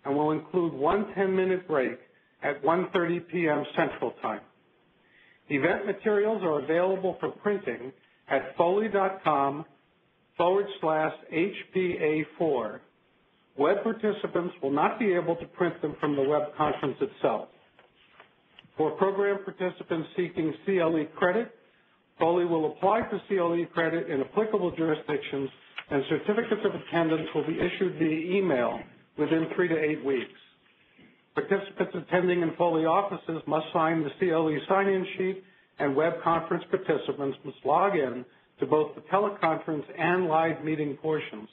and will include one 10-minute break at 1:30 p.m. Central Time. Event materials are available for printing at foley.com/HPA4. Web participants will not be able to print them from the web conference itself. For program participants seeking CLE credit, Foley will apply for CLE credit in applicable jurisdictions, and certificates of attendance will be issued via email within 3 to 8 weeks. Participants attending in Foley offices must sign the CLE sign-in sheet, and web conference participants must log in to both the teleconference and live meeting portions.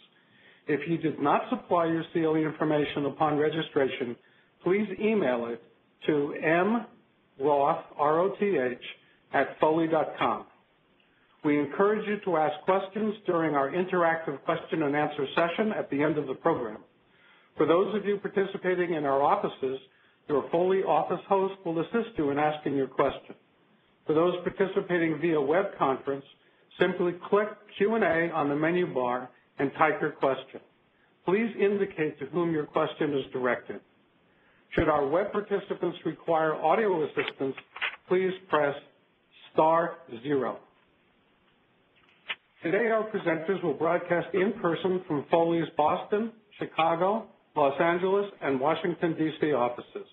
If you did not supply your CLE information upon registration, please email it to mroth, R-O-T-H, @foley.com. We encourage you to ask questions during our interactive question and answer session at the end of the program. For those of you participating in our offices, your Foley office host will assist you in asking your question. For those participating via web conference, simply click Q&A on the menu bar and type your question. Please indicate to whom your question is directed. Should our web participants require audio assistance, please press *0. Today, our presenters will broadcast in person from Foley's Boston, Chicago, Los Angeles, and Washington, D.C. offices.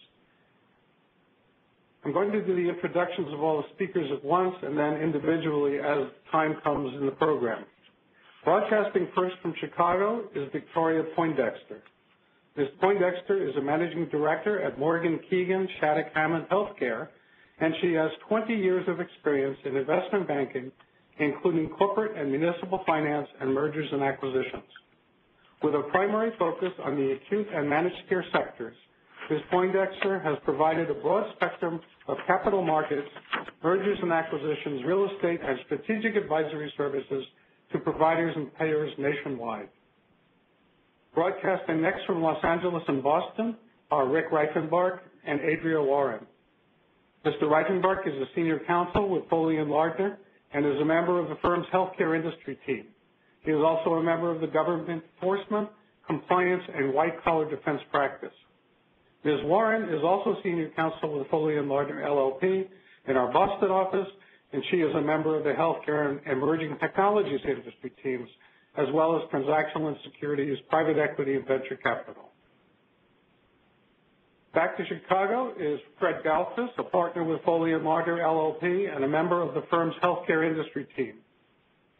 I'm going to do the introductions of all the speakers at once and then individually as time comes in the program. Broadcasting first from Chicago is Victoria Poindexter. Ms. Poindexter is a managing director at Morgan Keegan Shattuck Hammond Healthcare, and she has 20 years of experience in investment banking, including corporate and municipal finance and mergers and acquisitions. With a primary focus on the acute and managed care sectors, Ms. Poindexter has provided a broad spectrum of capital markets, mergers and acquisitions, real estate, and strategic advisory services to providers and payers nationwide. Broadcasting next from Los Angeles and Boston are Rick Reifenbark and Adria Warren. Mr. Reifenbark is a senior counsel with Foley & Lardner and is a member of the firm's healthcare industry team. He is also a member of the government enforcement, compliance, and white-collar defense practice. Ms. Warren is also senior counsel with Foley & Lardner, LLP, in our Boston office, and she is a member of the healthcare and emerging technologies industry teams, as well as transactional and securities, private equity, and venture capital. Back to Chicago is Fred Galfus, a partner with Foley & Lardner, LLP, and a member of the firm's healthcare industry team.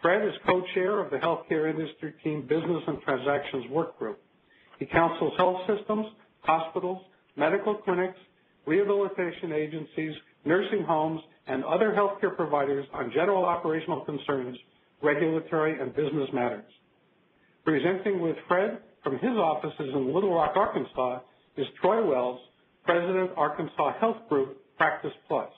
Fred is co-chair of the healthcare industry team business and transactions work group. He counsels health systems, hospitals, medical clinics, rehabilitation agencies, nursing homes, and other healthcare providers on general operational concerns, regulatory, and business matters. Presenting with Fred from his offices in Little Rock, Arkansas, is Troy Wells, President, Arkansas Health Group, Practice Plus.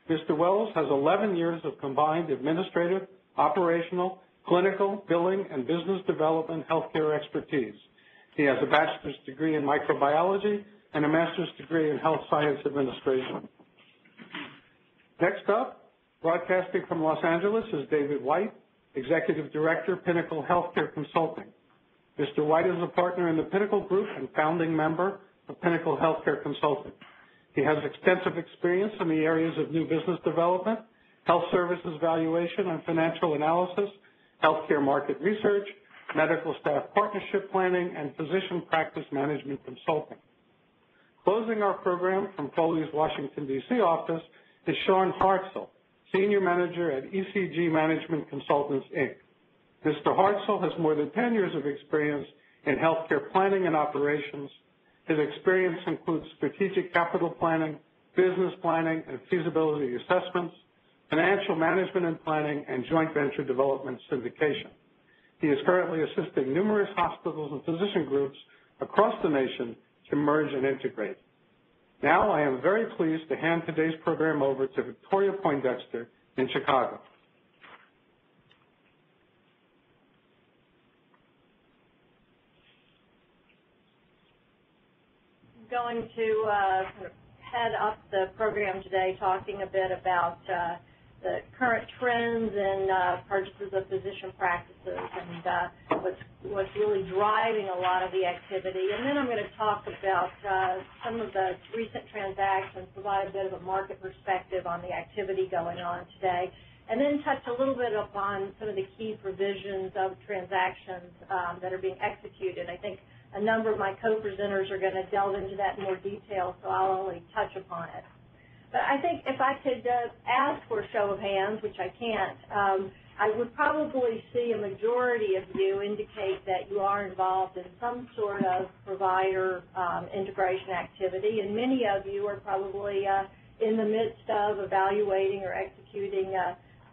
Mr. Wells has 11 years of combined administrative, operational, clinical, billing, and business development healthcare expertise. He has a bachelor's degree in microbiology and a master's degree in health science administration. Next up, broadcasting from Los Angeles is David White, Executive Director, Pinnacle Healthcare Consulting. Mr. White is a partner in the Pinnacle Group and founding member of Pinnacle Healthcare Consulting. He has extensive experience in the areas of new business development, health services valuation and financial analysis, healthcare market research, medical staff partnership planning, and physician practice management consulting. Closing our program from Foley's Washington, D.C. office is Sean Hartzell, Senior Manager at ECG Management Consultants, Inc. Mr. Hartzell has more than 10 years of experience in healthcare planning and operations. His experience includes strategic capital planning, business planning and feasibility assessments, financial management and planning, and joint venture development syndication. He is currently assisting numerous hospitals and physician groups across the nation to merge and integrate. Now I am very pleased to hand today's program over to Victoria Poindexter in Chicago. I'm going to head up the program today talking a bit about the current trends in purchases of physician practices and what's really driving a lot of the activity. And then I'm going to talk about some of the recent transactions, provide a bit of a market perspective on the activity going on today, and then touch a little bit upon some of the key provisions of transactions that are being executed. I think a number of my co-presenters are going to delve into that in more detail, so I'll only touch upon it. But I think if I could ask for a show of hands, which I can't, I would probably see a majority of you indicate that you are involved in some sort of provider integration activity, and many of you are probably in the midst of evaluating or executing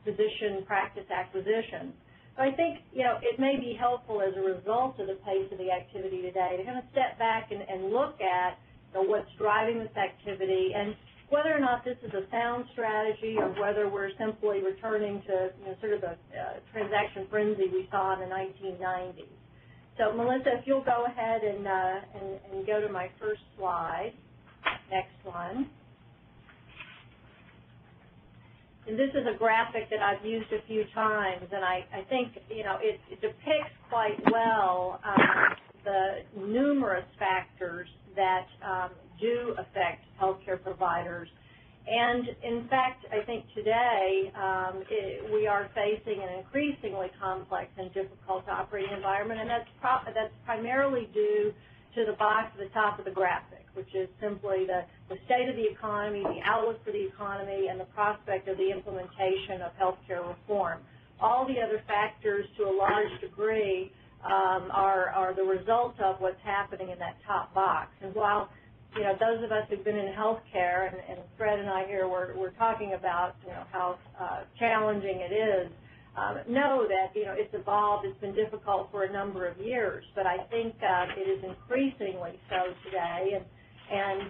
physician practice acquisitions. So I think, it may be helpful as a result of the pace of the activity today to kind of step back and look at what's driving this activity and whether or not this is a sound strategy or whether we're simply returning to sort of the transaction frenzy we saw in the 1990s. So, Melissa, if you'll go ahead and go to my first slide, next one. And this is a graphic that I've used a few times, and I think it depicts quite well the numerous factors that do affect healthcare providers. And in fact, I think today we are facing an increasingly complex and difficult operating environment, and that's primarily due to the box at the top of the graphic, which is simply the state of the economy, the outlook for the economy, and the prospect of the implementation of healthcare reform. All the other factors, to a large degree, are the result of what's happening in that top box. And while those of us who've been in healthcare, and Fred and I here, we're talking about how challenging it is, know that it's evolved. It's been difficult for a number of years, but I think it is increasingly so today. And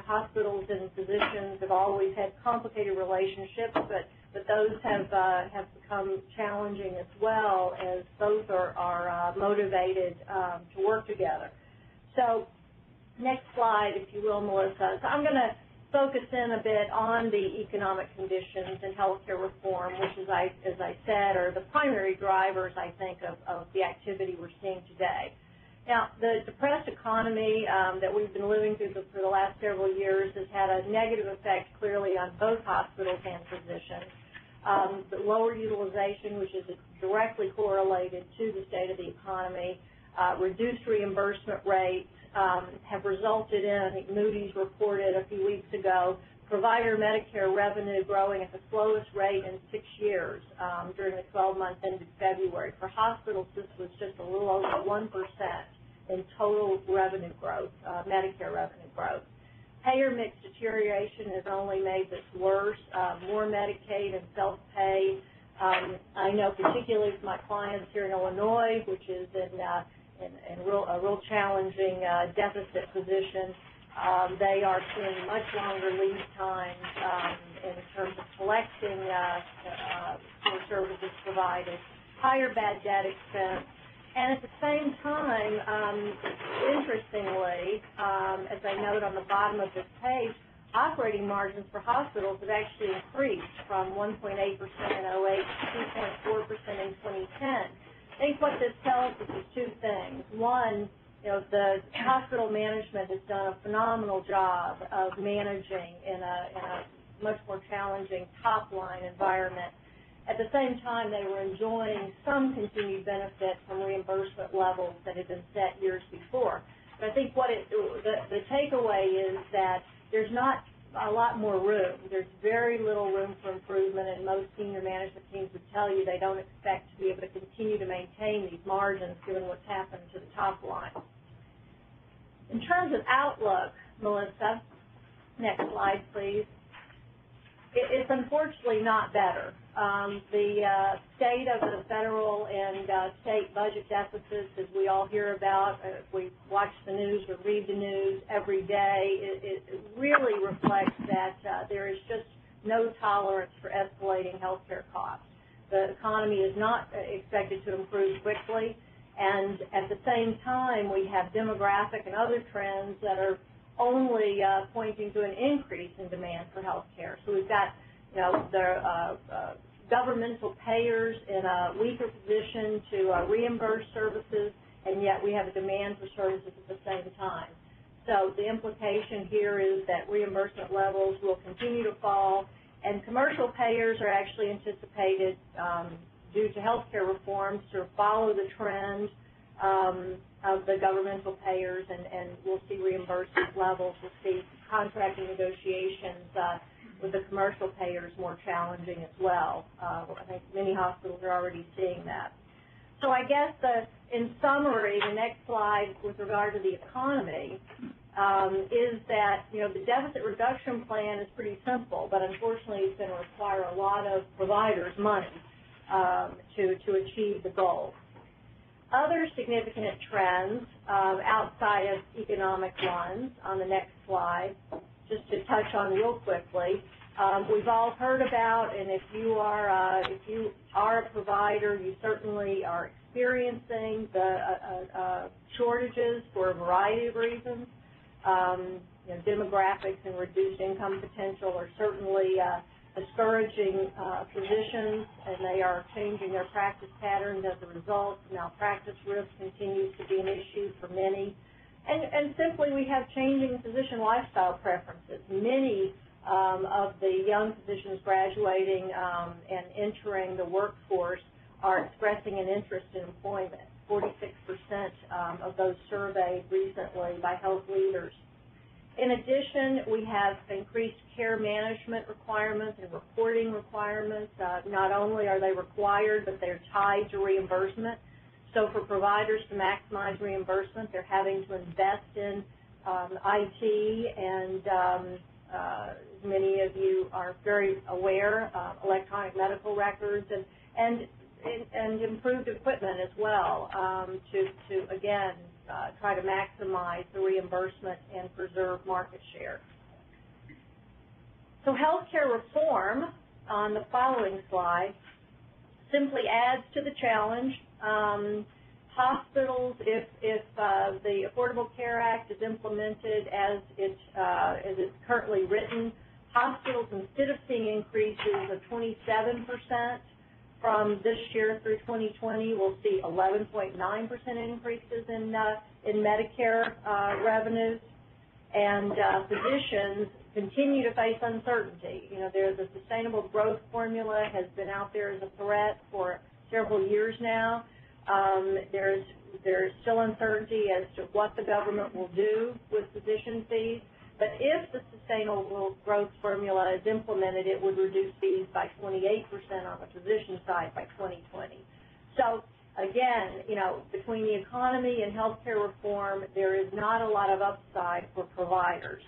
hospitals and physicians have always had complicated relationships, but those have become challenging as well, as both are motivated to work together. So, next slide, if you will, Melissa. So I'm going to focus in a bit on the economic conditions and healthcare reform, which, as I said, are the primary drivers, I think, of the activity we're seeing today. Now, the depressed economy that we've been living through for the last several years has had a negative effect, clearly, on both hospitals and physicians. The lower utilization, which is directly correlated to the state of the economy, reduced reimbursement rates, have resulted in, I think Moody's reported a few weeks ago, provider Medicare revenue growing at the slowest rate in 6 years during the 12 months ended February. For hospitals, this was just a little over 1% in total revenue growth, Medicare revenue growth. Payer mix deterioration has only made this worse, more Medicaid and self-pay. I know particularly for my clients here in Illinois, which is in a real challenging deficit position. They are seeing much longer lead times in terms of collecting for services provided, higher bad debt expense, and at the same time, interestingly, as I note on the bottom of this page, operating margins for hospitals have actually increased from 1.8% in 2008 to 2.4% in 2010. I think what this tells us is two things. One, the hospital management has done a phenomenal job of managing in a much more challenging top-line environment. At the same time, they were enjoying some continued benefit from reimbursement levels that had been set years before. But I think the takeaway is that there's not a lot more room. There's very little room for improvement, and most senior management teams would tell you they don't expect to be able to continue to maintain these margins given what's happened to the top line. In terms of outlook, Melissa, next slide, please. It's unfortunately not better. The state of the federal and state budget deficits, as we all hear about, if we watch the news or read the news every day, it really reflects that there is just no tolerance for escalating health care costs. The economy is not expected to improve quickly, and at the same time, we have demographic and other trends that are only pointing to an increase in demand for health care. So we've got the governmental payers in a weaker position to reimburse services, and yet we have a demand for services at the same time. So the implication here is that reimbursement levels will continue to fall, and commercial payers are actually anticipated, due to health care reforms, to follow the trend of the governmental payers, and we'll see reimbursement levels. We'll see contracting negotiations with the commercial payers more challenging as well. I think many hospitals are already seeing that. So I guess in summary, the next slide with regard to the economy is that, the deficit reduction plan is pretty simple, but unfortunately it's going to require a lot of providers' money to achieve the goal. Other significant trends outside of economic ones on the next slide, just to touch on real quickly, we've all heard about, and if you are a provider, you certainly are experiencing the shortages for a variety of reasons. Demographics and reduced income potential are certainly discouraging physicians, and they are changing their practice patterns as a result. Malpractice risk continues to be an issue for many. And simply we have changing physician lifestyle preferences. Many of the young physicians graduating and entering the workforce are expressing an interest in employment. 46% of those surveyed recently by health leaders. In addition, we have increased care management requirements and reporting requirements. Not only are they required, but they're tied to reimbursement. So for providers to maximize reimbursement, they're having to invest in IT and as many of you are very aware, electronic medical records and improved equipment as well to again, try to maximize the reimbursement and preserve market share. So healthcare reform on the following slide simply adds to the challenge. Hospitals, if the Affordable Care Act is implemented as it's currently written, hospitals, instead of seeing increases of 27% from this year through 2020, we'll see 11.9% increases in Medicare revenues, and physicians continue to face uncertainty. There's a sustainable growth formula has been out there as a threat for several years now. There's still uncertainty as to what the government will do with physician fees. But if the sustainable growth formula is implemented, it would reduce fees by 28% on the physician side by 2020. So again, between the economy and healthcare reform, there is not a lot of upside for providers.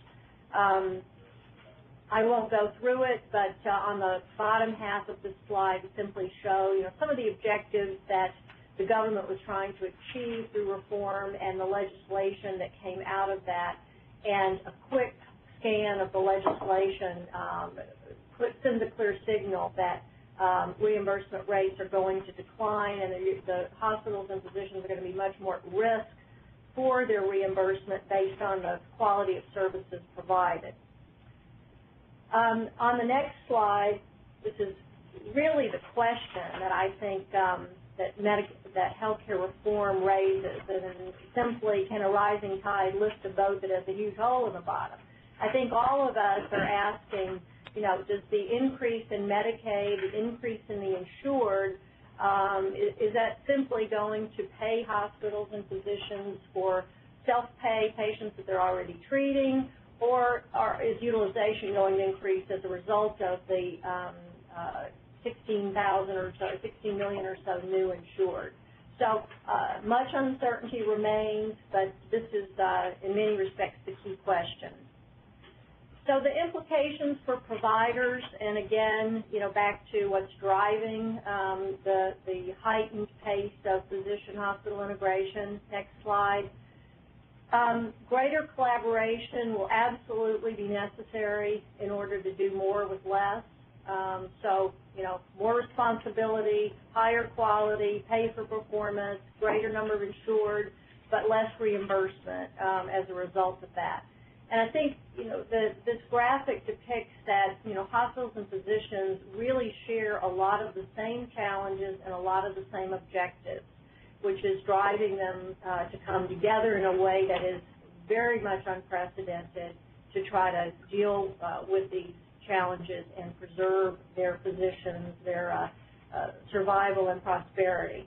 I won't go through it, but on the bottom half of this slide, simply show some of the objectives that the government was trying to achieve through reform and the legislation that came out of that. And a quick scan of the legislation sends a clear signal that reimbursement rates are going to decline, and the hospitals and physicians are going to be much more at risk for their reimbursement based on the quality of services provided. On the next slide, this is really the question that I think that healthcare reform raises, and simply, can a rising tide lift a boat that has a huge hole in the bottom? I think all of us are asking, does the increase in Medicaid, the increase in the insured, is that simply going to pay hospitals and physicians for self-pay patients that they're already treating, or is utilization going to increase as a result of the 16,000 or so, 16 million or so new insured? So much uncertainty remains, but this is, in many respects, the key question. So the implications for providers, and again, back to what's driving the heightened pace of physician-hospital integration. Next slide. Greater collaboration will absolutely be necessary in order to do more with less. So, more responsibility, higher quality, pay for performance, greater number of insured, but less reimbursement as a result of that. And I think, this graphic depicts that, hospitals and physicians really share a lot of the same challenges and a lot of the same objectives, which is driving them to come together in a way that is very much unprecedented to try to deal with these challenges and preserve their positions, their survival and prosperity.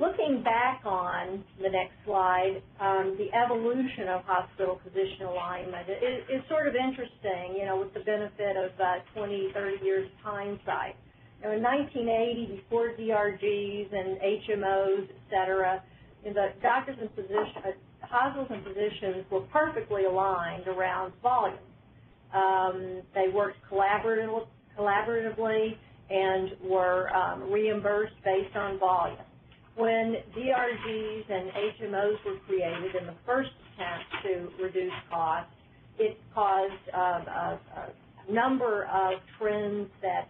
Looking back on the next slide, the evolution of hospital-physician alignment is sort of interesting, with the benefit of 20, 30 years of hindsight. In 1980, before DRGs and HMOs, et cetera, the doctors and physicians, hospitals and physicians were perfectly aligned around volume. They worked collaboratively and were reimbursed based on volume. When DRGs and HMOs were created in the first attempt to reduce costs, it caused a number of trends that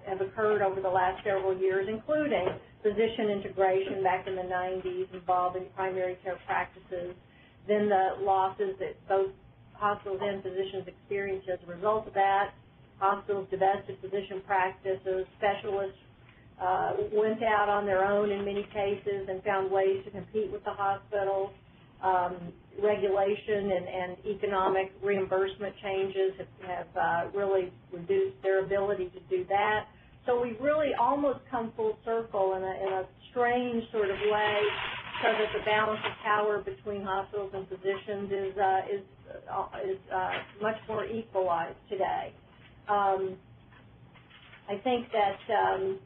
have occurred over the last several years, including physician integration back in the 90s involving primary care practices, then the losses that both hospitals and physicians experienced as a result of that. Hospitals divested physician practices, specialists went out on their own in many cases and found ways to compete with the hospitals. Regulation and economic reimbursement changes have really reduced their ability to do that. So we've really almost come full circle in a strange sort of way, so that the balance of power between hospitals and physicians is much more equalized today. I think that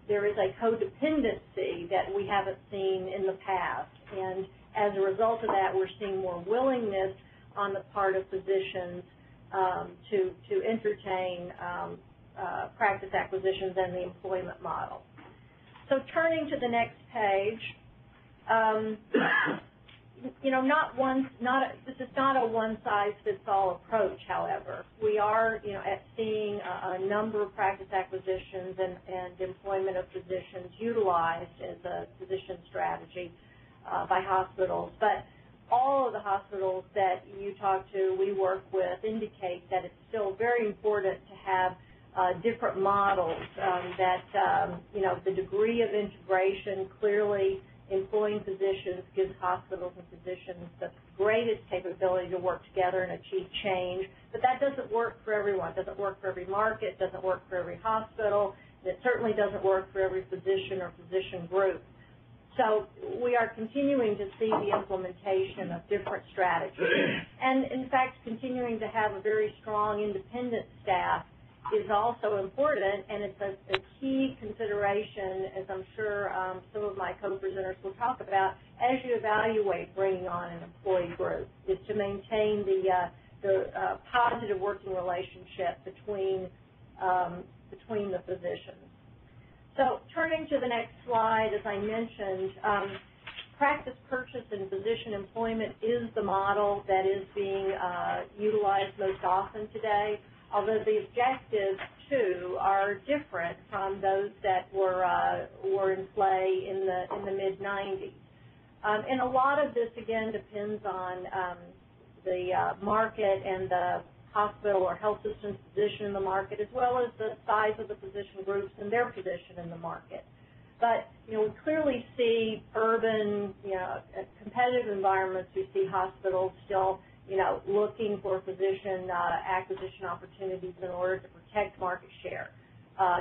there is a codependency that we haven't seen in the past, and as a result of that, we're seeing more willingness on the part of physicians to entertain practice acquisitions and the employment model. So turning to the next page, this is not a one-size-fits-all approach, however. We are, seeing a number of practice acquisitions and employment of physicians utilized as a physician strategy by hospitals. But all of the hospitals that you talk to, we work with, indicate that it's still very important to have different models, the degree of integration, clearly employing physicians gives hospitals and physicians the greatest capability to work together and achieve change, but that doesn't work for everyone. It doesn't work for every market, doesn't work for every hospital, it certainly doesn't work for every physician or physician group. So we are continuing to see the implementation of different strategies, and in fact continuing to have a very strong independent staff is also important, and it's a key consideration, as I'm sure some of my co-presenters will talk about, as you evaluate bringing on an employee group, is to maintain the positive working relationship between the physicians. So turning to the next slide, as I mentioned, practice purchase and physician employment is the model that is being utilized most often today, although the objectives, too, are different from those that were in play in the mid-'90s. And a lot of this, again, depends on the market and the hospital or health system's position in the market, as well as the size of the physician groups and their position in the market. But, we clearly see urban, competitive environments. We see hospitals still looking for physician acquisition opportunities in order to protect market share,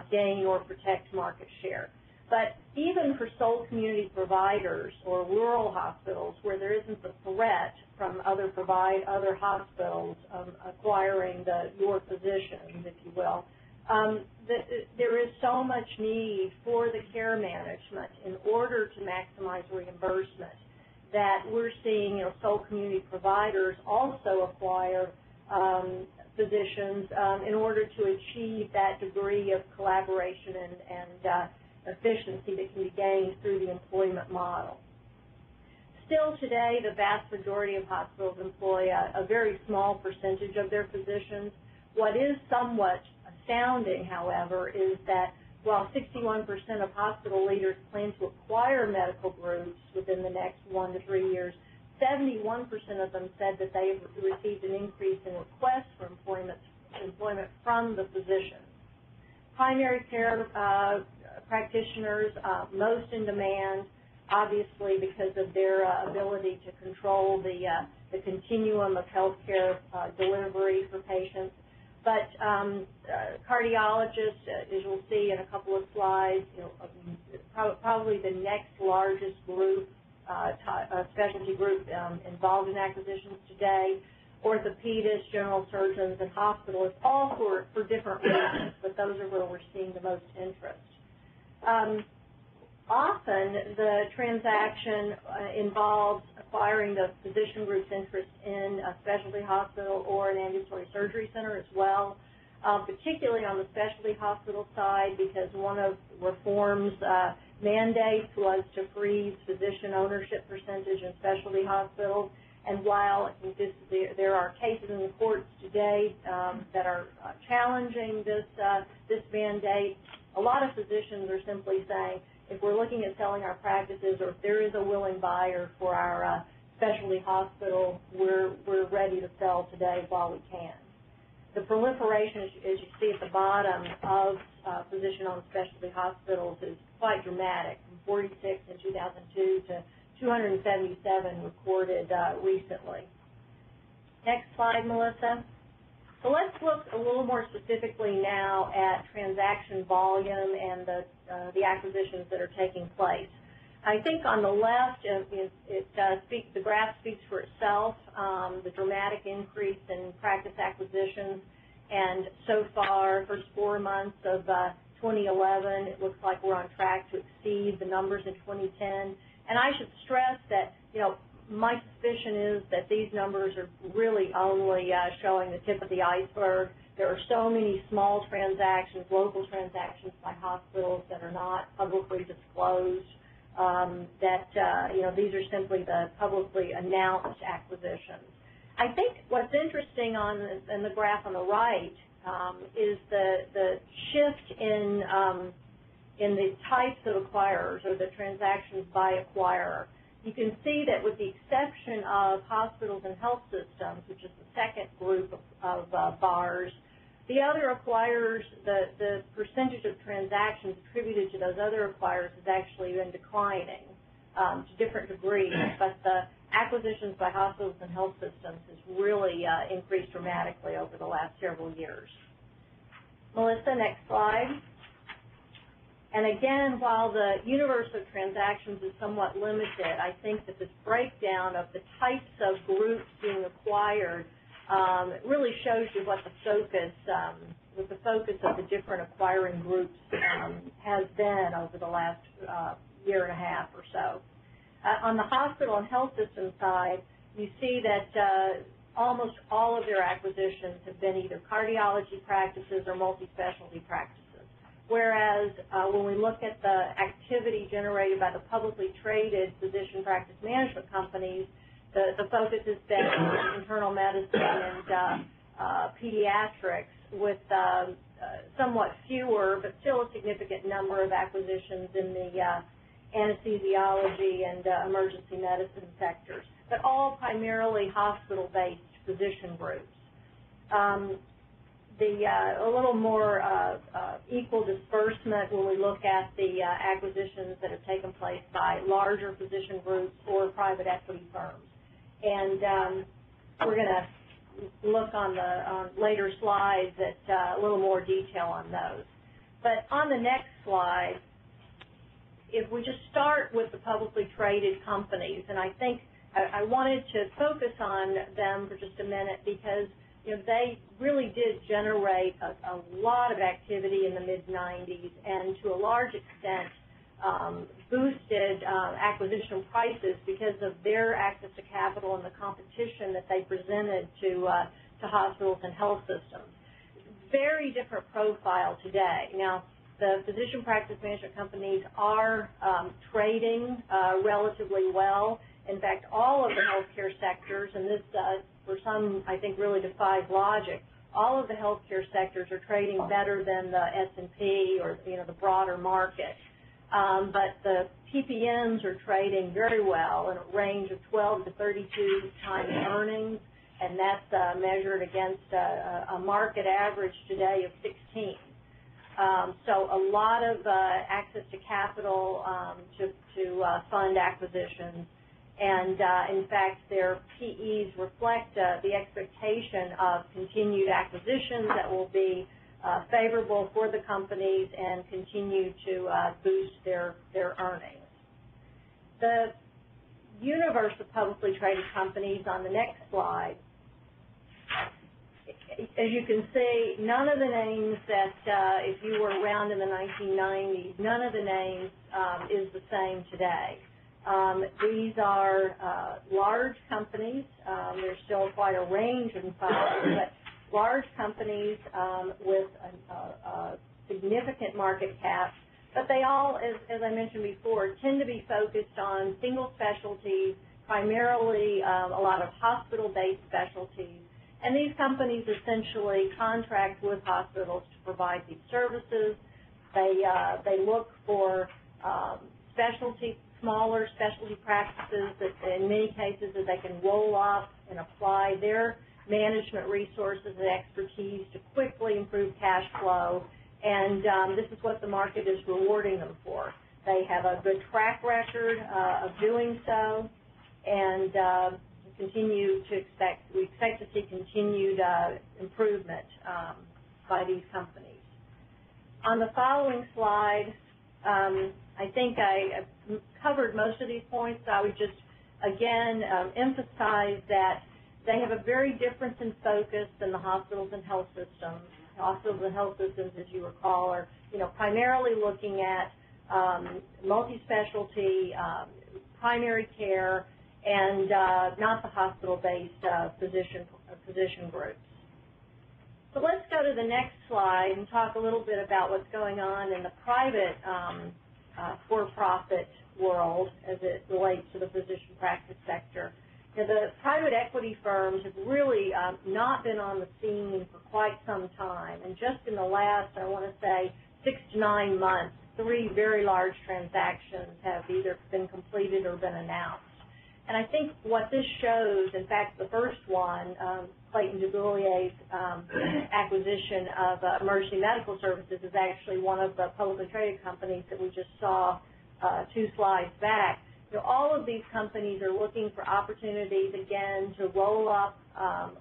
gain or protect market share. But even for sole community providers or rural hospitals where there isn't the threat from other hospitals acquiring your physicians, if you will, there is so much need for the care management in order to maximize reimbursement that we're seeing sole community providers also acquire physicians in order to achieve that degree of collaboration and efficiency that can be gained through the employment model. Still today, the vast majority of hospitals employ a very small percentage of their physicians. What is somewhat astounding, however, is that while 61% of hospital leaders plan to acquire medical groups within the next 1 to 3 years, 71% of them said that they received an increase in requests for employment from the physicians. Primary care practitioners, most in demand, obviously because of their ability to control the continuum of healthcare delivery for patients. But cardiologists, as you'll see in a couple of slides, probably the next largest group, specialty group involved in acquisitions today. Orthopedists, general surgeons, and hospitalists, all for different reasons, but those are where we're seeing the most interest. Often, the transaction involves acquiring the physician group's interest in a specialty hospital or an ambulatory surgery center as well, particularly on the specialty hospital side, because one of reform's mandates was to freeze physician ownership percentage in specialty hospitals. And while I think there are cases in the courts today that are challenging this mandate, a lot of physicians are simply saying, if we're looking at selling our practices or if there is a willing buyer for our specialty hospital, we're ready to sell today while we can. The proliferation, as you see at the bottom, of physician-owned specialty hospitals is quite dramatic, from 46 in 2002 to 277 recorded recently. Next slide, Melissa. So let's look a little more specifically now at transaction volume and the acquisitions that are taking place. I think on the left, the graph speaks for itself, the dramatic increase in practice acquisitions, and so far, first 4 months of 2011, it looks like we're on track to exceed the numbers in 2010. And I should stress that, my suspicion is that these numbers are really only showing the tip of the iceberg. There are so many small transactions, local transactions by hospitals that are not publicly disclosed, these are simply the publicly announced acquisitions. I think what's interesting in the graph on the right is the shift in the types of acquirers or the transactions by acquirer. You can see that with the exception of hospitals and health systems, which is the second group of bars, the other acquirers, the percentage of transactions attributed to those other acquirers has actually been declining to different degrees, but the acquisitions by hospitals and health systems has really increased dramatically over the last several years. Melissa, next slide. And again, while the universe of transactions is somewhat limited, I think that this breakdown of the types of groups being acquired really shows you what the focus of the different acquiring groups has been over the last year and a half or so. On the hospital and health system side, you see that almost all of their acquisitions have been either cardiology practices or multi-specialty practices. Whereas when we look at the activity generated by the publicly traded physician practice management companies, the focus has been on internal medicine and pediatrics with somewhat fewer but still a significant number of acquisitions in the anesthesiology and emergency medicine sectors, but all primarily hospital-based physician groups. A little more equal disbursement when we look at the acquisitions that have taken place by larger physician groups or private equity firms. And we're going to look on later slides at a little more detail on those. But on the next slide, if we just start with the publicly traded companies, and I think I wanted to focus on them for just a minute because they really did generate a lot of activity in the mid-'90s and to a large extent boosted acquisition prices because of their access to capital and the competition that they presented to hospitals and health systems. Very different profile today. Now, the physician practice management companies are trading relatively well. In fact, all of the healthcare sectors, and this for some, I think, really defies logic, all of the healthcare sectors are trading better than the S&P or the broader market. But the PPMs are trading very well in a range of 12 to 32 times earnings, and that's measured against a market average today of 16. So a lot of access to capital to fund acquisitions. And in fact, their PEs reflect the expectation of continued acquisitions that will be favorable for the companies and continue to boost their earnings. The universe of publicly traded companies on the next slide, as you can see, none of the names that, if you were around in the 1990s, none of the names is the same today. These are large companies. There's still quite a range in size, but large companies with a significant market cap. But they all, as I mentioned before, tend to be focused on single specialties, primarily a lot of hospital-based specialties. And these companies essentially contract with hospitals to provide these services. They look for smaller specialty practices that in many cases that they can roll up and apply their management resources and expertise to quickly improve cash flow. And this is what the market is rewarding them for. They have a good track record of doing so, and we expect to see continued improvement by these companies. On the following slide, I think I covered most of these points. I would just, again, emphasize that they have a very difference in focus than the hospitals and health systems. Hospitals and health systems, as you recall, are primarily looking at multi-specialty, primary care, and not the hospital-based physician groups. So let's go to the next slide and talk a little bit about what's going on in the private for-profit world as it relates to the physician practice sector. The private equity firms have really not been on the scene for quite some time, and just in the last, I want to say, 6 to 9 months, 3 very large transactions have either been completed or been announced. And I think what this shows, in fact, the first one, Clayton Duboulier's acquisition of Emergency Medical Services, is actually one of the publicly traded companies that we just saw 2 slides back. All of these companies are looking for opportunities, again, to roll up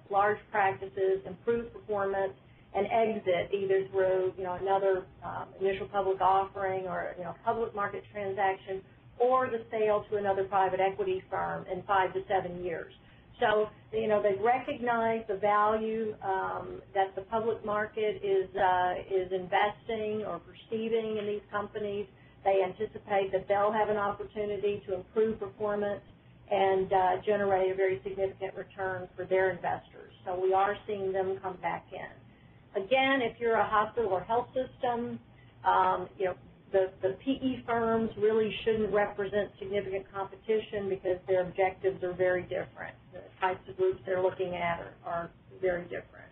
large practices, improve performance, and exit either through, another initial public offering or, public market transaction, or the sale to another private equity firm in 5 to 7 years. So, they recognize the value that the public market is investing or perceiving in these companies. They anticipate that they'll have an opportunity to improve performance and generate a very significant return for their investors. So we are seeing them come back in. Again, if you're a hospital or health system, the PE firms really shouldn't represent significant competition because their objectives are very different. The types of groups they're looking at are very different.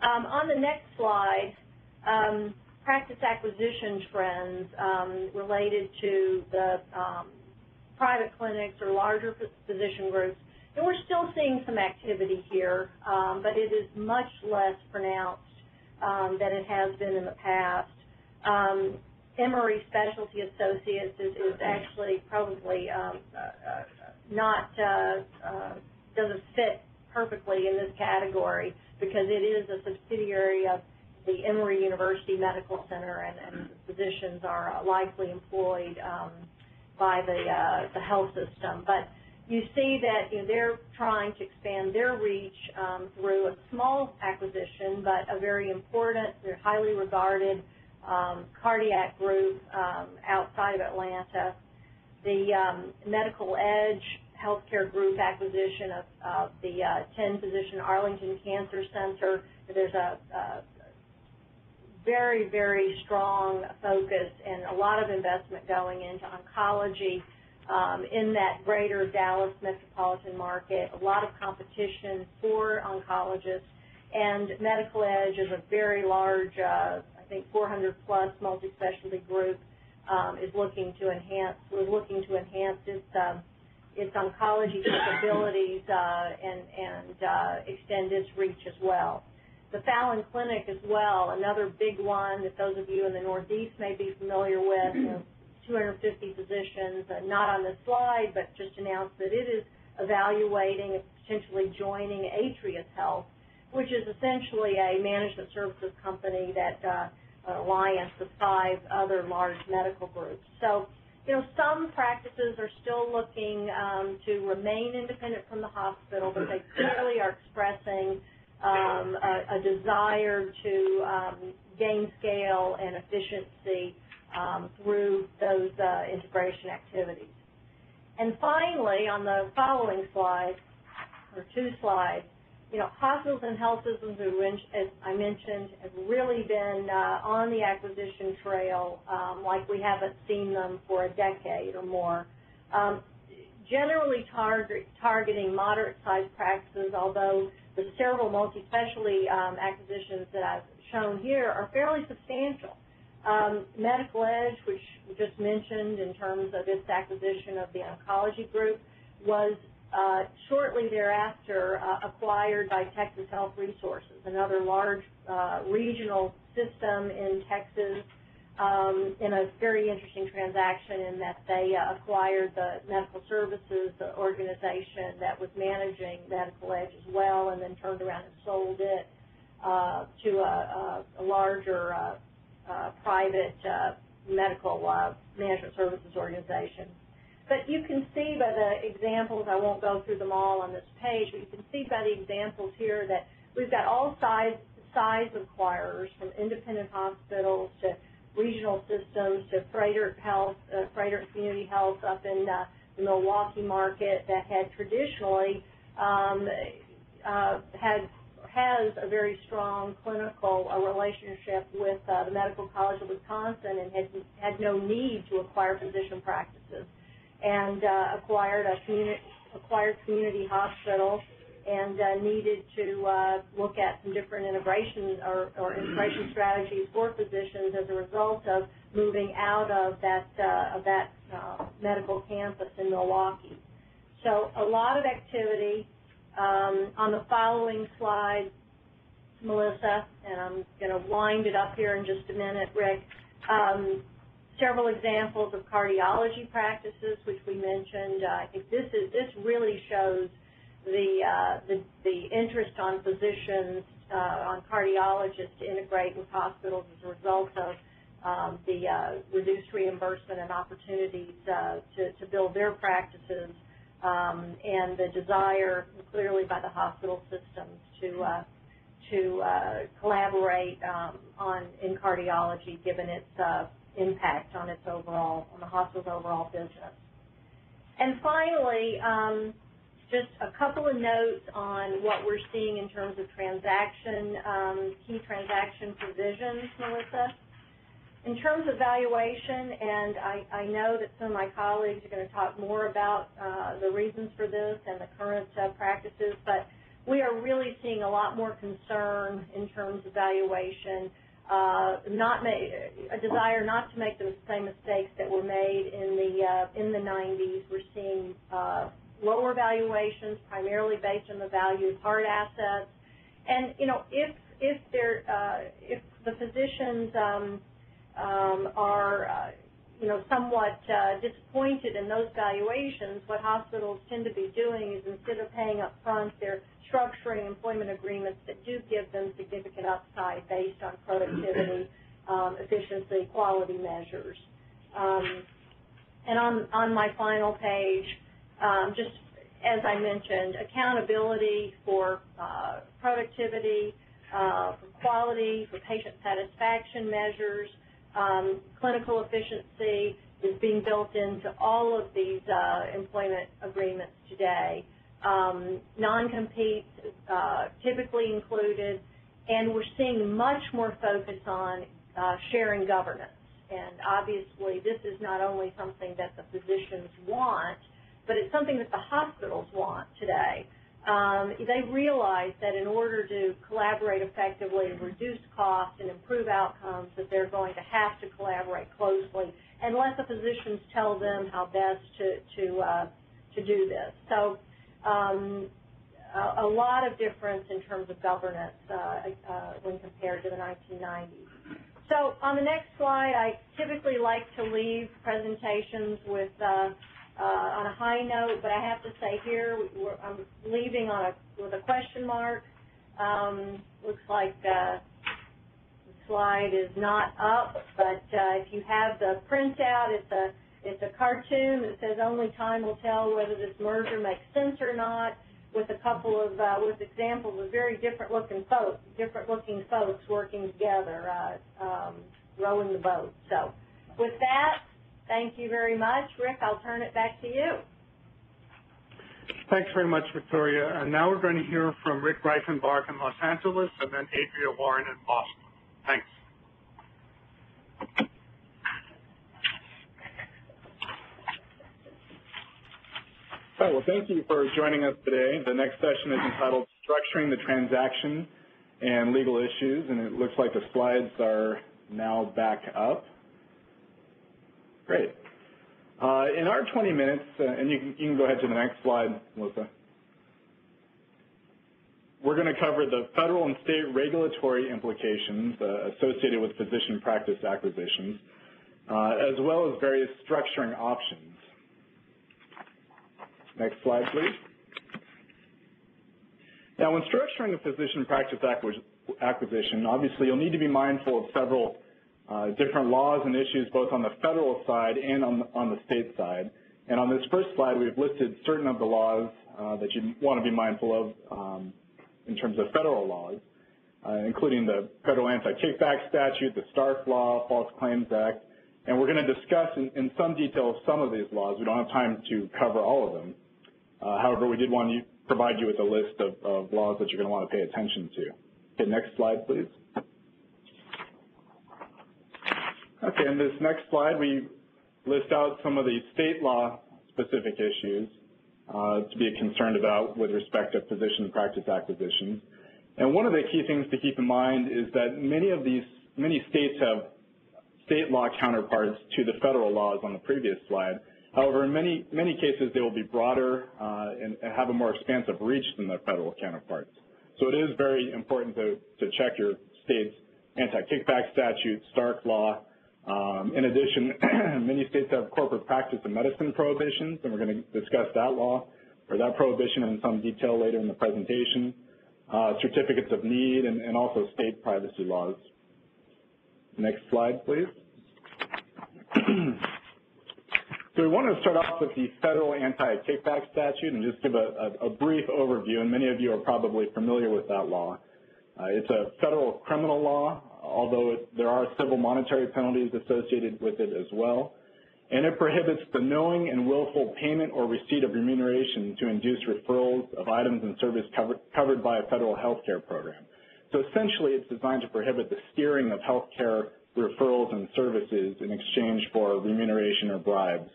On the next slide, practice acquisition trends related to the private clinics or larger physician groups. And we're still seeing some activity here, but it is much less pronounced than it has been in the past. Emory Specialty Associates is actually probably doesn't fit perfectly in this category because it is a subsidiary of the Emory University Medical Center, and physicians are likely employed by the health system. But you see that they're trying to expand their reach through a small acquisition, but a very important, they're highly regarded cardiac group outside of Atlanta. The Medical Edge Healthcare Group acquisition of the 10-physician Arlington Cancer Center. There's a very, very strong focus and a lot of investment going into oncology in that greater Dallas metropolitan market, a lot of competition for oncologists, and Medical Edge is a very large, I think 400-plus multi-specialty group was looking to enhance its oncology capabilities and extend its reach as well. The Fallon Clinic as well, another big one that those of you in the Northeast may be familiar with, 250 physicians, not on this slide, but just announced that it is evaluating and potentially joining Atrius Health, which is essentially a management services company that alliance with 5 other large medical groups. So, some practices are still looking to remain independent from the hospital, but they clearly are expressing a desire to gain scale and efficiency through those integration activities. And finally, on the following slide, or 2 slides, hospitals and health systems, as I mentioned, have really been on the acquisition trail like we haven't seen them for a decade or more. Generally targeting moderate-sized practices, although the several multi-specialty acquisitions that I've shown here are fairly substantial. Medical Edge, which we just mentioned in terms of its acquisition of the oncology group, was shortly thereafter acquired by Texas Health Resources, another large regional system in Texas, in a very interesting transaction in that they acquired the medical services organization that was managing Medical Edge as well, and then turned around and sold it to a larger private medical management services organization. But you can see by the examples, I won't go through them all on this page, but you can see by the examples here that we've got all size of acquirers, from independent hospitals to regional systems to Freighter and Community Health up in the Milwaukee market that had traditionally has a very strong clinical relationship with the Medical College of Wisconsin and had no need to acquire physician practices, and acquired community hospital and needed to look at some different integration or integration strategies for physicians as a result of moving out of that medical campus in Milwaukee. So a lot of activity. On the following slide, Melissa, and I'm going to wind it up here in just a minute, Rick, several examples of cardiology practices, which we mentioned. I think this really shows the interest on physicians, on cardiologists to integrate with hospitals as a result of the reduced reimbursement and opportunities to build their practices, and the desire clearly by the hospital systems to collaborate in cardiology, given its impact on the hospital's overall business. And finally, just a couple of notes on what we're seeing in terms of key transaction provisions, Melissa. In terms of valuation, and I know that some of my colleagues are going to talk more about the reasons for this and the current practices, but we are really seeing a lot more concern in terms of valuation, a desire not to make the same mistakes that were made in the 90s. We're seeing lower valuations, primarily based on the value of hard assets, and if the physicians are somewhat disappointed in those valuations, what hospitals tend to be doing is, instead of paying up front, they're structuring employment agreements that do give them significant upside based on productivity, efficiency, quality measures. And on my final page, just as I mentioned, accountability for productivity, for quality, for patient satisfaction measures, clinical efficiency is being built into all of these employment agreements today. Non-competes typically included, and we're seeing much more focus on sharing governance. And obviously, this is not only something that the physicians want, but it's something that the hospitals want today. they realize that in order to collaborate effectively and reduce costs and improve outcomes, that they're going to have to collaborate closely and let the physicians tell them how best to do this. So a lot of difference in terms of governance when compared to the 1990s. So on the next slide, I typically like to leave presentations with on a high note, but I have to say here I'm leaving with a question mark. Looks like the slide is not up, but if you have the printout, it's a cartoon that says only time will tell whether this merger makes sense or not, with a couple of with examples of very different looking folks working together, rowing the boat. So with that, thank you very much. Rick, I'll turn it back to you. Thanks very much, Victoria. And now we're going to hear from Rick Reifenbach in Los Angeles and then Adria Warren in Boston. Thanks. All right, well, thank you for joining us today. The next session is entitled Structuring the Transaction and Legal Issues, and it looks like the slides are now back up. Great. In our 20 minutes, and you can go ahead to the next slide, Melissa. We're going to cover the federal and state regulatory implications associated with physician practice acquisitions, as well as various structuring options. Next slide, please. Now, when structuring a physician practice acquisition, obviously you'll need to be mindful of several different laws and issues both on the federal side and on the state side. And on this first slide, we've listed certain of the laws that you want to be mindful of in terms of federal laws, including the federal Anti-Kickback Statute, the Stark Law, False Claims Act. And we're going to discuss in some detail some of these laws. We don't have time to cover all of them. However, we did want to provide you with a list of laws that you're going to want to pay attention to. Okay, next slide, please. Okay, in this next slide, we list out some of the state law specific issues to be concerned about with respect to physician practice acquisitions. And one of the key things to keep in mind is that many states have state law counterparts to the federal laws on the previous slide. However, in many cases, they will be broader and have a more expansive reach than their federal counterparts. So it is very important to check your state's Anti-Kickback Statute, Stark Law. In addition, many states have corporate practice and medicine prohibitions, and we're going to discuss that law or that prohibition in some detail later in the presentation. Certificates of need and also state privacy laws. Next slide, please. So we want to start off with the federal Anti-Kickback Statute and just give a brief overview, and many of you are probably familiar with that law. It's a federal criminal law, although there are civil monetary penalties associated with it as well. And it prohibits the knowing and willful payment or receipt of remuneration to induce referrals of items and services covered by a federal health care program. So essentially, it's designed to prohibit the steering of health care referrals and services in exchange for remuneration or bribes.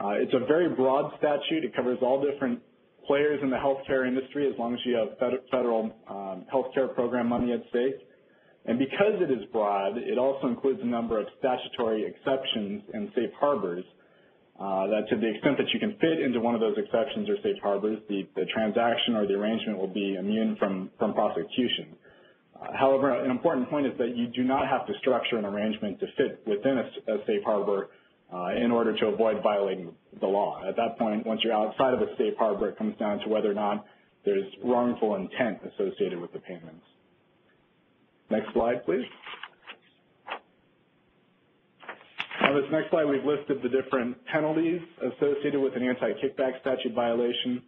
It's a very broad statute. It covers all different players in the healthcare industry as long as you have federal healthcare program money at stake. And because it is broad, it also includes a number of statutory exceptions and safe harbors that to the extent that you can fit into one of those exceptions or safe harbors, the transaction or the arrangement will be immune from prosecution. However, an important point is that you do not have to structure an arrangement to fit within a safe harbor in order to avoid violating the law. At that point, once you're outside of a safe harbor, it comes down to whether or not there's wrongful intent associated with the payments. Next slide, please. On this next slide, we've listed the different penalties associated with an anti-kickback statute violation.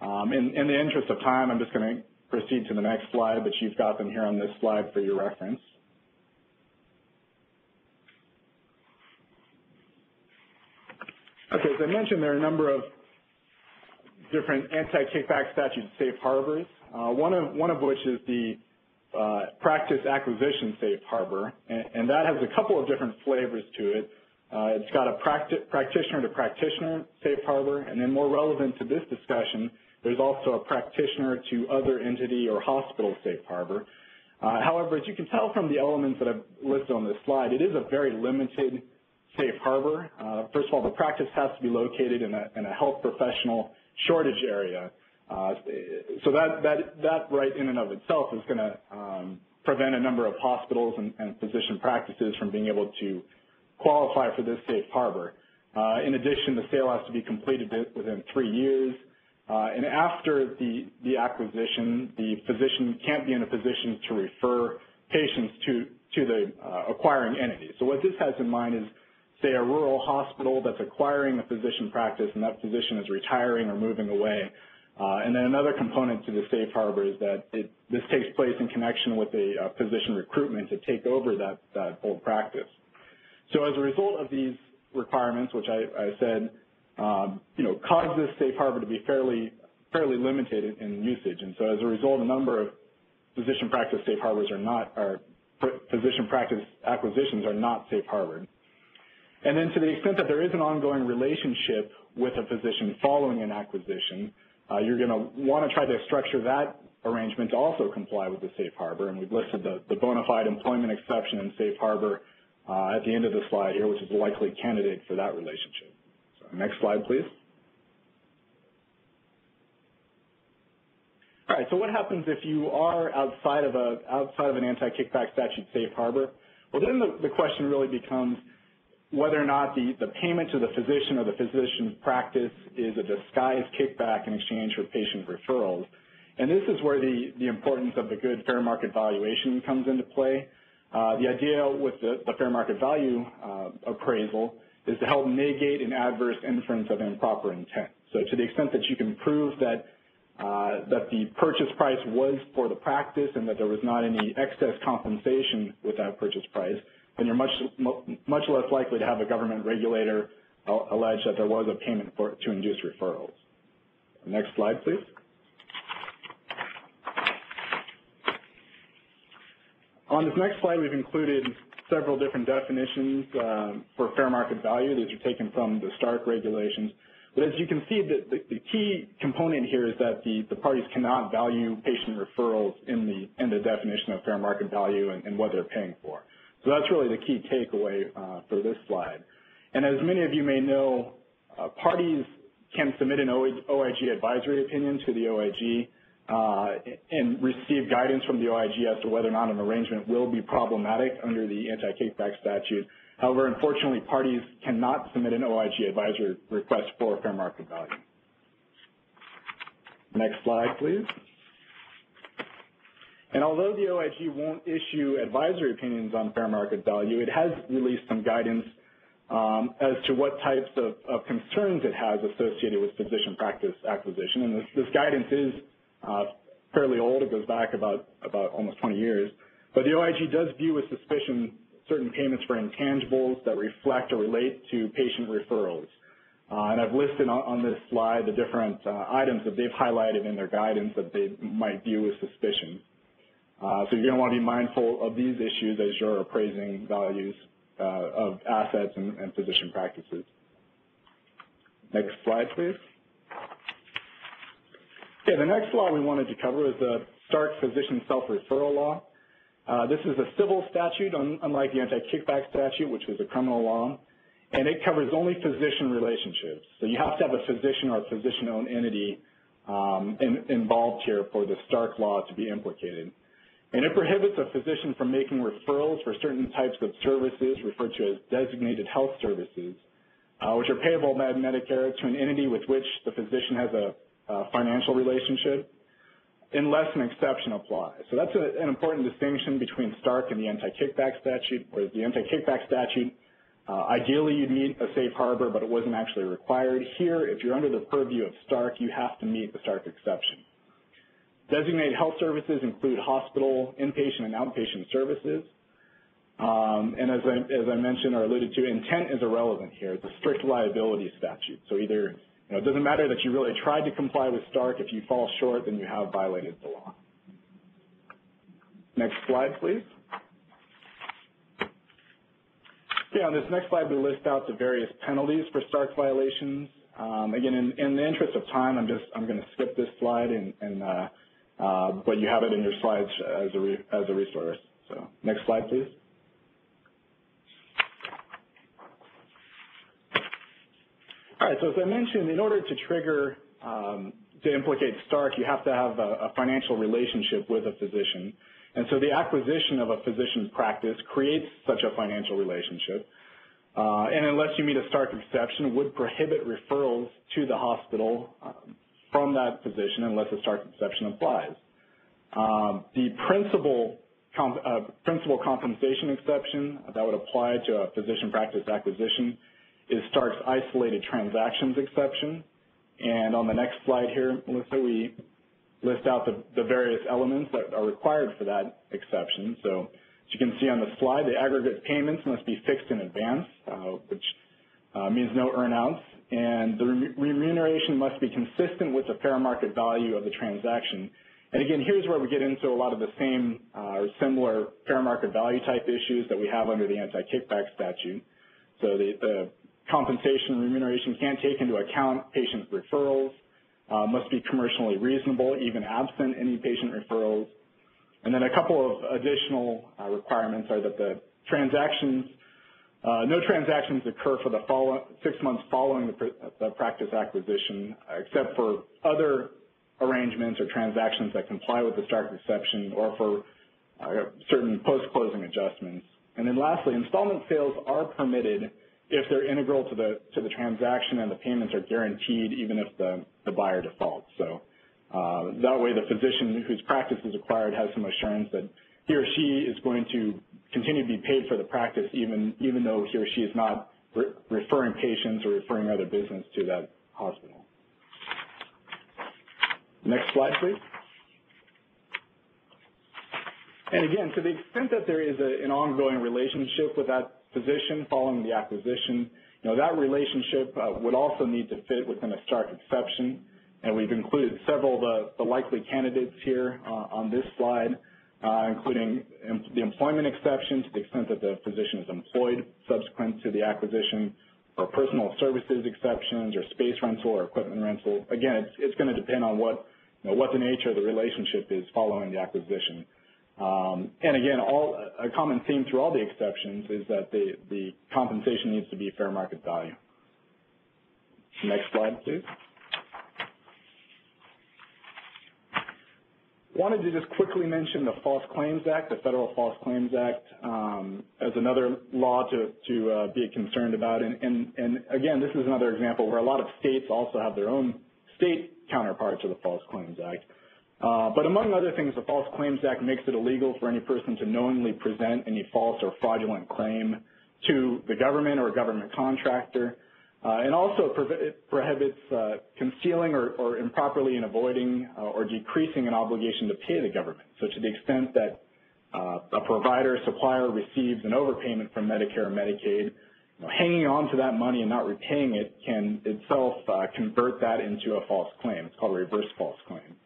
In the interest of time, I'm just going to proceed to the next slide, but you've got them here on this slide for your reference. Okay, as I mentioned, there are a number of different anti-kickback statute safe harbors, one of which is the practice acquisition safe harbor, and that has a couple of different flavors to it. It's got a practitioner-to-practitioner safe harbor, and then more relevant to this discussion, There's also a practitioner to other entity or hospital safe harbor. However, as you can tell from the elements that I've listed on this slide, it is a very limited safe harbor. First of all, the practice has to be located in a health professional shortage area. So that right in and of itself is going to prevent a number of hospitals and physician practices from being able to qualify for this safe harbor. In addition, the sale has to be completed within 3 years. And after the acquisition, the physician can't be in a position to refer patients to the acquiring entity. So what this has in mind is, say, a rural hospital that's acquiring a physician practice and that physician is retiring or moving away. And then another component to the safe harbor is that this takes place in connection with a physician recruitment to take over that old practice. So as a result of these requirements, which I said, cause this safe harbor to be fairly limited in usage. And so as a result, a number of physician practice safe harbors physician practice acquisitions are not safe harbored. And then to the extent that there is an ongoing relationship with a physician following an acquisition, you're going to want to try to structure that arrangement to also comply with the safe harbor. And we've listed the bona fide employment exception in safe harbor at the end of the slide here, which is a likely candidate for that relationship. So next slide, please. All right, so what happens if you are outside of an anti-kickback statute safe harbor? Well, then the question really becomes whether or not the payment to the physician or the physician's practice is a disguised kickback in exchange for patient referrals. And this is where the importance of the good fair market valuation comes into play. The idea with the fair market value appraisal is to help negate an adverse inference of improper intent. So to the extent that you can prove that the purchase price was for the practice and that there was not any excess compensation with that purchase price, then you're much less likely to have a government regulator allege that there was a payment to induce referrals. Next slide, please. On this next slide, we've included several different definitions for fair market value. These are taken from the Stark regulations. But as you can see, the key component here is that the parties cannot value patient referrals in the definition of fair market value and what they're paying for. So that's really the key takeaway for this slide. And as many of you may know, parties can submit an OIG advisory opinion to the OIG and receive guidance from the OIG as to whether or not an arrangement will be problematic under the Anti-Kickback Statute. However, unfortunately, parties cannot submit an OIG advisory request for fair market value. Next slide, please. And although the OIG won't issue advisory opinions on fair market value, it has released some guidance as to what types of concerns it has associated with physician practice acquisition. And this guidance is fairly old. It goes back about almost 20 years. But the OIG does view with suspicion certain payments for intangibles that reflect or relate to patient referrals. And I've listed on this slide the different items that they've highlighted in their guidance that they might view with suspicion. So you're going to want to be mindful of these issues as you're appraising values of assets and physician practices. Next slide, please. Okay, the next law we wanted to cover is the Stark Physician Self-Referral Law. This is a civil statute, unlike the Anti-Kickback Statute, which was a criminal law, and it covers only physician relationships. So you have to have a physician or a physician-owned entity involved here for the Stark law to be implicated. And it prohibits a physician from making referrals for certain types of services referred to as designated health services, which are payable by Medicare to an entity with which the physician has a financial relationship, unless an exception applies. So that's an important distinction between Stark and the Anti-Kickback Statute, whereas the Anti-Kickback Statute, ideally you'd meet a safe harbor, but it wasn't actually required. Here, if you're under the purview of Stark, you have to meet the Stark exception. Designated health services include hospital, inpatient, and outpatient services. And as I mentioned or alluded to, intent is irrelevant here. It's a strict liability statute. So either, it doesn't matter that you really tried to comply with Stark. If you fall short, then you have violated the law. Next slide, please. Okay, on this next slide, we list out the various penalties for Stark violations. Again, in the interest of time, I'm going to skip this slide, but you have it in your slides as a resource. So next slide, please. All right, so as I mentioned, in order to trigger, to implicate Stark, you have to have a financial relationship with a physician. And so the acquisition of a physician practice creates such a financial relationship. And unless you meet a Stark exception, would prohibit referrals to the hospital from that physician unless a Stark exception applies. The principal compensation exception that would apply to a physician practice acquisition is Stark's isolated transactions exception. And on the next slide here, Melissa, we list out the various elements that are required for that exception. So as you can see on the slide, the aggregate payments must be fixed in advance, which means no earnouts, and the remuneration must be consistent with the fair market value of the transaction. And again, here's where we get into a lot of the same or similar fair market value type issues that we have under the Anti-Kickback Statute. So the compensation remuneration can't take into account patient referrals, must be commercially reasonable, even absent any patient referrals. And then a couple of additional requirements are that the transactions, no transactions occur for the 6 months following the practice acquisition, except for other arrangements or transactions that comply with the Stark exception or for certain post-closing adjustments. And then lastly, installment sales are permitted if they're integral to the transaction and the payments are guaranteed even if the buyer defaults. So that way the physician whose practice is acquired has some assurance that he or she is going to continue to be paid for the practice even though he or she is not referring patients or referring other business to that hospital. Next slide, please. And again, to the extent that there is an ongoing relationship with that physician following the acquisition, that relationship would also need to fit within a Stark exception. And we've included several of the likely candidates here on this slide, including the employment exception to the extent that the physician is employed subsequent to the acquisition, or personal services exceptions, or space rental or equipment rental. Again, it's going to depend on what the nature of the relationship is following the acquisition. And again, a common theme through all the exceptions is that the compensation needs to be fair market value. Next slide, please. Wanted to just quickly mention the False Claims Act, the Federal False Claims Act, as another law to be concerned about. And again, this is another example where a lot of states also have their own state counterparts of the False Claims Act. But among other things, the False Claims Act makes it illegal for any person to knowingly present any false or fraudulent claim to the government or a government contractor, and also prohibits concealing or improperly in avoiding or decreasing an obligation to pay the government. So to the extent that a provider or supplier receives an overpayment from Medicare or Medicaid, hanging on to that money and not repaying it can itself convert that into a false claim. It's called a reverse false claim.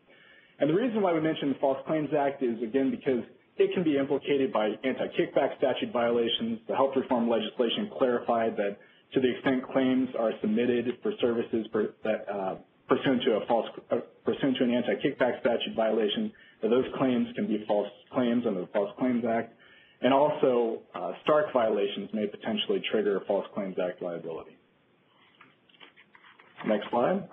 And the reason why we mention the False Claims Act is, again, because it can be implicated by anti-kickback statute violations. The health reform legislation clarified that to the extent claims are submitted for services pursuant to an anti-kickback statute violation, that those claims can be false claims under the False Claims Act. And also, Stark violations may potentially trigger False Claims Act liability. Next slide.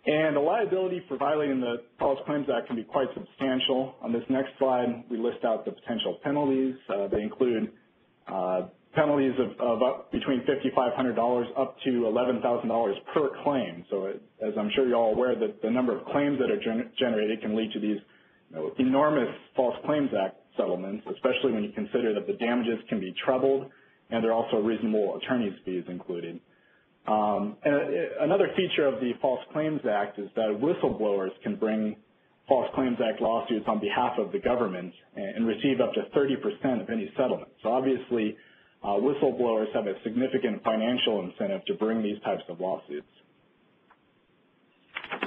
And the liability for violating the False Claims Act can be quite substantial. On this next slide, we list out the potential penalties. They include penalties of between $5,500 up to $11,000 per claim. So as I'm sure you're all aware, that the number of claims that are generated can lead to these enormous False Claims Act settlements, especially when you consider that the damages can be trebled and there are also reasonable attorney's fees included. And another feature of the False Claims Act is that whistleblowers can bring False Claims Act lawsuits on behalf of the government and receive up to 30% of any settlement. So obviously, whistleblowers have a significant financial incentive to bring these types of lawsuits.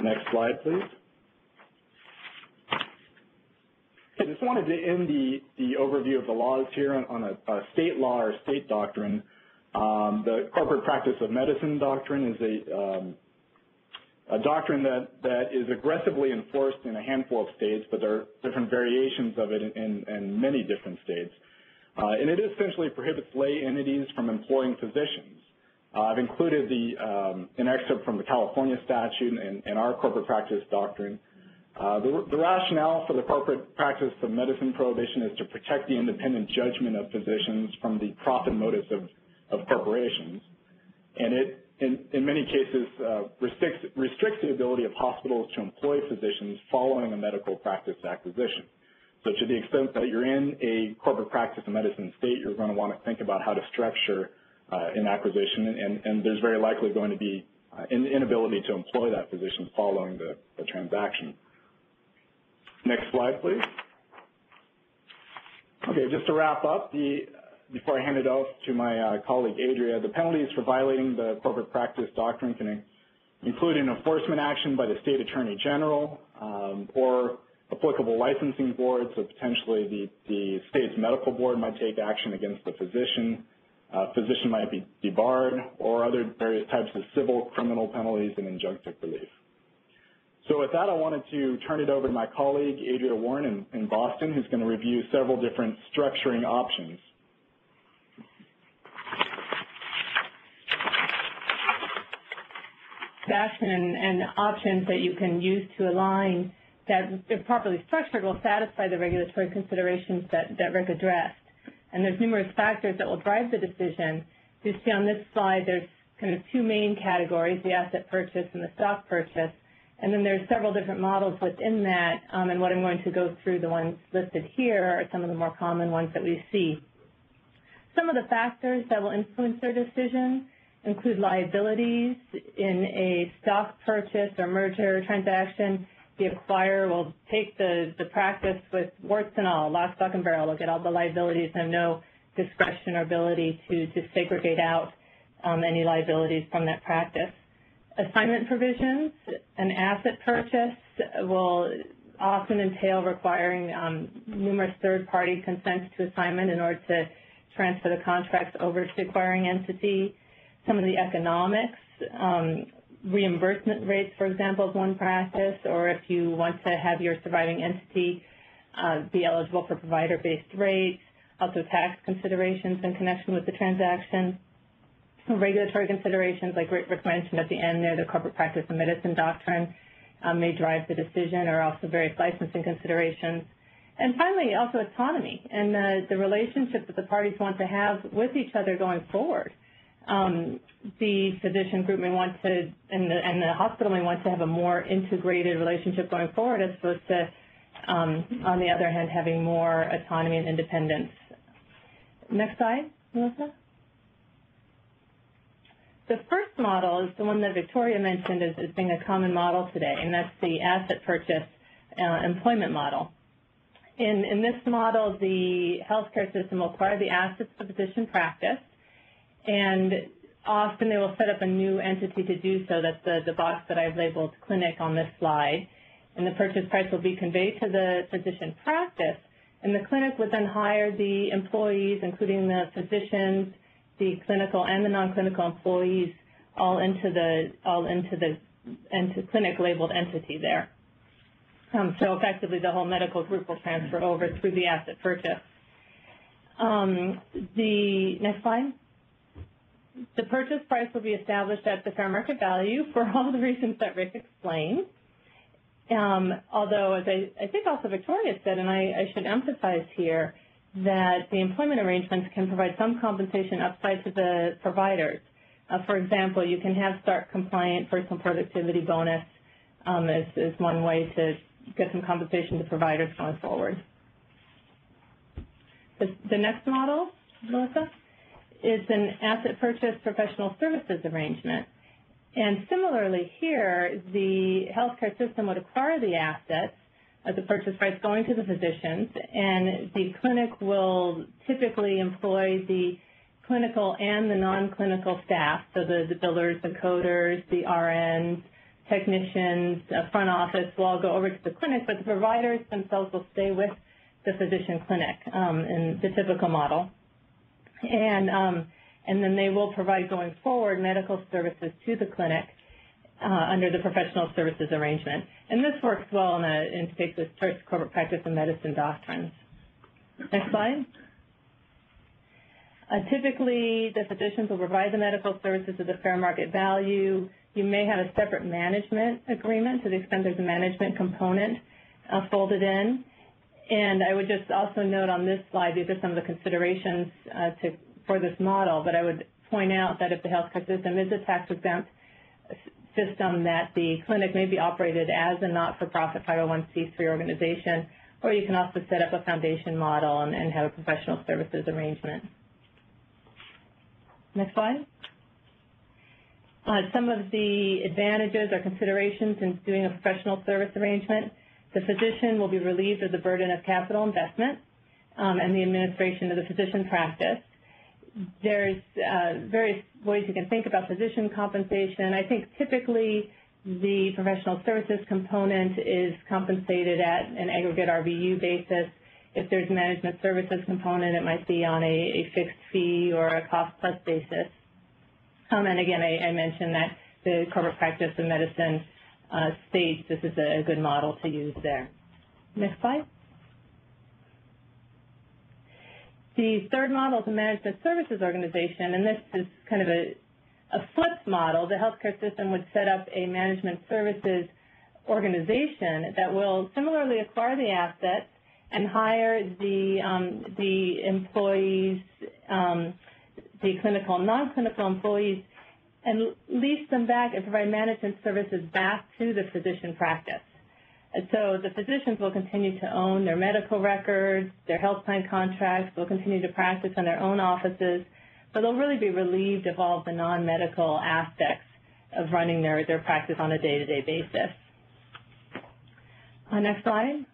Next slide, please. I just wanted to end the overview of the laws here on a state law or state doctrine. The corporate practice of medicine doctrine is a doctrine that is aggressively enforced in a handful of states, but there are different variations of it in many different states. And it essentially prohibits lay entities from employing physicians. I've included an excerpt from the California statute and our corporate practice doctrine. The rationale for the corporate practice of medicine prohibition is to protect the independent judgment of physicians from the profit motives of corporations. And it, in many cases, restricts the ability of hospitals to employ physicians following a medical practice acquisition. So to the extent that you're in a corporate practice of medicine state, you're going to want to think about how to structure an acquisition, and there's very likely going to be an inability to employ that physician following the transaction. Next slide, please. Okay, just to wrap up, before I hand it off to my colleague Adria, the penalties for violating the corporate practice doctrine can include an enforcement action by the state attorney general or applicable licensing boards, so potentially the state's medical board might take action against the physician. Physician might be debarred, or other various types of civil, criminal penalties, and injunctive relief. So with that, I wanted to turn it over to my colleague, Adria Warren in Boston, who's going to review several different structuring options. Action and options that you can use to align that, if properly structured, will satisfy the regulatory considerations that Rick addressed. And there's numerous factors that will drive the decision. You see on this slide, there's kind of two main categories, the asset purchase and the stock purchase. And then there's several different models within that, and what I'm going to go through, the ones listed here, are some of the more common ones that we see. Some of the factors that will influence their decision include liabilities. In a stock purchase or merger transaction, the acquirer will take the practice with warts and all, lock, stock, and barrel, look at all the liabilities and have no discretion or ability to segregate out any liabilities from that practice. Assignment provisions, an asset purchase will often entail requiring numerous third-party consents to assignment in order to transfer the contracts over to the acquiring entity. Some of the economics, reimbursement rates, for example, of one practice, or if you want to have your surviving entity be eligible for provider-based rates, also tax considerations in connection with the transaction. Regulatory considerations, like Rick mentioned at the end there, the corporate practice of medicine doctrine may drive the decision, or also various licensing considerations. And finally, also autonomy and the relationship that the parties want to have with each other going forward. The physician group may want to, and the hospital may want to have a more integrated relationship going forward, as opposed to, on the other hand, having more autonomy and independence. Next slide, Melissa. The first model is the one that Victoria mentioned as being a common model today, and that's the asset purchase employment model. In this model, the healthcare system will acquire the assets of the physician practice, and often they will set up a new entity to do so. That's the box that I've labeled clinic on this slide. And the purchase price will be conveyed to the physician practice, and the clinic would then hire the employees, including the physicians, the clinical and the non-clinical employees, all into the clinic labeled entity there. So effectively, the whole medical group will transfer over through the asset purchase. The next slide. The purchase price will be established at the fair market value for all the reasons that Rick explained. Although, as I think also Victoria said, and I should emphasize here, that the employment arrangements can provide some compensation upside to the providers. For example, you can have start compliant personal productivity bonus as one way to get some compensation to providers going forward. The next model, Melissa, is an asset purchase professional services arrangement. And similarly here, the healthcare system would acquire the assets at the purchase price going to the physicians, and the clinic will typically employ the clinical and the non-clinical staff, so the billers, the coders, the RNs, technicians, front office will all go over to the clinic, but the providers themselves will stay with the physician clinic in the typical model. And and then they will provide going forward medical services to the clinic under the professional services arrangement. And this works well in interface with corporate practice and medicine doctrines. Next slide. Typically, the physicians will provide the medical services at the fair market value. You may have a separate management agreement to the extent there's a management component folded in. And I would just also note on this slide, these are some of the considerations for this model, but I would point out that if the healthcare system is a tax-exempt system, that the clinic may be operated as a not-for-profit 501c3 organization, or you can also set up a foundation model and have a professional services arrangement. Next slide. Some of the advantages or considerations in doing a professional service arrangement: the physician will be relieved of the burden of capital investment and the administration of the physician practice. There's various ways you can think about physician compensation. I think typically the professional services component is compensated at an aggregate RVU basis. If there's a management services component, it might be on a fixed fee or a cost-plus basis. And again, I mentioned that the corporate practice of medicine states this is a good model to use there. Next slide. The third model is a management services organization, and this is kind of a flipped model. The healthcare system would set up a management services organization that will similarly acquire the assets and hire the employees, the clinical and non-clinical employees, and lease them back and provide management services back to the physician practice. And so the physicians will continue to own their medical records, their health plan contracts, will continue to practice in their own offices, but they'll really be relieved of all of the non-medical aspects of running their practice on a day-to-day basis. Next slide.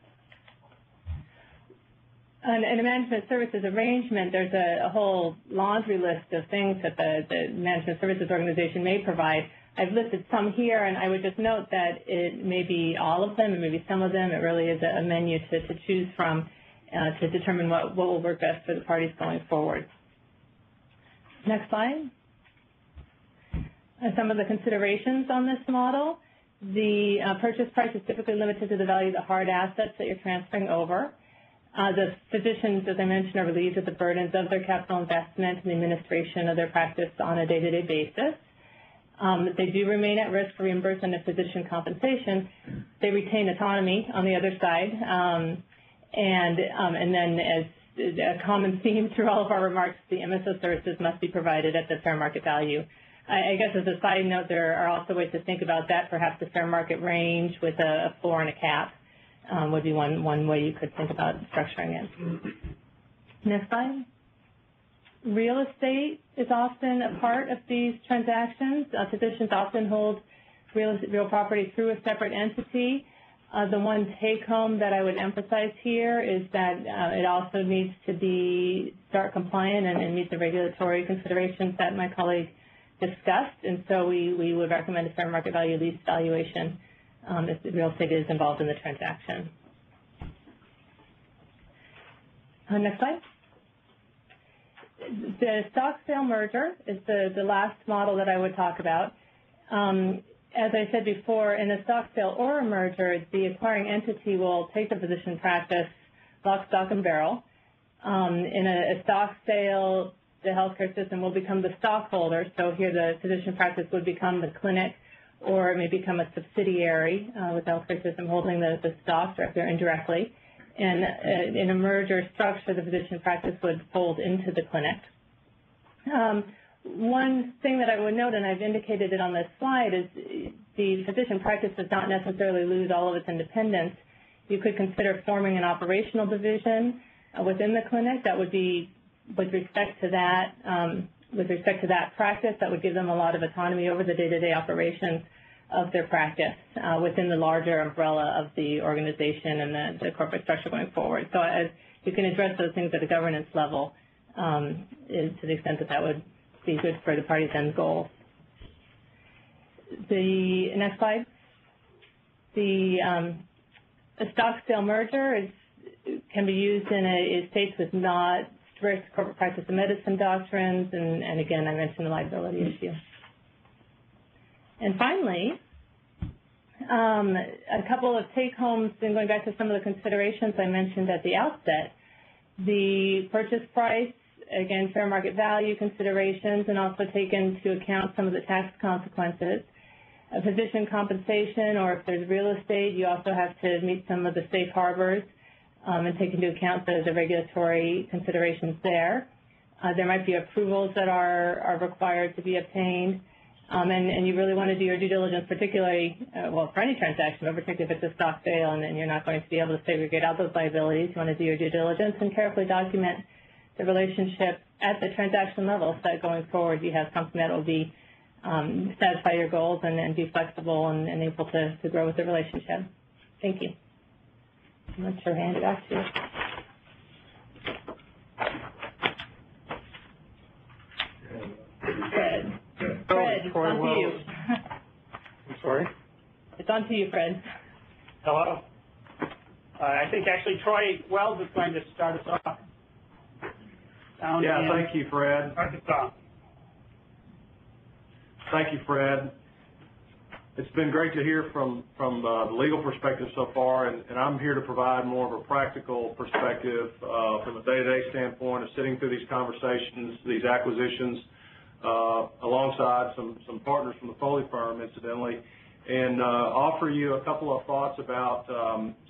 In a management services arrangement, there's a whole laundry list of things that the management services organization may provide. I've listed some here, and I would just note that it may be all of them, it may be some of them. It really is a menu to choose from to determine what will work best for the parties going forward. Next slide. Some of the considerations on this model. The purchase price is typically limited to the value of the hard assets that you're transferring over. The physicians, as I mentioned, are relieved of the burdens of their capital investment and the administration of their practice on a day-to-day basis. They do remain at risk for reimbursement of physician compensation. They retain autonomy on the other side. And then, as a common theme through all of our remarks, the MSO services must be provided at the fair market value. I guess as a side note, there are also ways to think about that. Perhaps the fair market range with a floor and a cap would be one way you could think about structuring it. Next slide. Real estate is often a part of these transactions. Physicians often hold real property through a separate entity. The one take-home that I would emphasize here is that it also needs to be START compliant and meet the regulatory considerations that my colleague discussed. And so we would recommend a fair market value lease valuation if the real estate is involved in the transaction. Next slide. The stock sale merger is the last model that I would talk about. As I said before, in a stock sale or a merger, the acquiring entity will take the physician practice lock, stock, and barrel. In a stock sale, the healthcare system will become the stockholder. So here the physician practice would become the clinic, or it may become a subsidiary with the healthcare system holding the stock directly or indirectly. And in a merger structure, the physician practice would fold into the clinic. One thing that I would note, and I've indicated it on this slide, is the physician practice does not necessarily lose all of its independence. You could consider forming an operational division within the clinic that would be, with respect to that practice, that would give them a lot of autonomy over the day-to-day operations of their practice within the larger umbrella of the organization and the corporate structure going forward. So as you can address those things at a governance level to the extent that that would be good for the party's end goals. The next slide. A stock sale merger can be used in states with not strict corporate practice of medicine doctrines, and again, I mentioned the liability issue. And finally, a couple of take-homes, and going back to some of the considerations I mentioned at the outset, the purchase price, again, fair market value considerations, and also take into account some of the tax consequences. Physician compensation, or if there's real estate, you also have to meet some of the safe harbors and take into account the regulatory considerations there. There might be approvals that are required to be obtained, and you really want to do your due diligence, particularly, well, for any transaction, but particularly if it's a stock sale and you're not going to be able to segregate out those liabilities. You want to do your due diligence and carefully document the relationship at the transaction level so that going forward you have something that will be satisfy your goals and be flexible and able to grow with the relationship. Thank you. I'm not sure, hand it back to you. Fred, it's on to you. I'm sorry? It's on to you, Fred. Hello. I think actually Troy Wells is going to start us off. Yeah, thank you, Fred. Arkansas. Thank you, Fred. It's been great to hear from the legal perspective so far, and I'm here to provide more of a practical perspective from a day-to-day standpoint of sitting through these conversations, these acquisitions, alongside some partners from the Foley firm, incidentally, and offer you a couple of thoughts about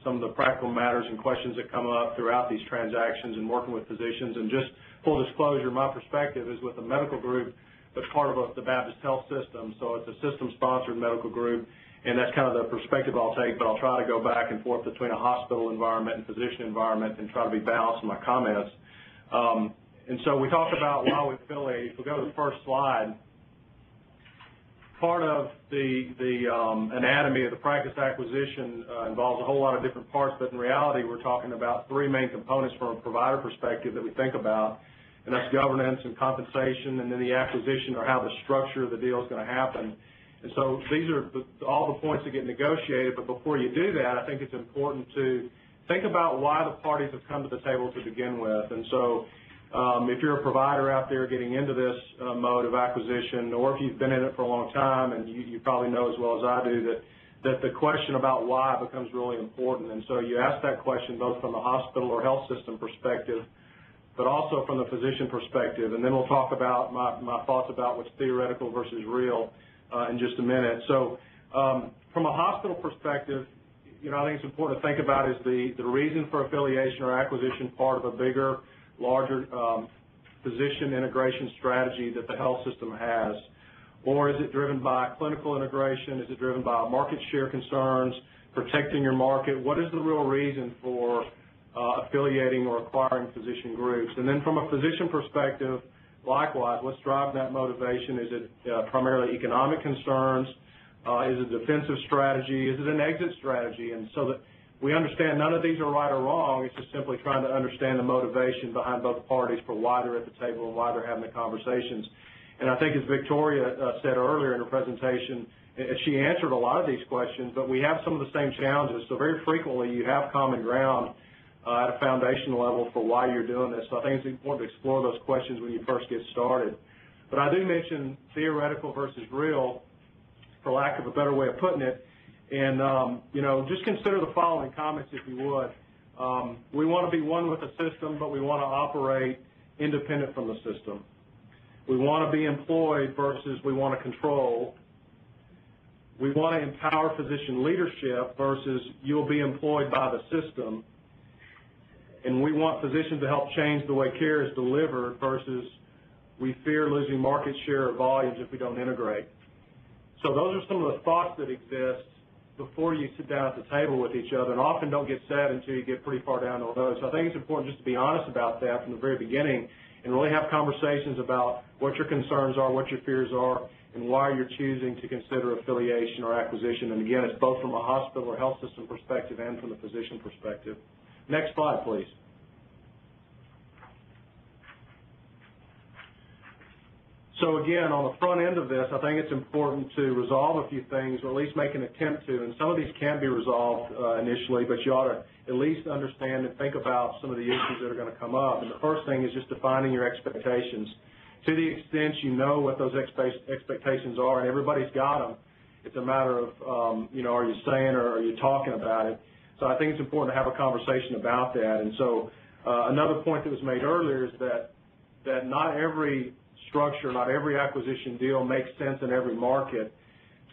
some of the practical matters and questions that come up throughout these transactions and working with physicians. And just full disclosure, my perspective is with a medical group that's part of the Baptist Health System, so it's a system-sponsored medical group, and that's kind of the perspective I'll take, but I'll try to go back and forth between a hospital environment and physician environment and try to be balanced in my comments. And so we talked about why we affiliate. If we go to the first slide, part of the anatomy of the practice acquisition involves a whole lot of different parts, but in reality we're talking about three main components from a provider perspective that we think about, and that's governance and compensation, and then the acquisition or how the structure of the deal is going to happen. And so these are all the points that get negotiated, but before you do that, I think it's important to think about why the parties have come to the table to begin with. And so if you're a provider out there getting into this mode of acquisition, or if you've been in it for a long time, and you probably know as well as I do that the question about why becomes really important. And so you ask that question both from the hospital or health system perspective, but also from the physician perspective. And then we'll talk about my thoughts about what's theoretical versus real in just a minute. So from a hospital perspective, I think it's important to think about is the reason for affiliation or acquisition part of a bigger, larger physician integration strategy that the health system has? Or is it driven by clinical integration? Is it driven by market share concerns, protecting your market? What is the real reason for affiliating or acquiring physician groups? And then from a physician perspective, likewise, what's driving that motivation? Is it primarily economic concerns? Is it a defensive strategy? Is it an exit strategy? And so that we understand none of these are right or wrong. It's just simply trying to understand the motivation behind both parties for why they're at the table and why they're having the conversations. And I think as Victoria said earlier in her presentation, she answered a lot of these questions, but we have some of the same challenges. So very frequently you have common ground at a foundational level for why you're doing this. So I think it's important to explore those questions when you first get started. But I do mention theoretical versus real, for lack of a better way of putting it. And, just consider the following comments, if you would. We want to be one with the system, but we want to operate independent from the system. We want to be employed versus we want to control. We want to empower physician leadership versus you'll be employed by the system. And we want physicians to help change the way care is delivered versus we fear losing market share or volumes if we don't integrate. So those are some of the thoughts that exist before you sit down at the table with each other, and often don't get said until you get pretty far down the road. So I think it's important just to be honest about that from the very beginning and really have conversations about what your concerns are, what your fears are, and why you're choosing to consider affiliation or acquisition. And again, it's both from a hospital or health system perspective and from the physician perspective. Next slide, please. So again, on the front end of this, I think it's important to resolve a few things, or at least make an attempt to, and some of these can be resolved initially, but you ought to at least understand and think about some of the issues that are going to come up. And the first thing is just defining your expectations. To the extent you know what those expectations are, and everybody's got them, it's a matter of, are you saying or are you talking about it? So I think it's important to have a conversation about that. And so another point that was made earlier is that not every structure, not every acquisition deal makes sense in every market.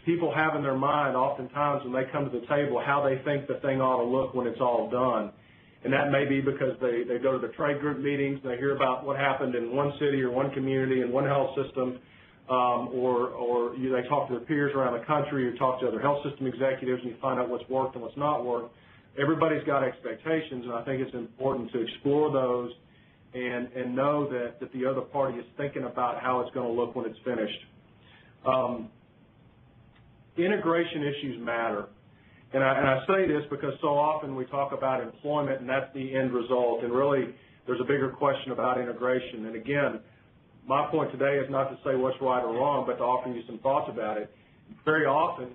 People have in their mind oftentimes when they come to the table how they think the thing ought to look when it's all done. And that may be because they go to the trade group meetings and they hear about what happened in one city or one community and one health system, or they talk to their peers around the country, or talk to other health system executives and you find out what's worked and what's not worked. Everybody's got expectations, and I think it's important to explore those and know that the other party is thinking about how it's going to look when it's finished. Integration issues matter. And I say this because so often we talk about employment and that's the end result, and really there's a bigger question about integration. And again, my point today is not to say what's right or wrong, but to offer you some thoughts about it. Very often,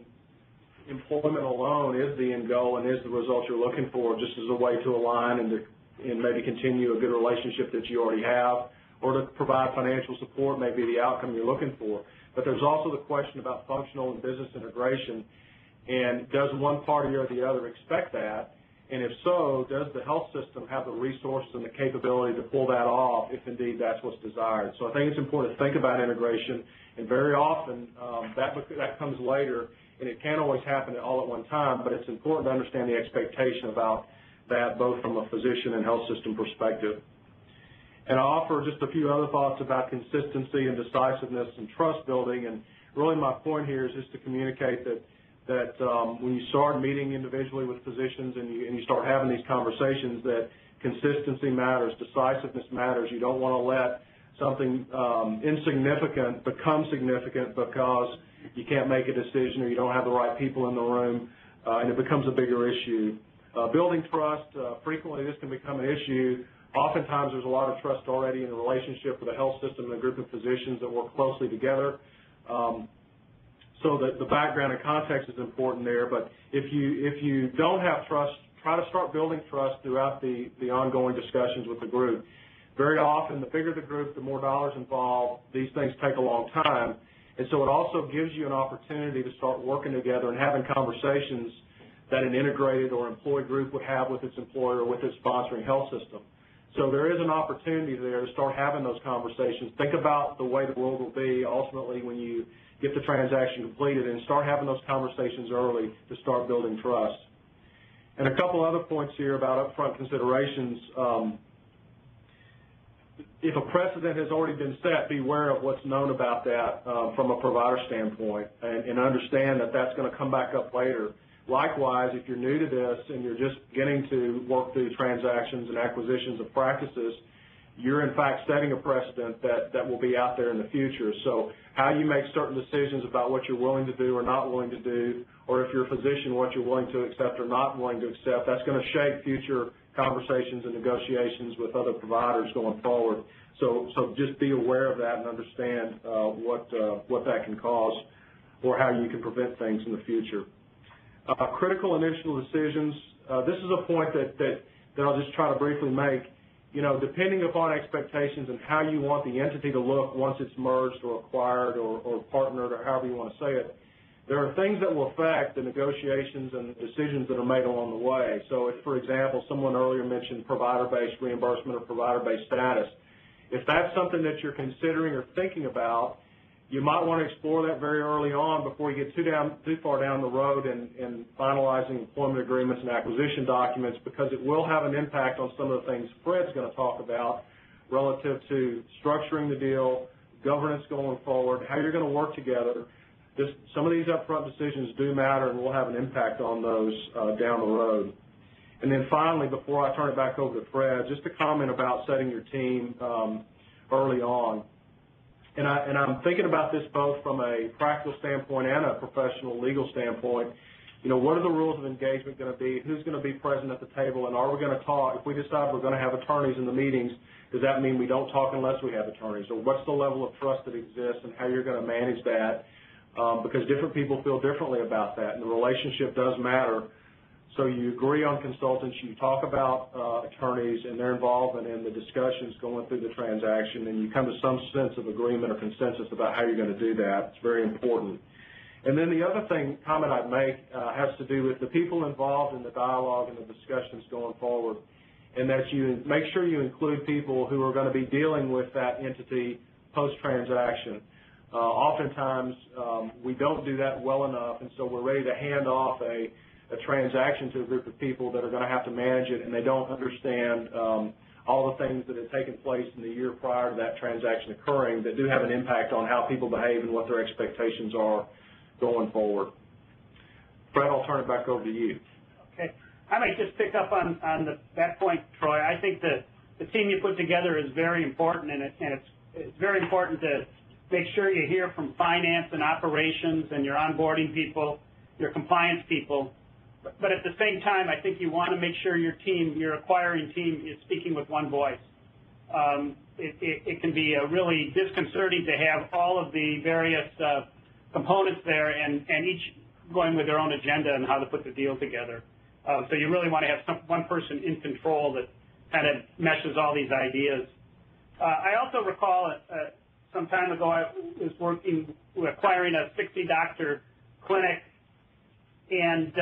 employment alone is the end goal and is the result you're looking for, just as a way to align and maybe continue a good relationship that you already have, or to provide financial support may be the outcome you're looking for. But there's also the question about functional and business integration, and does one party or the other expect that? And if so, does the health system have the resources and the capability to pull that off if indeed that's what's desired? So I think it's important to think about integration, and very often that comes later, and it can't always happen all at one time, but it's important to understand the expectation about that both from a physician and health system perspective. And I offer just a few other thoughts about consistency and decisiveness and trust building, and really my point here is just to communicate that when you start meeting individually with physicians and you start having these conversations, that consistency matters, decisiveness matters. You don't want to let something insignificant become significant because you can't make a decision or you don't have the right people in the room, and it becomes a bigger issue. Building trust, frequently this can become an issue. Oftentimes there's a lot of trust already in a relationship with a health system and a group of physicians that work closely together. So that the background and context is important there, but if you don't have trust, try to start building trust throughout the ongoing discussions with the group. Very often, the bigger the group, the more dollars involved, these things take a long time, and so it also gives you an opportunity to start working together and having conversations that an integrated or employed group would have with its employer or with its sponsoring health system. So there is an opportunity there to start having those conversations. Think about the way the world will be ultimately when you get the transaction completed, and start having those conversations early to start building trust. And a couple other points here about upfront considerations. If a precedent has already been set, beware of what's known about that from a provider standpoint, and understand that that's going to come back up later. Likewise, if you're new to this and you're just beginning to work through transactions and acquisitions of practices, you're in fact setting a precedent that will be out there in the future. So how you make certain decisions about what you're willing to do or not willing to do, or if you're a physician, what you're willing to accept or not willing to accept, that's going to shape future conversations and negotiations with other providers going forward. So just be aware of that and understand what that can cause or how you can prevent things in the future. Critical initial decisions, this is a point that I'll just try to briefly make. Depending upon expectations and how you want the entity to look once it's merged or acquired or partnered or however you want to say it, there are things that will affect the negotiations and decisions that are made along the way. So if, for example, someone earlier mentioned provider-based reimbursement or provider-based status, if that's something that you're considering or thinking about, you might want to explore that very early on before you get too far down the road in finalizing employment agreements and acquisition documents, because it will have an impact on some of the things Fred's going to talk about relative to structuring the deal, governance going forward, how you're going to work together. Some of these upfront decisions do matter and will have an impact on those down the road. And then finally, before I turn it back over to Fred, just a comment about setting your team early on. And I'm thinking about this both from a practical standpoint and a professional legal standpoint. what are the rules of engagement going to be, who's going to be present at the table, and are we going to talk, if we decide we're going to have attorneys in the meetings, does that mean we don't talk unless we have attorneys, or what's the level of trust that exists and how you're going to manage that, because different people feel differently about that, and the relationship does matter. So you agree on consultants, you talk about attorneys and their involvement in the discussions going through the transaction, and you come to some sense of agreement or consensus about how you're going to do that. It's very important. And then the other comment I'd make has to do with the people involved in the dialogue and the discussions going forward, and that you make sure you include people who are going to be dealing with that entity post-transaction. Oftentimes, we don't do that well enough, and so we're ready to hand off a transaction to a group of people that are going to have to manage it, and they don't understand all the things that have taken place in the year prior to that transaction occurring that do have an impact on how people behave and what their expectations are going forward. Fred, I'll turn it back over to you. Okay. I might just pick up on that point, Troy. I think the team you put together is very important, and it's very important to make sure you hear from finance and operations and your onboarding people, your compliance people. But at the same time, I think you want to make sure your team, your acquiring team, is speaking with one voice. It can be really disconcerting to have all of the various components there and each going with their own agenda and how to put the deal together. So you really want to have one person in control that kind of meshes all these ideas. I also recall some time ago I was acquiring a 60-doctor clinic, and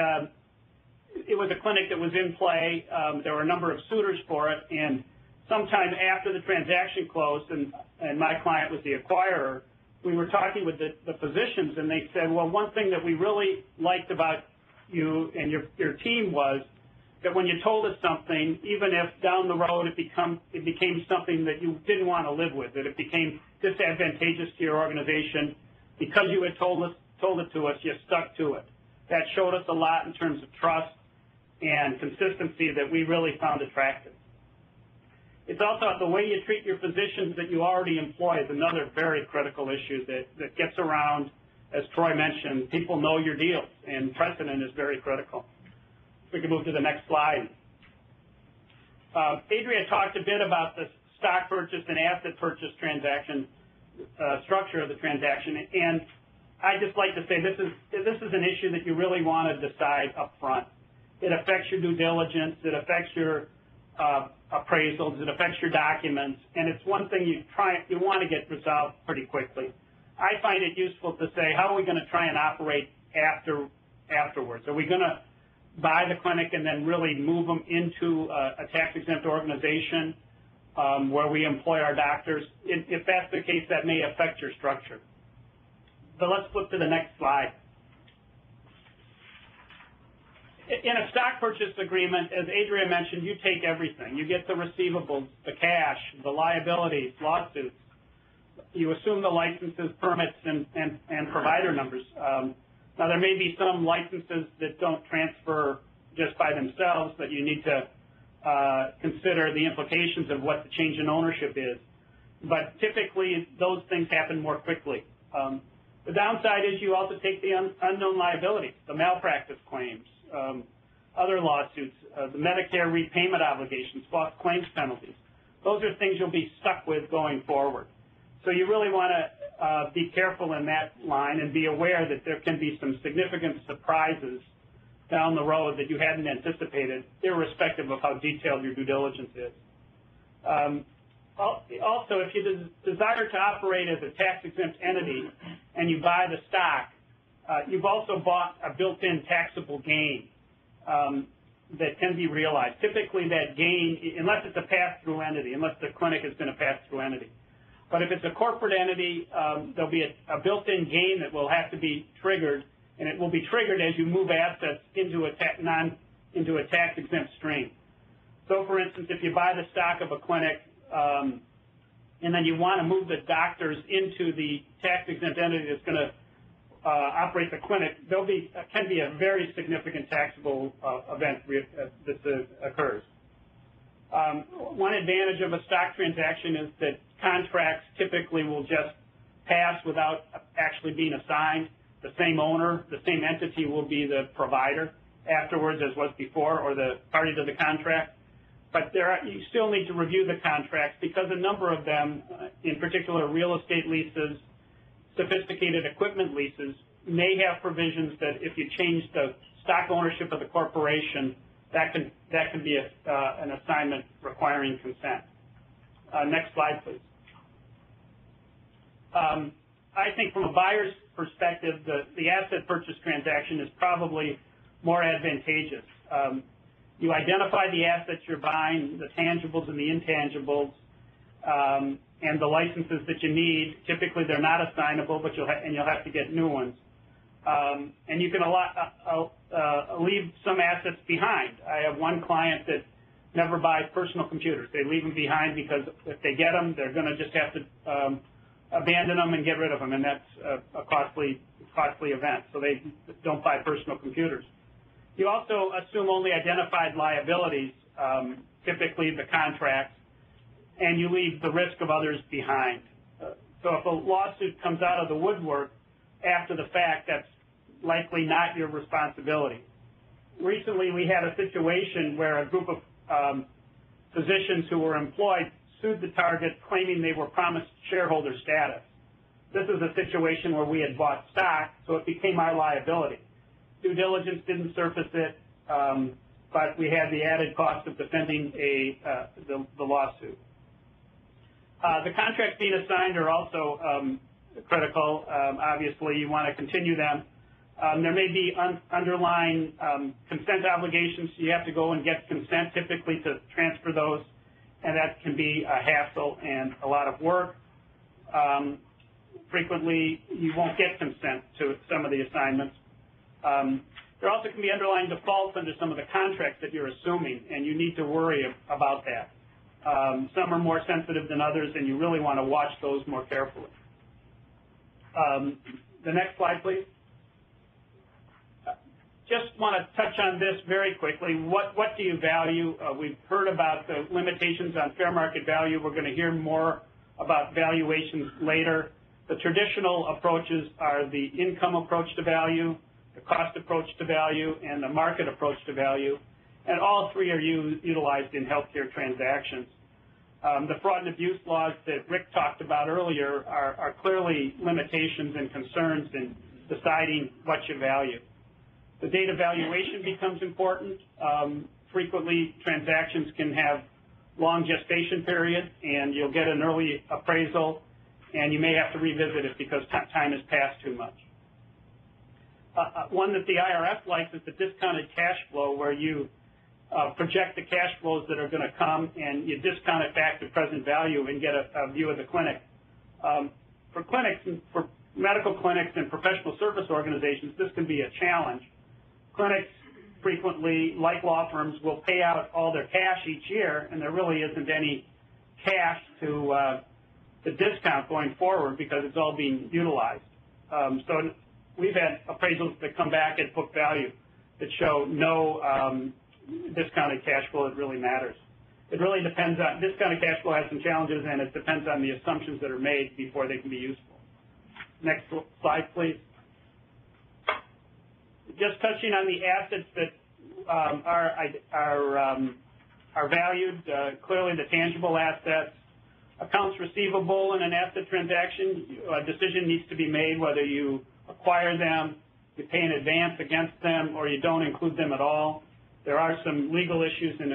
it was a clinic that was in play. There were a number of suitors for it, and sometime after the transaction closed, and my client was the acquirer, we were talking with the physicians, and they said, well, one thing that we really liked about you and your team was that when you told us something, even if down the road it became something that you didn't want to live with, that it became disadvantageous to your organization, because you had told it to us, you stuck to it. That showed us a lot in terms of trust and consistency that we really found attractive. It's also the way you treat your physicians that you already employ is another very critical issue that gets around, as Troy mentioned. People know your deals, and precedent is very critical. We can move to the next slide. Adria talked a bit about the stock purchase and asset purchase transaction, structure of the transaction, and I'd just like to say this is an issue that you really want to decide up front. It affects your due diligence, it affects your appraisals, it affects your documents, and it's one thing you want to get resolved pretty quickly. I find it useful to say, how are we going to try and operate afterwards? Are we going to buy the clinic and then really move them into a tax-exempt organization where we employ our doctors? If that's the case, that may affect your structure. But let's flip to the next slide. In a stock purchase agreement, as Adria mentioned, you take everything. You get the receivables, the cash, the liabilities, lawsuits. You assume the licenses, permits, and provider numbers. Now, there may be some licenses that don't transfer just by themselves, but you need to consider the implications of what the change in ownership is. But typically, those things happen more quickly. The downside is you also take the unknown liabilities, the malpractice claims, other lawsuits, the Medicare repayment obligations, false claims penalties. Those are things you'll be stuck with going forward. So you really want to be careful in that line and be aware that there can be some significant surprises down the road that you hadn't anticipated, irrespective of how detailed your due diligence is. Also, if you desire to operate as a tax-exempt entity and you buy the stock, you've also bought a built-in taxable gain that can be realized. Typically, that gain, unless it's a pass-through entity, unless the clinic has been a pass-through entity. But if it's a corporate entity, there'll be a built-in gain that will have to be triggered, and it will be triggered as you move assets into a tax-exempt stream. So, for instance, if you buy the stock of a clinic and then you want to move the doctors into the tax-exempt entity that's going to operate the clinic, can be a very significant taxable event that occurs. One advantage of a stock transaction is that contracts typically will just pass without actually being assigned. the same owner, the same entity will be the provider afterwards as was before, or the party to the contract. But you still need to review the contracts because a number of them, in particular real estate leases, sophisticated equipment leases, may have provisions that if you change the stock ownership of the corporation, that can be an assignment requiring consent. Next slide, please. I think from a buyer's perspective, the asset purchase transaction is probably more advantageous. You identify the assets you're buying, the tangibles and the intangibles, and the licenses that you need. Typically, they're not assignable, but you'll have to get new ones. And you can leave some assets behind. I have one client that never buys personal computers. They leave them behind because if they get them, they're going to just have to abandon them and get rid of them, and that's a costly event. So they don't buy personal computers. You also assume only identified liabilities, typically the contracts, and you leave the risk of others behind. So if a lawsuit comes out of the woodwork after the fact, that's likely not your responsibility. Recently, we had a situation where a group of physicians who were employed sued the target claiming they were promised shareholder status. This is a situation where we had bought stock, so it became our liability. Due diligence didn't surface it, but we had the added cost of defending the lawsuit. The contracts being assigned are also critical. Obviously, you want to continue them. There may be underlying consent obligations. You have to go and get consent typically to transfer those, and that can be a hassle and a lot of work. Frequently, you won't get consent to some of the assignments. There also can be underlying defaults under some of the contracts that you're assuming, and you need to worry about that. Some are more sensitive than others, and you really want to watch those more carefully. The next slide, please. Just want to touch on this very quickly. What do you value? We've heard about the limitations on fair market value. We're going to hear more about valuations later. The traditional approaches are the income approach to value, the cost approach to value, and the market approach to value. And all three are utilized in healthcare transactions. The fraud and abuse laws that Rick talked about earlier are clearly limitations and concerns in deciding what you value. The date of valuation becomes important. Frequently, transactions can have long gestation periods, and you'll get an early appraisal, and you may have to revisit it because time has passed too much. One that the IRS likes is the discounted cash flow, where you project the cash flows that are going to come, and you discount it back to present value and get a view of the clinic. For clinics, for medical clinics and professional service organizations, this can be a challenge. Clinics frequently, like law firms, will pay out all their cash each year, and there really isn't any cash to discount going forward because it's all being utilized. So we've had appraisals that come back at book value that show no discounted cash flow that really matters. It really depends on, discounted cash flow has some challenges, and it depends on the assumptions that are made before they can be useful. Next slide, please. Just touching on the assets that are valued, clearly the tangible assets. Accounts receivable in an asset transaction, a decision needs to be made whether you acquire them, you pay in advance against them, or you don't include them at all. There are some legal issues in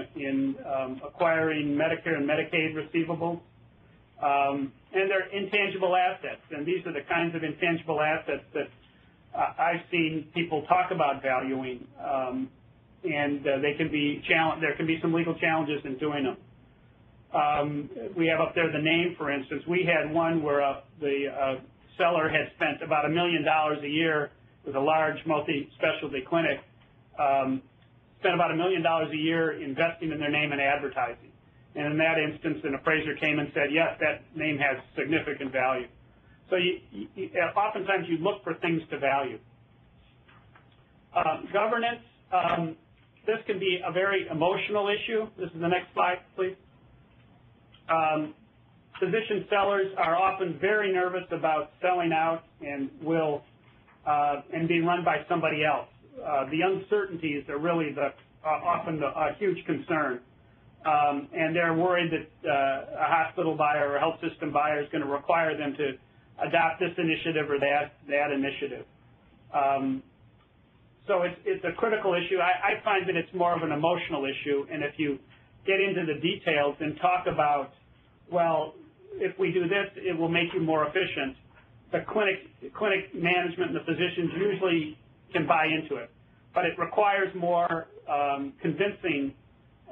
acquiring Medicare and Medicaid receivables. And they're intangible assets, and these are the kinds of intangible assets that I've seen people talk about valuing, and they can be there can be some legal challenges in doing them. We have up there the name, for instance. We had one where the seller had spent about $1 million a year with a large multi-specialty clinic, spent about $1 million a year investing in their name and advertising. And in that instance, an appraiser came and said, yes, that name has significant value. So oftentimes you look for things to value. Governance, this can be a very emotional issue. This is the next slide, please. Physician sellers are often very nervous about selling out and will and being run by somebody else. The uncertainties are really often a huge concern. And they're worried that a hospital buyer or a health system buyer is going to require them to adopt this initiative or that initiative. So it's a critical issue. I find that it's more of an emotional issue, and if you get into the details and talk about, well, if we do this, it will make you more efficient, the clinic management and the physicians usually can buy into it. But it requires more convincing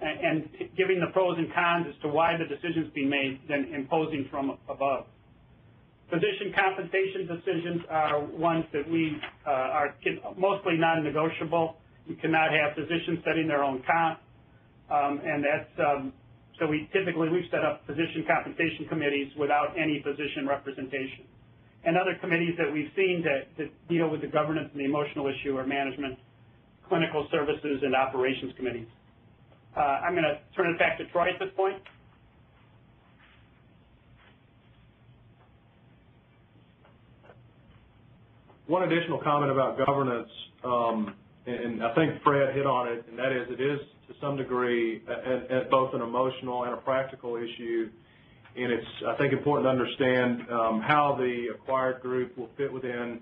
and giving the pros and cons as to why the decision's being made than imposing from above. Physician compensation decisions are ones that we are mostly non-negotiable. You cannot have physicians setting their own comp, and that's so we've set up physician compensation committees without any physician representation. And other committees that we've seen that deal with the governance and the emotional issue are management, clinical services, and operations committees. I'm going to turn it back to Troy at this point. One additional comment about governance, and I think Fred hit on it, and that is it is to some degree both an emotional and a practical issue, and it's, I think, important to understand how the acquired group will fit within,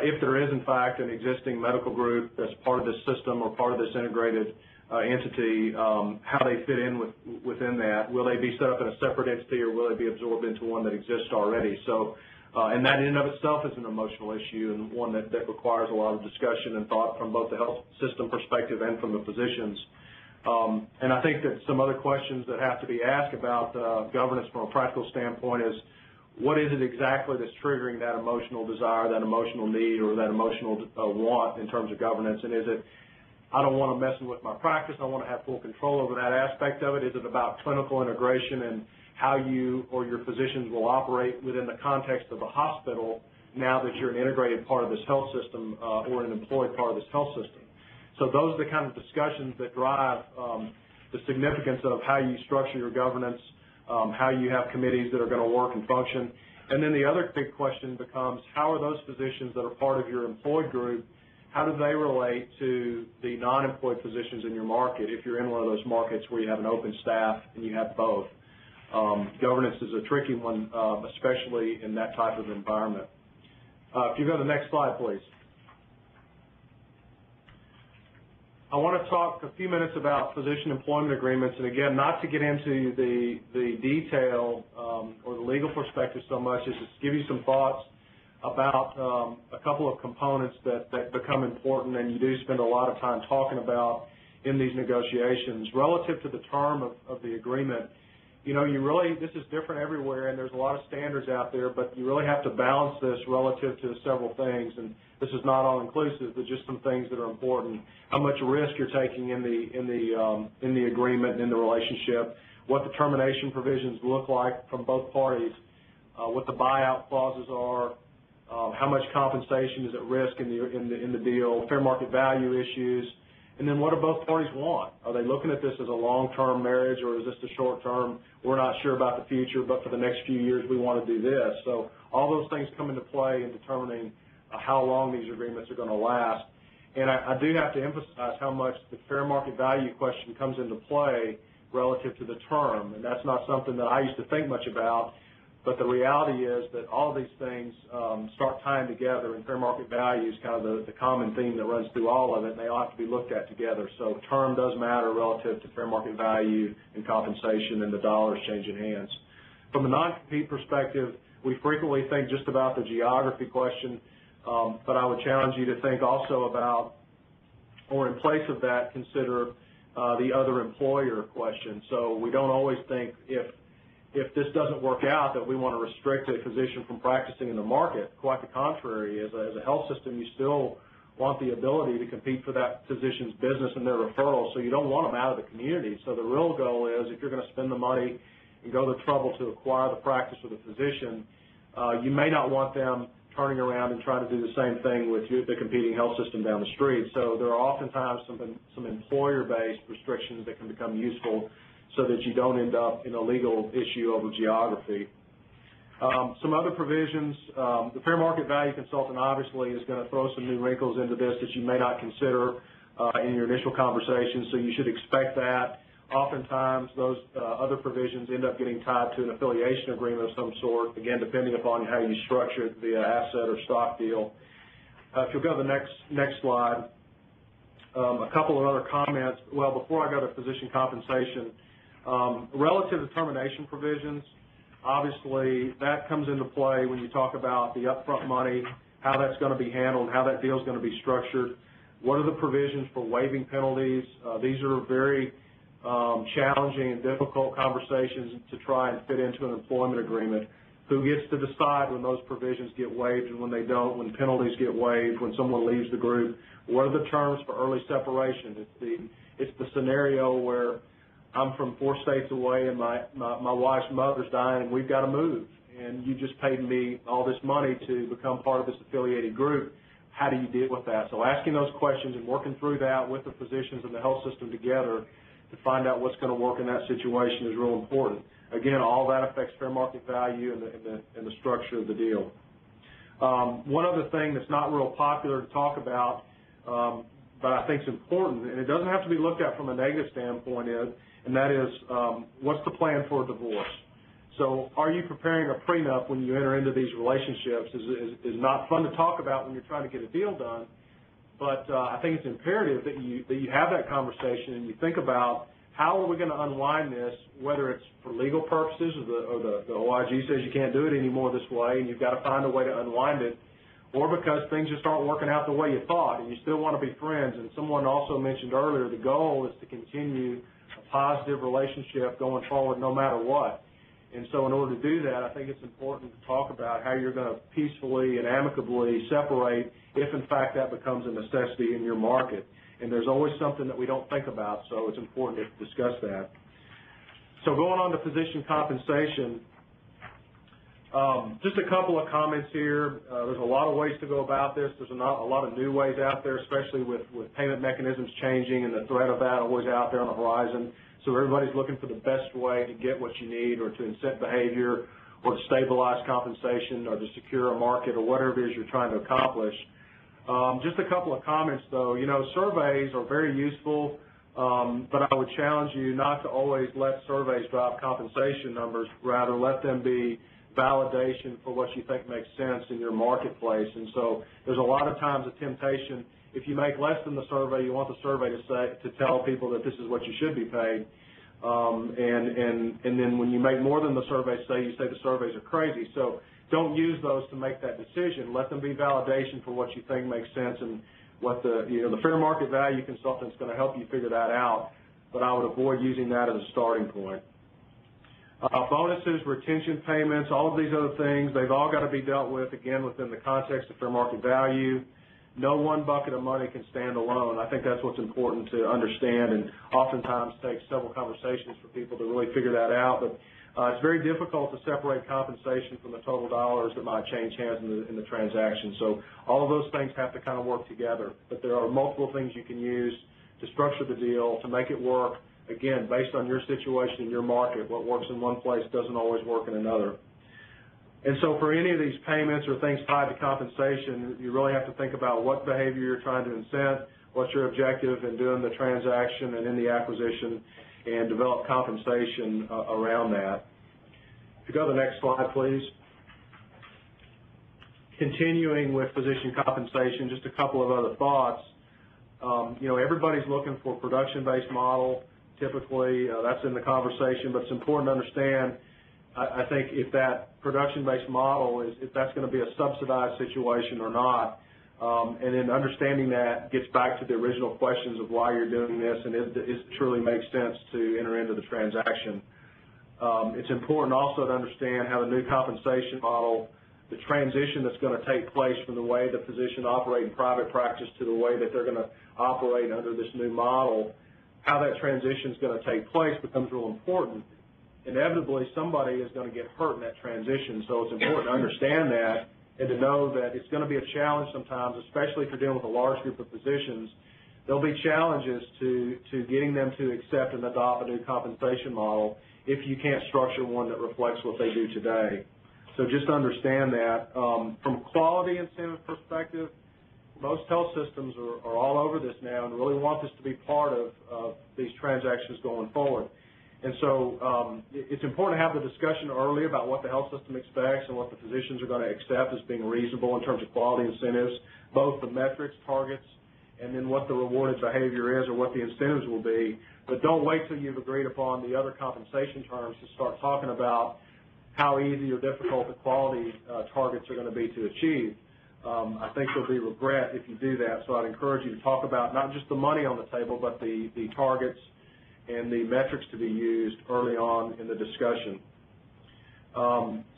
if there is, in fact, an existing medical group that's part of this system or part of this integrated entity, how they fit in within that. Will they be set up in a separate entity, or will they be absorbed into one that exists already? So, and that in and of itself is an emotional issue, and one that requires a lot of discussion and thought from both the health system perspective and from the physicians. And I think that some other questions that have to be asked about governance from a practical standpoint is, what is it exactly that's triggering that emotional desire, that emotional need, or that emotional want in terms of governance? And is it, I don't want to mess with my practice, I want to have full control over that aspect of it? Is it about clinical integration and how you or your physicians will operate within the context of the hospital now that you're an integrated part of this health system or an employed part of this health system? So those are the kind of discussions that drive the significance of how you structure your governance, how you have committees that are going to work and function. And then the other big question becomes, how are those physicians that are part of your employed group, how do they relate to the non-employed physicians in your market if you're in one of those markets where you have an open staff and you have both? Governance is a tricky one, especially in that type of environment. If you go to the next slide, please. I want to talk a few minutes about physician employment agreements, and again, not to get into the detail or the legal perspective so much, as just give you some thoughts about a couple of components that become important and you do spend a lot of time talking about in these negotiations. Relative to the term of the agreement, you know, this is different everywhere, and there's a lot of standards out there, but you really have to balance this relative to several things, and this is not all inclusive, but just some things that are important. How much risk you're taking in the agreement and in the relationship, what the termination provisions look like from both parties, what the buyout clauses are, how much compensation is at risk in the deal, fair market value issues, and then what do both parties want? Are they looking at this as a long-term marriage, or is this a short-term, we're not sure about the future, but for the next few years we want to do this? So all those things come into play in determining how long these agreements are going to last. And I do have to emphasize how much the fair market value question comes into play relative to the term, and that's not something that I used to think much about. But the reality is that all of these things start tying together, and fair market value is kind of the common theme that runs through all of it, and they all have to be looked at together. So term does matter relative to fair market value and compensation and the dollars changing hands. From a non-compete perspective, we frequently think just about the geography question, but I would challenge you to think also about, or in place of that, consider the other employer question. So we don't always think if this doesn't work out that we want to restrict a physician from practicing in the market. Quite the contrary. As a health system, you still want the ability to compete for that physician's business and their referrals, so you don't want them out of the community. So the real goal is, if you're going to spend the money and go the trouble to acquire the practice of the physician, you may not want them turning around and trying to do the same thing with the competing health system down the street. So there are oftentimes some employer-based restrictions that can become useful so that you don't end up in a legal issue over geography. Some other provisions, the fair market value consultant obviously is going to throw some new wrinkles into this that you may not consider in your initial conversation, so you should expect that. Oftentimes, those other provisions end up getting tied to an affiliation agreement of some sort, again, depending upon how you structure it, the asset or stock deal. If you'll go to the next slide, a couple of other comments. Well, before I go to physician compensation, relative to termination provisions, obviously that comes into play when you talk about the upfront money, how that's going to be handled, how that deal is going to be structured. What are the provisions for waiving penalties? These are very challenging and difficult conversations to try and fit into an employment agreement. Who gets to decide when those provisions get waived and when they don't, when penalties get waived, when someone leaves the group? What are the terms for early separation? It's the scenario where I'm from 4 states away and my wife's mother's dying and we've got to move, and you just paid me all this money to become part of this affiliated group. How do you deal with that? So asking those questions and working through that with the physicians and the health system together to find out what's going to work in that situation is real important. Again, all that affects fair market value and the structure of the deal. One other thing that's not real popular to talk about, but I think is important, and it doesn't have to be looked at from a negative standpoint, and that is what's the plan for a divorce? So are you preparing a prenup when you enter into these relationships is not fun to talk about when you're trying to get a deal done, but I think it's imperative that you have that conversation and you think about how are we going to unwind this, whether it's for legal purposes or the OIG says you can't do it anymore this way and you've got to find a way to unwind it, or because things just aren't working out the way you thought and you still want to be friends. And someone also mentioned earlier the goal is to continue a positive relationship going forward no matter what. And so in order to do that, I think it's important to talk about how you're going to peacefully and amicably separate if, in fact, that becomes a necessity in your market. And there's always something that we don't think about, so it's important to discuss that. So going on to physician compensation, just a couple of comments here. There's a lot of ways to go about this. There's a lot of new ways out there, especially with payment mechanisms changing and the threat of that always out there on the horizon. So everybody's looking for the best way to get what you need or to incent behavior or to stabilize compensation or to secure a market or whatever it is you're trying to accomplish. Just a couple of comments, though. You know, surveys are very useful, but I would challenge you not to always let surveys drive compensation numbers. Rather, let them be validation for what you think makes sense in your marketplace. And so there's a lot of times a temptation. If you make less than the survey, you want the survey to tell people that this is what you should be paid. And then when you make more than the survey say, you say the surveys are crazy. So don't use those to make that decision. Let them be validation for what you think makes sense and what the fair market value consultant is going to help you figure that out. But I would avoid using that as a starting point. Bonuses, retention payments, all of these other things, they've all got to be dealt with, again, within the context of fair market value. No one bucket of money can stand alone. I think that's what's important to understand, and oftentimes takes several conversations for people to really figure that out. But it's very difficult to separate compensation from the total dollars that might change hands in the transaction. So all of those things have to kind of work together. But there are multiple things you can use to structure the deal, to make it work, again, based on your situation and your market. What works in one place doesn't always work in another. And so for any of these payments or things tied to compensation, you really have to think about what behavior you're trying to incent, what's your objective in doing the transaction and in the acquisition, and develop compensation around that. If you go to the next slide, please. Continuing with physician compensation, just a couple of other thoughts. Everybody's looking for a production-based model. Typically, that's in the conversation, but it's important to understand, I think, if that production-based model if that's going to be a subsidized situation or not. And then understanding that gets back to the original questions of why you're doing this and if it truly makes sense to enter into the transaction. It's important also to understand how the new compensation model, the transition that's going to take place from the way the physician operates in private practice to the way that they're going to operate under this new model, how that transition is going to take place becomes real important. Inevitably, somebody is going to get hurt in that transition, so it's important to understand that and to know that it's going to be a challenge sometimes, especially if you're dealing with a large group of physicians. There'll be challenges to getting them to accept and adopt a new compensation model if you can't structure one that reflects what they do today. So just understand that. From a quality incentive perspective, most health systems are all over this now and really want this to be part of these transactions going forward. And so it's important to have the discussion early about what the health system expects and what the physicians are going to accept as being reasonable in terms of quality incentives, both the metrics, targets, and then what the rewarded behavior is or what the incentives will be. But don't wait till you've agreed upon the other compensation terms to start talking about how easy or difficult the quality targets are going to be to achieve. I think there'll be regret if you do that. So I'd encourage you to talk about not just the money on the table, but the targets and the metrics to be used early on in the discussion.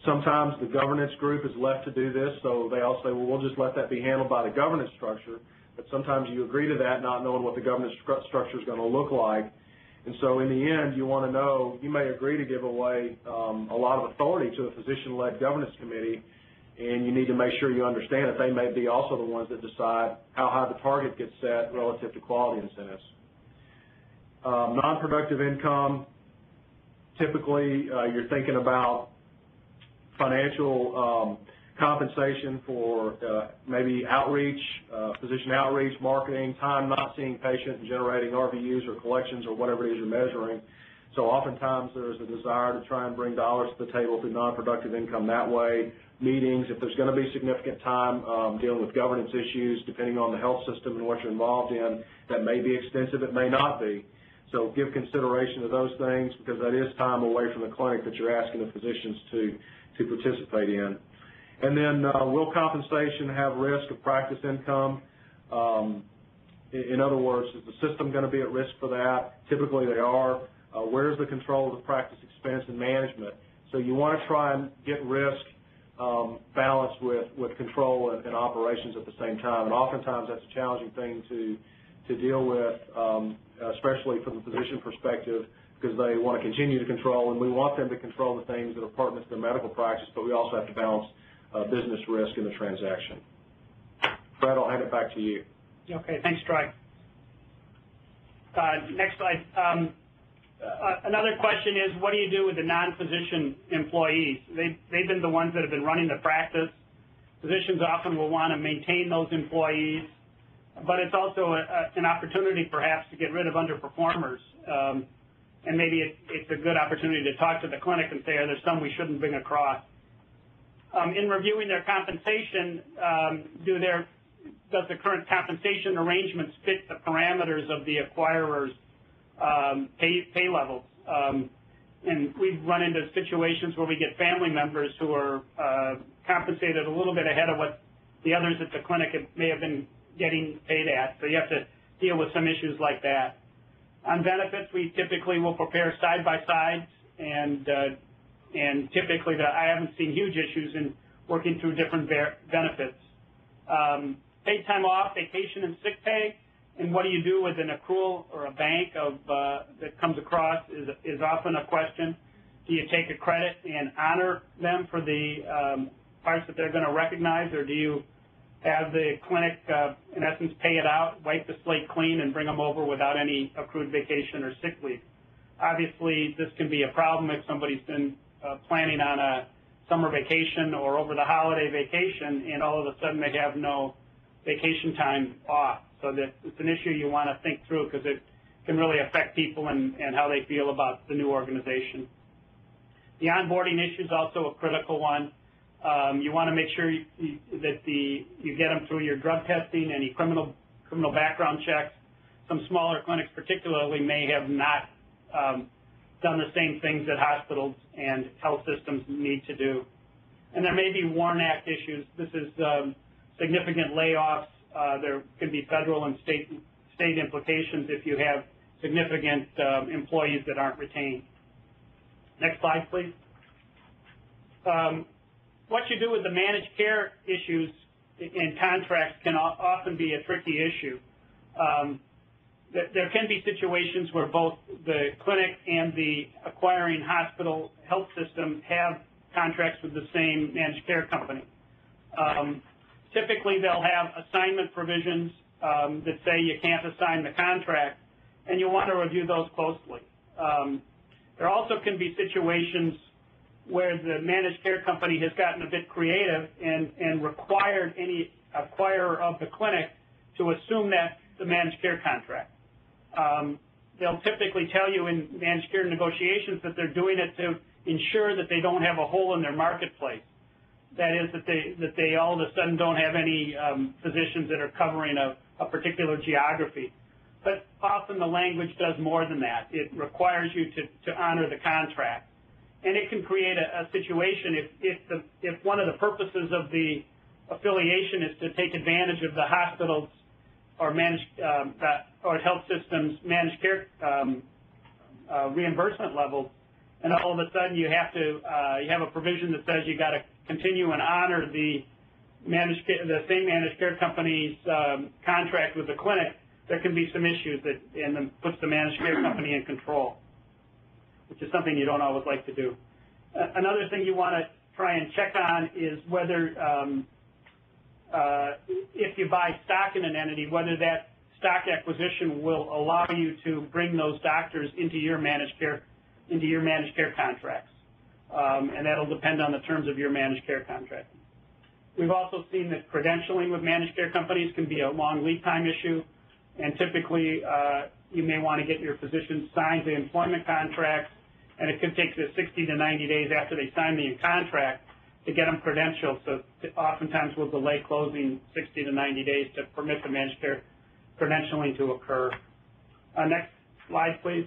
Sometimes the governance group is left to do this, so they all say, well, we'll just let that be handled by the governance structure. But sometimes you agree to that not knowing what the governance structure is going to look like. And so in the end, you want to know, you may agree to give away a lot of authority to a physician-led governance committee, and you need to make sure you understand that they may be also the ones that decide how high the target gets set relative to quality incentives. Non-productive income, typically you're thinking about financial compensation for maybe outreach, physician outreach, marketing, time not seeing patient and generating RVUs or collections or whatever it is you're measuring. So oftentimes there's a desire to try and bring dollars to the table through non-productive income that way. Meetings, if there's going to be significant time dealing with governance issues, depending on the health system and what you're involved in, that may be extensive, it may not be. So give consideration to those things because that is time away from the clinic that you're asking the physicians to participate in. And then will compensation have risk of practice income? In other words, is the system going to be at risk for that? Typically they are. Where's the control of the practice expense and management? So you want to try and get risk balanced with control and operations at the same time. And oftentimes that's a challenging thing to deal with, especially from the physician perspective, because they want to continue to control, and we want them to control the things that are pertinent to their medical practice, but we also have to balance business risk in the transaction. Fred, I'll hand it back to you. Okay, thanks, Troy. Next slide. Another question is, what do you do with the non-physician employees? They've been the ones that have been running the practice. Physicians often will want to maintain those employees, but it's also an opportunity perhaps to get rid of underperformers. And maybe it's a good opportunity to talk to the clinic and say, are there some we shouldn't bring across? In reviewing their compensation, does the current compensation arrangements fit the parameters of the acquirer's pay levels? And we've run into situations where we get family members who are compensated a little bit ahead of what the others at the clinic may have been getting paid at. So you have to deal with some issues like that. On benefits, we typically will prepare side-by-sides, and typically I haven't seen huge issues in working through different benefits. Paid time off, vacation, and sick pay, and what do you do with an accrual or a bank that comes across is often a question. Do you take a credit and honor them for the parts that they're going to recognize, or do you have the clinic, in essence, pay it out, wipe the slate clean, and bring them over without any accrued vacation or sick leave? Obviously, this can be a problem if somebody's been planning on a summer vacation or over the holiday vacation, and all of a sudden they have no vacation time off. So that it's an issue you want to think through because it can really affect people and how they feel about the new organization. The onboarding issue is also a critical one. You want to make sure that you get them through your drug testing, any criminal background checks. Some smaller clinics particularly may have not done the same things that hospitals and health systems need to do. And there may be WARN Act issues. This is significant layoffs. There can be federal and state implications if you have significant employees that aren't retained. Next slide, please. What you do with the managed care issues in contracts can often be a tricky issue. There can be situations where both the clinic and the acquiring hospital health system have contracts with the same managed care company. Typically, they'll have assignment provisions that say you can't assign the contract, and you'll want to review those closely. There also can be situations where the managed care company has gotten a bit creative and required any acquirer of the clinic to assume that the managed care contract. They'll typically tell you in managed care negotiations that they're doing it to ensure that they don't have a hole in their marketplace. That is, that they all of a sudden don't have any physicians that are covering a particular geography. But often the language does more than that. It requires you to honor the contract. And it can create a situation if one of the purposes of the affiliation is to take advantage of the hospitals or or health systems managed care reimbursement levels, and all of a sudden you have a provision that says you got to continue and honor the same managed care company's contract with the clinic. There can be some issues that puts the managed care company in control, which is something you don't always like to do. Another thing you want to try and check on is whether if you buy stock in an entity, whether that stock acquisition will allow you to bring those doctors into your managed care contracts, and that'll depend on the terms of your managed care contract. We've also seen that credentialing with managed care companies can be a long lead time issue, and typically you may want to get your physicians signed the employment contracts, and it could take 60 to 90 days after they sign the contract to get them credentialed. So oftentimes we'll delay closing 60 to 90 days to permit the managed care credentialing to occur. Next slide, please.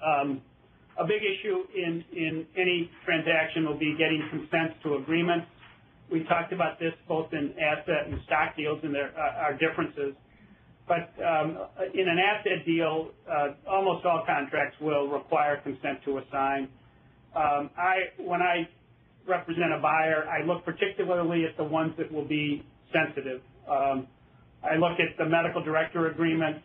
A big issue in any transaction will be getting consents to agreements. We talked about this both in asset and stock deals, and there are differences. But in an asset deal, almost all contracts will require consent to assign. When I represent a buyer, I look particularly at the ones that will be sensitive. I look at the medical director agreements,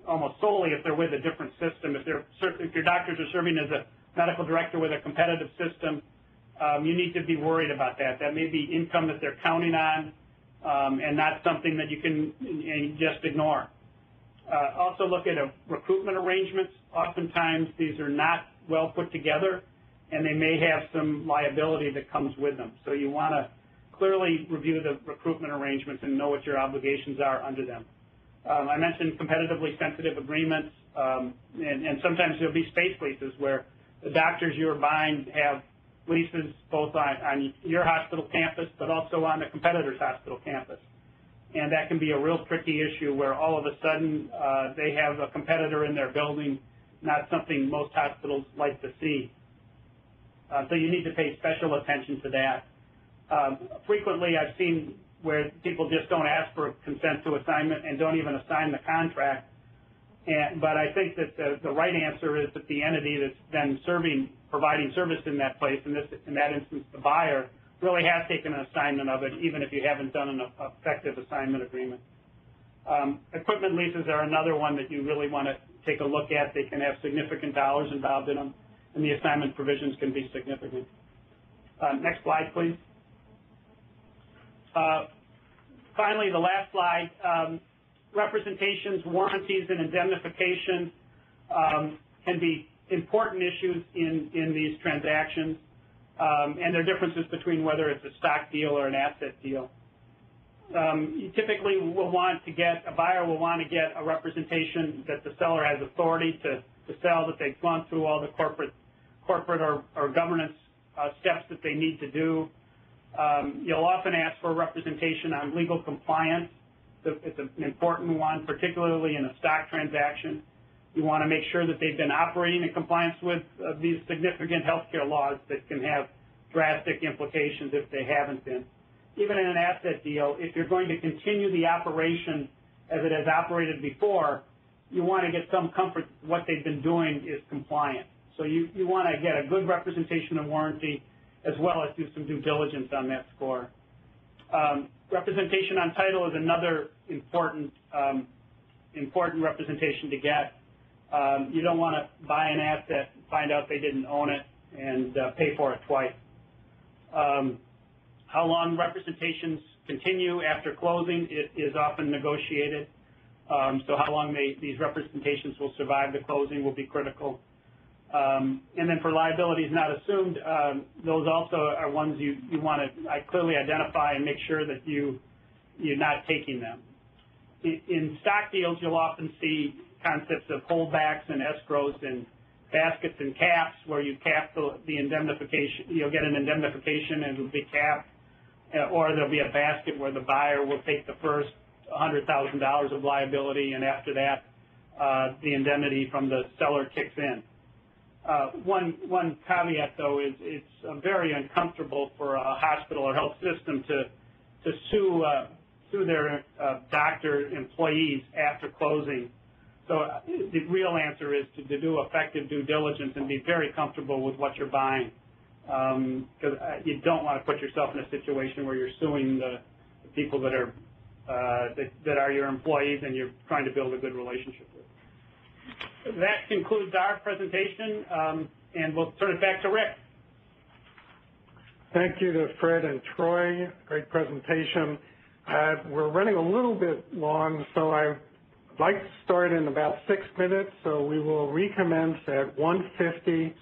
almost solely if they're with a different system. If your doctors are serving as a medical director with a competitive system, you need to be worried about that. That may be income that they're counting on, and not something that you can just ignore. Also look at recruitment arrangements. Oftentimes these are not well put together, and they may have some liability that comes with them. So you want to clearly review the recruitment arrangements and know what your obligations are under them. I mentioned competitively sensitive agreements, and sometimes there'll be space leases where the doctors you're buying have leases both on your hospital campus but also on the competitor's hospital campus. And that can be a real tricky issue where all of a sudden they have a competitor in their building, not something most hospitals like to see. So you need to pay special attention to that. Frequently I've seen where people just don't ask for consent to assignment and don't even assign the contract. But I think that the right answer is that the entity that's then providing service in that place, in that instance the buyer, really has taken an assignment of it, even if you haven't done an effective assignment agreement. Equipment leases are another one that you really want to take a look at. They can have significant dollars involved in them, and the assignment provisions can be significant. Next slide, please. Finally, the last slide, representations, warranties, and indemnification can be important issues in these transactions, and there are differences between whether it's a stock deal or an asset deal. You typically will want to get, a buyer will want to get a representation that the seller has authority to sell, that they've gone through all the corporate or governance steps that they need to do. You'll often ask for a representation on legal compliance. It's an important one, particularly in a stock transaction. You want to make sure that they've been operating in compliance with these significant healthcare laws that can have drastic implications if they haven't been. Even in an asset deal, if you're going to continue the operation as it has operated before, you want to get some comfort that what they've been doing is compliant. So you want to get a good representation and warranty, as well as do some due diligence on that score. Representation on title is another important representation to get. You don't want to buy an asset, find out they didn't own it, and pay for it twice. How long representations continue after closing is often negotiated. So how long these representations will survive the closing will be critical. And then for liabilities not assumed, those also are ones you want to clearly identify and make sure that you're not taking them. In stock deals, you'll often see concepts of holdbacks and escrows and baskets and caps, where you cap the indemnification. You'll get an indemnification and it'll be capped, or there'll be a basket where the buyer will take the first $100,000 of liability, and after that, the indemnity from the seller kicks in. One caveat, though, is it's very uncomfortable for a hospital or health system to sue their doctor employees after closing. So the real answer is to do effective due diligence and be very comfortable with what you're buying, because you don't want to put yourself in a situation where you're suing the people that are your employees and you're trying to build a good relationship with. That concludes our presentation, and we'll turn it back to Rick. Thank you to Fred and Troy. Great presentation. We're running a little bit long, so I'd like to start in about 6 minutes, so we will recommence at 1:50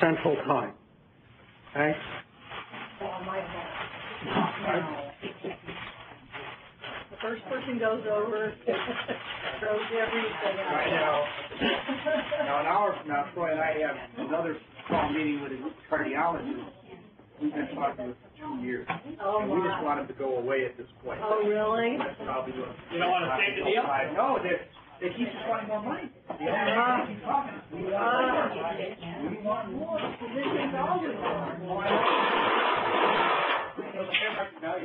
Central Time. Thanks. The first person goes over, throws everything out. I know. Now, an hour from now, Troy and I have another small meeting with a cardiologist. We've been talking for 2 years. Oh, and we just want him to go away at this point. Oh, really? That's what I'll be doing. You don't want to save the deal? No, they keep just wanting more money. They keep talking. We want more. This is always Now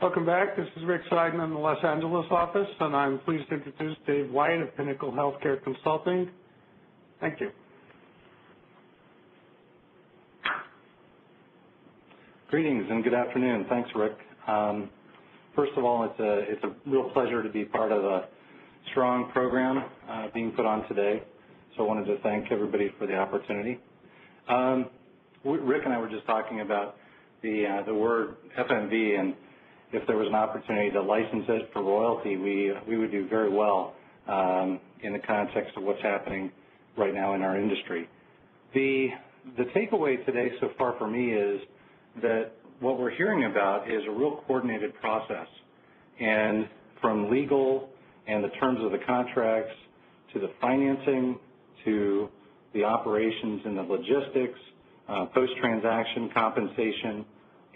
Welcome back. This is Rick Seidman in the Los Angeles office, and I'm pleased to introduce Dave White of Pinnacle Healthcare Consulting. Thank you. Greetings and good afternoon. Thanks, Rick. First of all, it's a real pleasure to be part of a strong program being put on today. So I wanted to thank everybody for the opportunity. Rick and I were just talking about the word FMV, and if there was an opportunity to license it for royalty, we would do very well in the context of what's happening right now in our industry. The takeaway today so far for me is that what we're hearing about is a real coordinated process, and from legal and the terms of the contracts to the financing to the operations and the logistics, post-transaction compensation,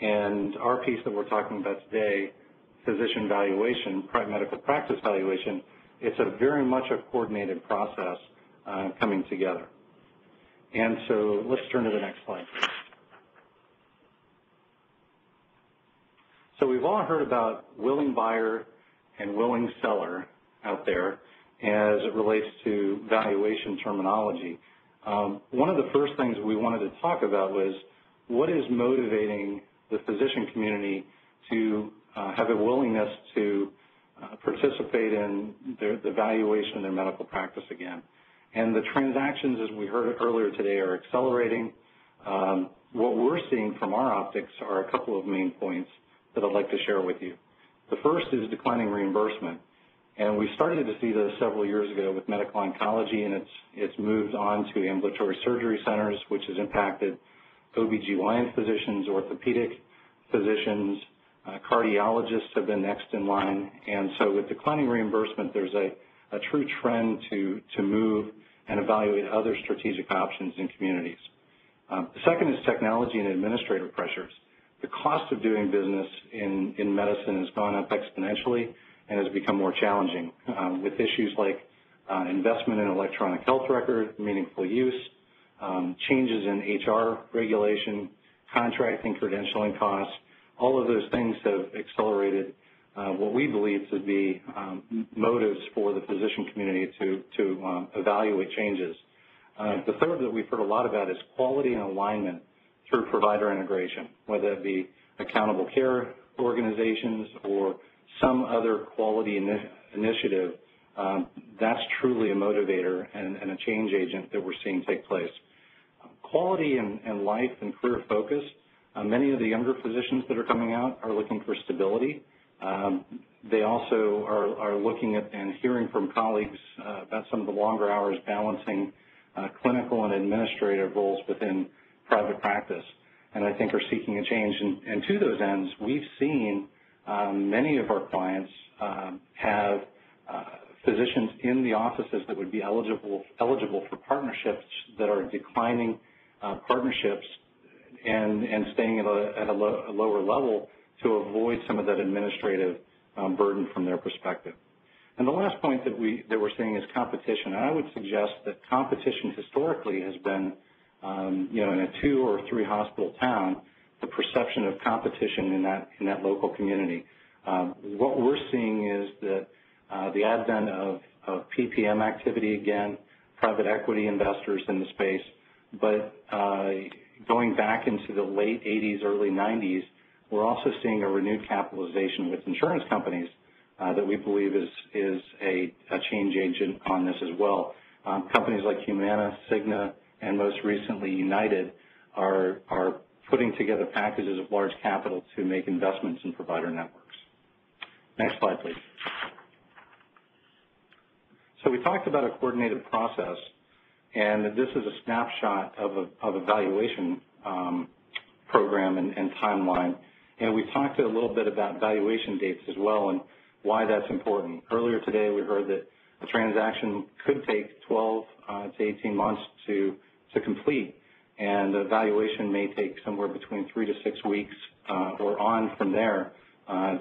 and our piece that we're talking about today, physician valuation, medical practice valuation, it's a very much a coordinated process coming together. And so let's turn to the next slide, please. So we've all heard about willing buyer and willing seller out there as it relates to valuation terminology. One of the first things we wanted to talk about was what is motivating the physician community to have a willingness to participate in the valuation of their medical practice again. And the transactions, as we heard earlier today, are accelerating. What we're seeing from our optics are a couple of main points that I'd like to share with you. The first is declining reimbursement. And we started to see this several years ago with medical oncology, and it's moved on to ambulatory surgery centers, which has impacted OBGYN physicians, orthopedic physicians, cardiologists have been next in line. And so with declining reimbursement, there's a true trend to move and evaluate other strategic options in communities. The second is technology and administrative pressures. The cost of doing business in medicine has gone up exponentially and has become more challenging with issues like investment in electronic health record, meaningful use, changes in HR regulation, contracting, credentialing costs. All of those things have accelerated what we believe to be motives for the physician community to evaluate changes. The third that we've heard a lot about is quality and alignment through provider integration, whether it be accountable care organizations or some other quality initiative. That's truly a motivator and a change agent that we're seeing take place. Quality and life and career focus, many of the younger physicians that are coming out are looking for stability. They also are looking at and hearing from colleagues about some of the longer hours balancing clinical and administrative roles within private practice, and I think are seeking a change. And to those ends, we've seen many of our clients have physicians in the offices that would be eligible for partnerships that are declining partnerships and staying at a lower level to avoid some of that administrative burden from their perspective. And the last point that we're seeing is competition. And I would suggest that competition historically has been, in a 2 or 3 hospital town, the perception of competition in that local community. What we're seeing is that the advent of PPM activity again, private equity investors in the space, but going back into the late 80s, early 90s, we're also seeing a renewed capitalization with insurance companies that we believe is a change agent on this as well. Companies like Humana, Cigna, and most recently United are putting together packages of large capital to make investments in provider networks. Next slide, please. So we talked about a coordinated process, and this is a snapshot of a valuation program and timeline. And we talked a little bit about valuation dates as well and why that's important. Earlier today, we heard that a transaction could take 12 to 18 months to complete, and the valuation may take somewhere between 3 to 6 weeks or on from there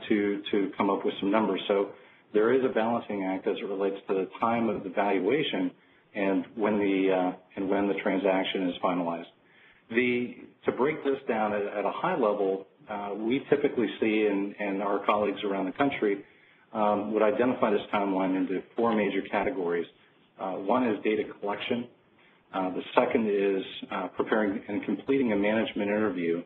to come up with some numbers. So there is a balancing act as it relates to the time of the valuation and when the transaction is finalized. To break this down at a high level, we typically see, and our colleagues around the country would identify this timeline into four major categories. One is data collection. The second is preparing and completing a management interview,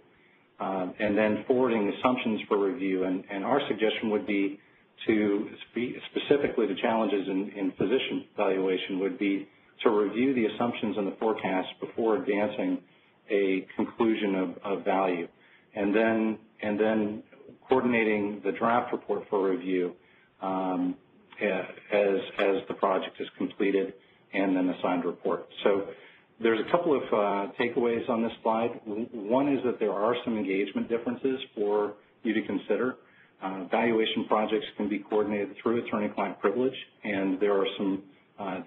and then forwarding assumptions for review. And our suggestion would be to speak specifically to challenges in physician evaluation would be to review the assumptions and the forecast before advancing a conclusion of value, and then coordinating the draft report for review as the project is completed, and then assigned report. So there's a couple of takeaways on this slide. One is that there are some engagement differences for you to consider. Valuation projects can be coordinated through attorney-client privilege, and there are some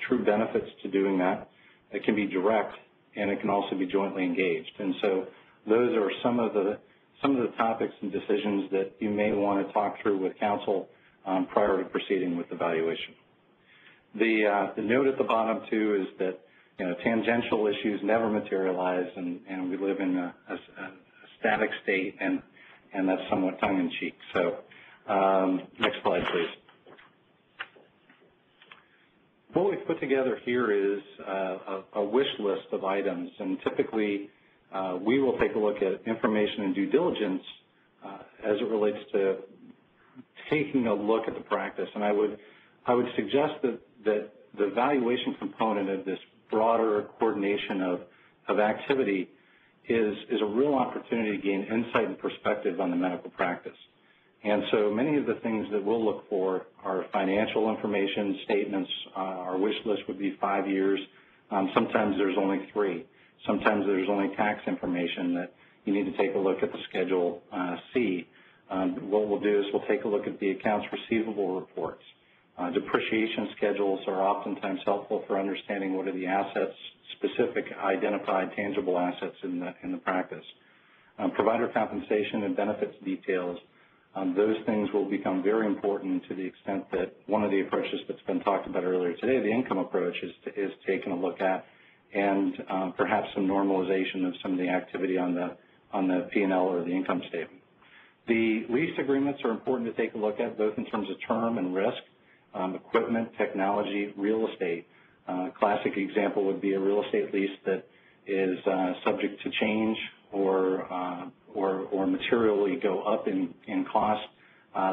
true benefits to doing that. It can be direct, and it can also be jointly engaged. And so those are some of the topics and decisions that you may want to talk through with counsel prior to proceeding with the valuation. The note at the bottom, too, is that tangential issues never materialize, and we live in a static state, and that's somewhat tongue-in-cheek. So next slide, please. What we've put together here is a wish list of items, and typically we will take a look at information and due diligence as it relates to taking a look at the practice. And I would suggest that the valuation component of this broader coordination of activity is a real opportunity to gain insight and perspective on the medical practice. And so many of the things that we'll look for are financial information, statements. Our wish list would be 5 years. Sometimes there's only 3. Sometimes there's only tax information that you need to take a look at the Schedule C. What we'll do is we'll take a look at the accounts receivable reports. Depreciation schedules are oftentimes helpful for understanding what are the assets, specific identified tangible assets in the practice. Provider compensation and benefits details, those things will become very important to the extent that one of the approaches that's been talked about earlier today, the income approach, is taken a look at, and perhaps some normalization of some of the activity on the P&L or the income statement. The lease agreements are important to take a look at, both in terms of term and risk, equipment, technology, real estate. Classic example would be a real estate lease that is subject to change or materially go up in cost.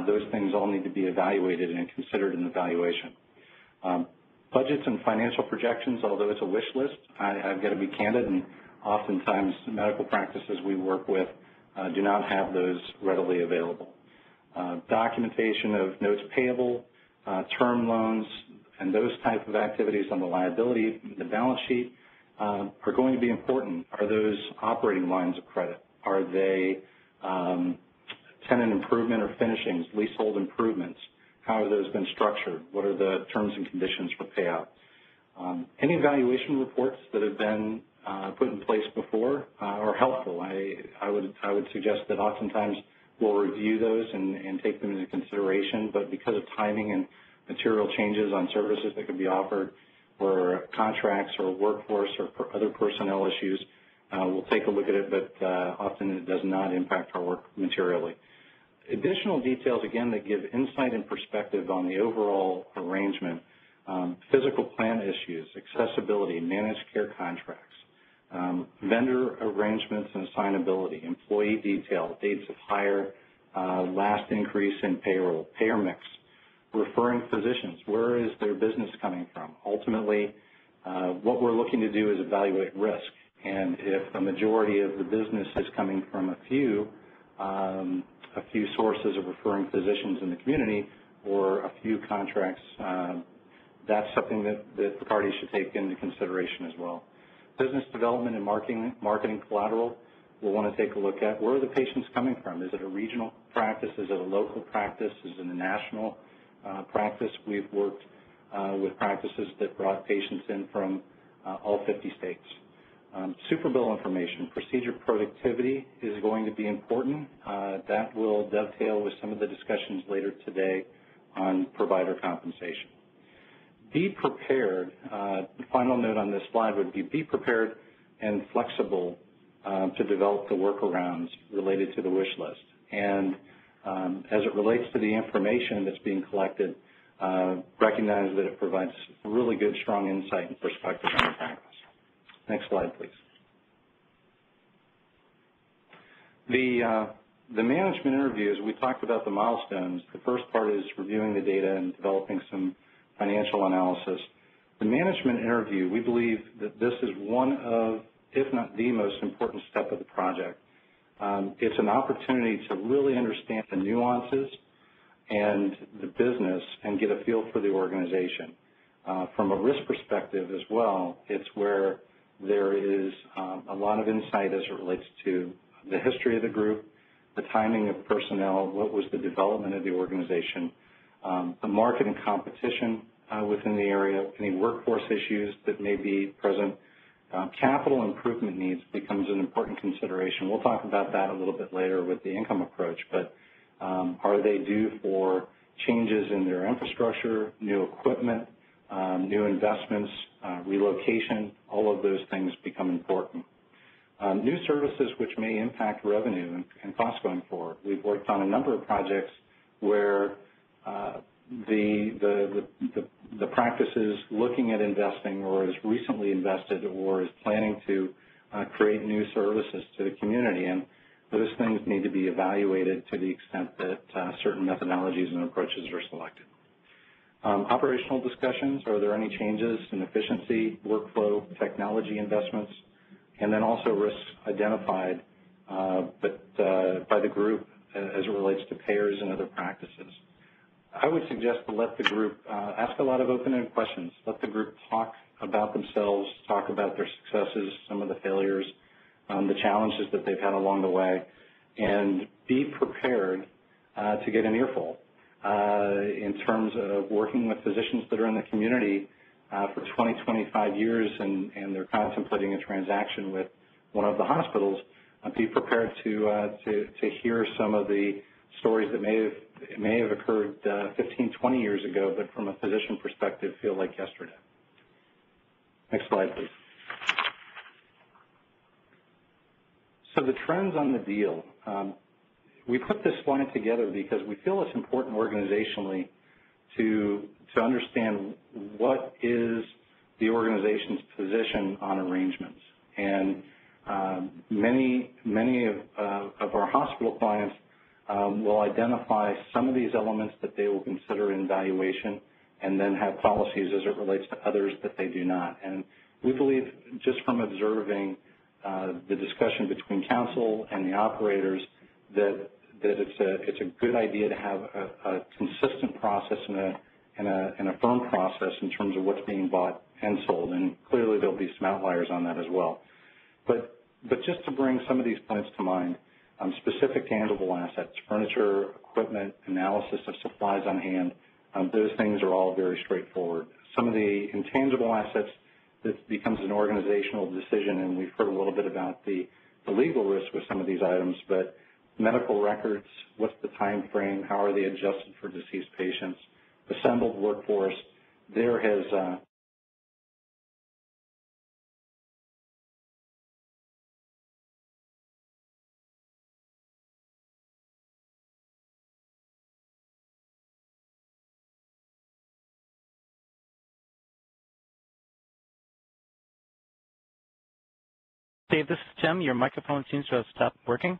Those things all need to be evaluated and considered in the valuation. Budgets and financial projections, although it's a wish list, I've got to be candid, and oftentimes medical practices we work with do not have those readily available. Documentation of notes payable, term loans, and those type of activities on the liability, the balance sheet, are going to be important. Are those operating lines of credit? Are they tenant improvement or finishings, leasehold improvements? How have those been structured? What are the terms and conditions for payout? Any valuation reports that have been put in place before are helpful. I would suggest that oftentimes we'll review those and take them into consideration, but because of timing and material changes on services that could be offered, or contracts or workforce or other personnel issues, we'll take a look at it, but often it does not impact our work materially. Additional details, again, that give insight and perspective on the overall arrangement, physical plant issues, accessibility, managed care contracts, vendor arrangements and assignability, employee detail, dates of hire, last increase in payroll, payer mix, referring physicians, where is their business coming from? Ultimately, what we're looking to do is evaluate risk, and if the majority of the business is coming from a few sources of referring physicians in the community or a few contracts, that's something that the parties should take into consideration as well. Business development and marketing collateral, we'll want to take a look at where are the patients coming from. Is it a regional practice? Is it a local practice? Is it a national practice? We've worked with practices that brought patients in from all 50 states. Superbill information, procedure productivity is going to be important. That will dovetail with some of the discussions later today on provider compensation. Be prepared, the final note on this slide would be prepared and flexible to develop the workarounds related to the wish list. And as it relates to the information that's being collected, recognize that it provides really good, strong insight and perspective on the practice. Next slide, please. The management interviews, we talked about the milestones. The first part is reviewing the data and developing some financial analysis. The management interview, we believe that this is one of, if not the most important step of the project. It's an opportunity to really understand the nuances and the business and get a feel for the organization. From a risk perspective as well, it's where there is a lot of insight as it relates to the history of the group, the timing of personnel, what was the development of the organization, the market and competition within the area, any workforce issues that may be present. Capital improvement needs becomes an important consideration. We'll talk about that a little bit later with the income approach, but are they due for changes in their infrastructure, new equipment, new investments, relocation? All of those things become important. New services which may impact revenue and costs going forward. We've worked on a number of projects where the practice is looking at investing or is recently invested or is planning to create new services to the community, and those things need to be evaluated to the extent that certain methodologies and approaches are selected. Operational discussions, are there any changes in efficiency, workflow, technology investments, and then also risks identified by the group as it relates to payers and other practices. I would suggest to let the group ask a lot of open-ended questions. Let the group talk about themselves, talk about their successes, some of the failures, the challenges that they've had along the way, and be prepared to get an earful in terms of working with physicians that are in the community for 20, 25 years and they're contemplating a transaction with one of the hospitals. Be prepared to hear some of the stories that may have occurred 15, 20 years ago, but from a physician perspective feel like yesterday. Next slide, please. So the trends on the deal. We put this slide together because we feel it's important organizationally to understand what is the organization's position on arrangements. And many of our hospital clients will identify some of these elements that they will consider in valuation and then have policies as it relates to others that they do not. And we believe, just from observing the discussion between counsel and the operators, that it's a good idea to have a consistent process and a firm process in terms of what's being bought and sold. And clearly there'll be some outliers on that as well. But just to bring some of these points to mind, specific tangible assets, furniture, equipment, analysis of supplies on hand, those things are all very straightforward. Some of the intangible assets, that becomes an organizational decision, and we've heard a little bit about the legal risk with some of these items, but medical records, what's the time frame, how are they adjusted for deceased patients, assembled workforce, there has Dave, this is Tim. Your microphone seems to have stopped working.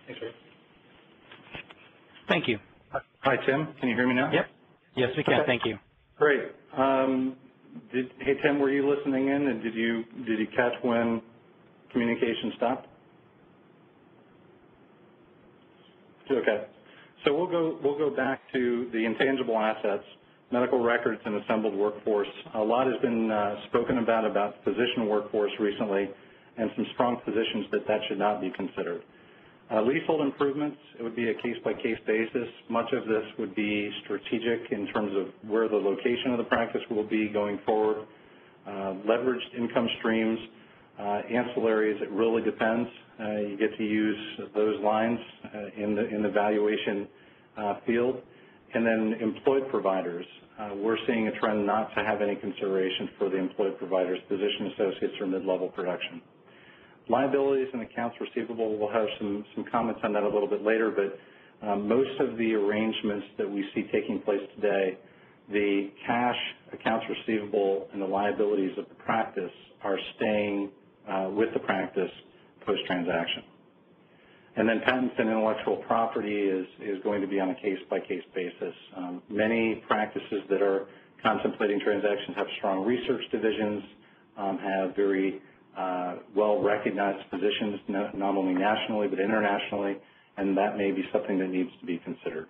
Thanks, Rick. Thank you. Hi, Tim. Can you hear me now? Yep. Yes, we can. Okay. Thank you. Great. Hey, Tim, were you listening in, and did you catch when communication stopped? Okay. So we'll go back to the intangible assets, medical records, and assembled workforce. A lot has been spoken about physician workforce recently, and some strong positions that should not be considered. Leasehold improvements, it would be a case-by-case basis. Much of this would be strategic in terms of where the location of the practice will be going forward. Leveraged income streams, Ancillaries, it really depends. You get to use those lines in the valuation field. And then employed providers, we're seeing a trend not to have any consideration for the employed providers, physician associates or mid-level production. Liabilities and accounts receivable, we'll have some comments on that a little bit later, but most of the arrangements that we see taking place today, the cash, accounts receivable, and the liabilities of the practice are staying with the practice post-transaction. And then patents and intellectual property is going to be on a case-by-case basis. Many practices that are contemplating transactions have strong research divisions, have very well-recognized physicians, not only nationally but internationally, and that may be something that needs to be considered.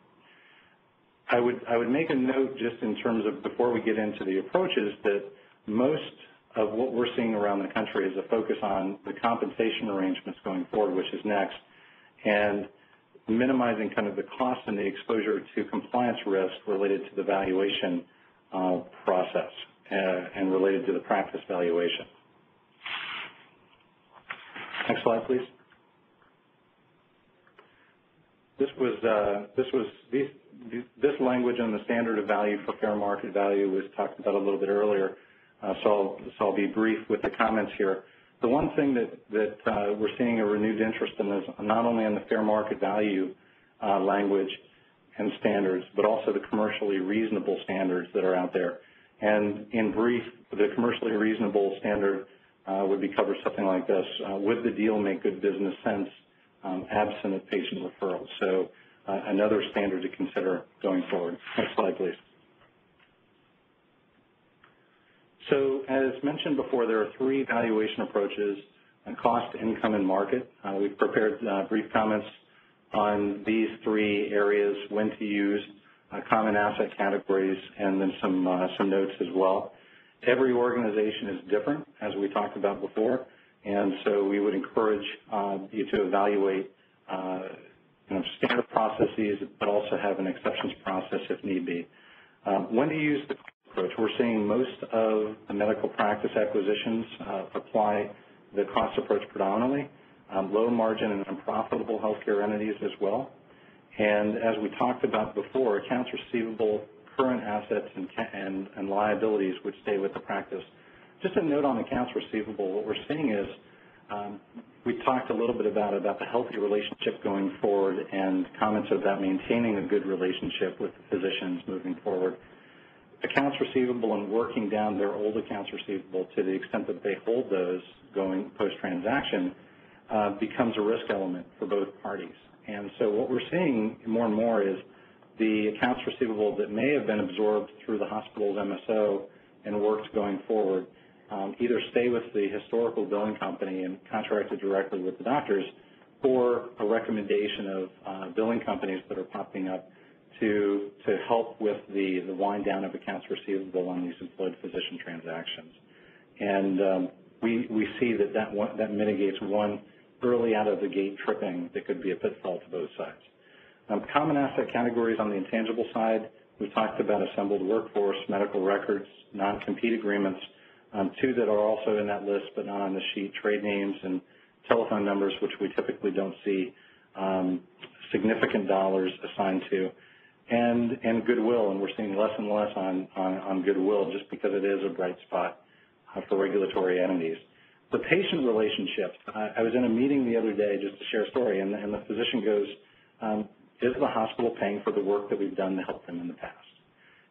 I would make a note just in terms of, before we get into the approaches, that most of what we're seeing around the country is a focus on the compensation arrangements going forward, which is next, and minimizing kind of the cost and the exposure to compliance risk related to the valuation process and related to the practice valuation. Next slide, please. This language on the standard of value for fair market value was talked about a little bit earlier, so I'll be brief with the comments here. The one thing that we're seeing a renewed interest in is not only in the fair market value language and standards, but also the commercially reasonable standards that are out there. And in brief, the commercially reasonable standard would be covered something like this: would the deal make good business sense absent of patient referrals? So another standard to consider going forward. Next slide, please. So as mentioned before, there are three valuation approaches: cost, income, and market. We've prepared brief comments on these three areas, when to use, common asset categories, and then some notes as well. Every organization is different, as we talked about before, and so we would encourage you to evaluate standard processes, but also have an exceptions process if need be. When to use the approach? We're seeing most of the medical practice acquisitions apply the cost approach predominantly, low margin and unprofitable healthcare entities as well. And as we talked about before, accounts receivable, current assets, and liabilities would stay with the practice. Just a note on accounts receivable, what we're seeing is we talked a little bit about the healthy relationship going forward and comments about maintaining a good relationship with the physicians moving forward. Accounts receivable and working down their old accounts receivable to the extent that they hold those going post-transaction becomes a risk element for both parties. And so what we're seeing more and more is the accounts receivable that may have been absorbed through the hospital's MSO and worked going forward either stay with the historical billing company and contracted directly with the doctors, or a recommendation of billing companies that are popping up to help with the wind down of accounts receivable on these employed physician transactions. And we see that mitigates one early out of the gate tripping that could be a pitfall to both sides. Common asset categories on the intangible side, we talked about assembled workforce, medical records, non-compete agreements. Two that are also in that list but not on the sheet: trade names and telephone numbers, which we typically don't see significant dollars assigned to, and goodwill, and we're seeing less and less on goodwill just because it is a bright spot for regulatory entities. The patient relationships, I was in a meeting the other day just to share a story, and the physician goes, is the hospital paying for the work that we've done to help them in the past?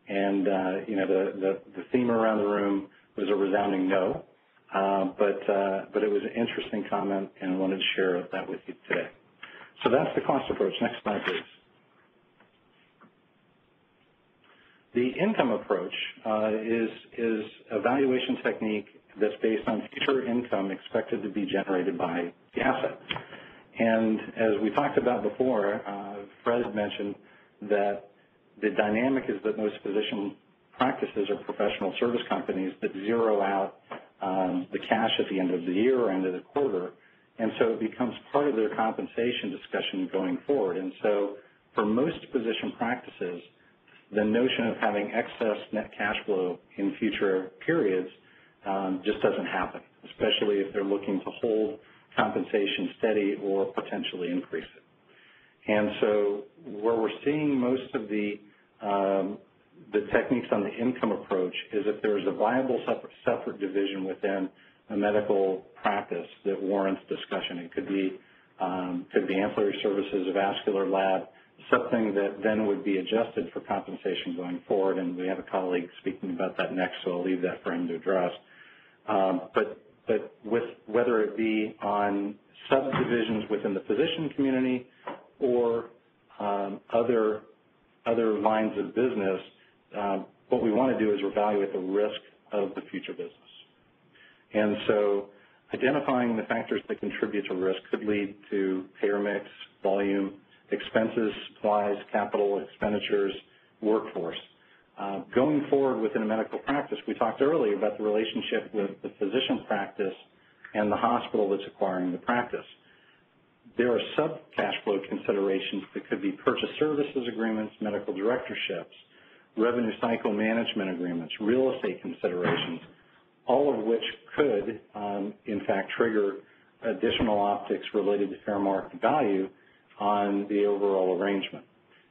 And the theme around the room was a resounding no, but it was an interesting comment, and I wanted to share that with you today. So that's the cost approach. Next slide, please. The income approach is a valuation technique that's based on future income expected to be generated by the asset. And as we talked about before, Fred mentioned that the dynamic is that most physician practices are professional service companies that zero out the cash at the end of the year or end of the quarter, and so it becomes part of their compensation discussion going forward. And so for most physician practices, the notion of having excess net cash flow in future periods just doesn't happen, especially if they're looking to hold compensation steady or potentially increase it. And so where we're seeing most of the techniques on the income approach is if there's a viable separate division within a medical practice that warrants discussion. It could be ancillary services, a vascular lab, something that then would be adjusted for compensation going forward, and we have a colleague speaking about that next, so I'll leave that for him to address. But with whether it be on subdivisions within the physician community or other lines of business, what we want to do is evaluate the risk of the future business. And so identifying the factors that contribute to risk could lead to payer mix, volume, expenses, supplies, capital expenditures, workforce. Going forward within a medical practice, we talked earlier about the relationship with the physician practice and the hospital that's acquiring the practice. There are sub-cash flow considerations that could be purchase services agreements, medical directorships, revenue cycle management agreements, real estate considerations, all of which could, in fact, trigger additional optics related to fair market value on the overall arrangement.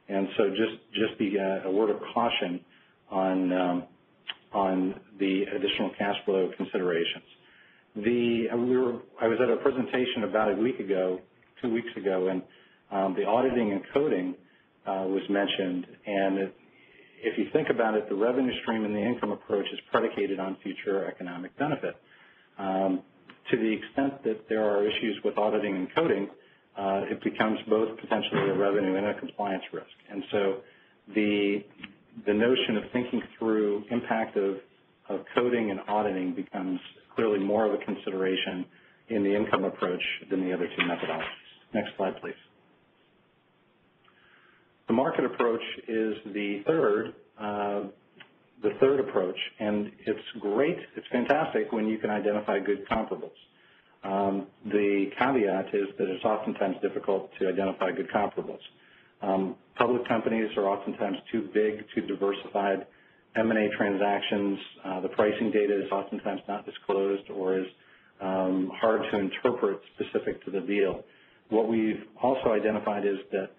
And so just a word of caution on the additional cash flow considerations. I was at a presentation about 2 weeks ago, and the auditing and coding was mentioned, and if you think about it, the revenue stream and the income approach is predicated on future economic benefit. To the extent that there are issues with auditing and coding, it becomes both potentially a revenue and a compliance risk. And so the notion of thinking through impact of coding and auditing becomes clearly more of a consideration in the income approach than the other two methodologies. Next slide, please. The market approach is the third approach, and it's great, it's fantastic when you can identify good comparables. The caveat is that it's oftentimes difficult to identify good comparables. Public companies are oftentimes too big, too diversified. M&A transactions, the pricing data is oftentimes not disclosed or is hard to interpret specific to the deal. What we've also identified is that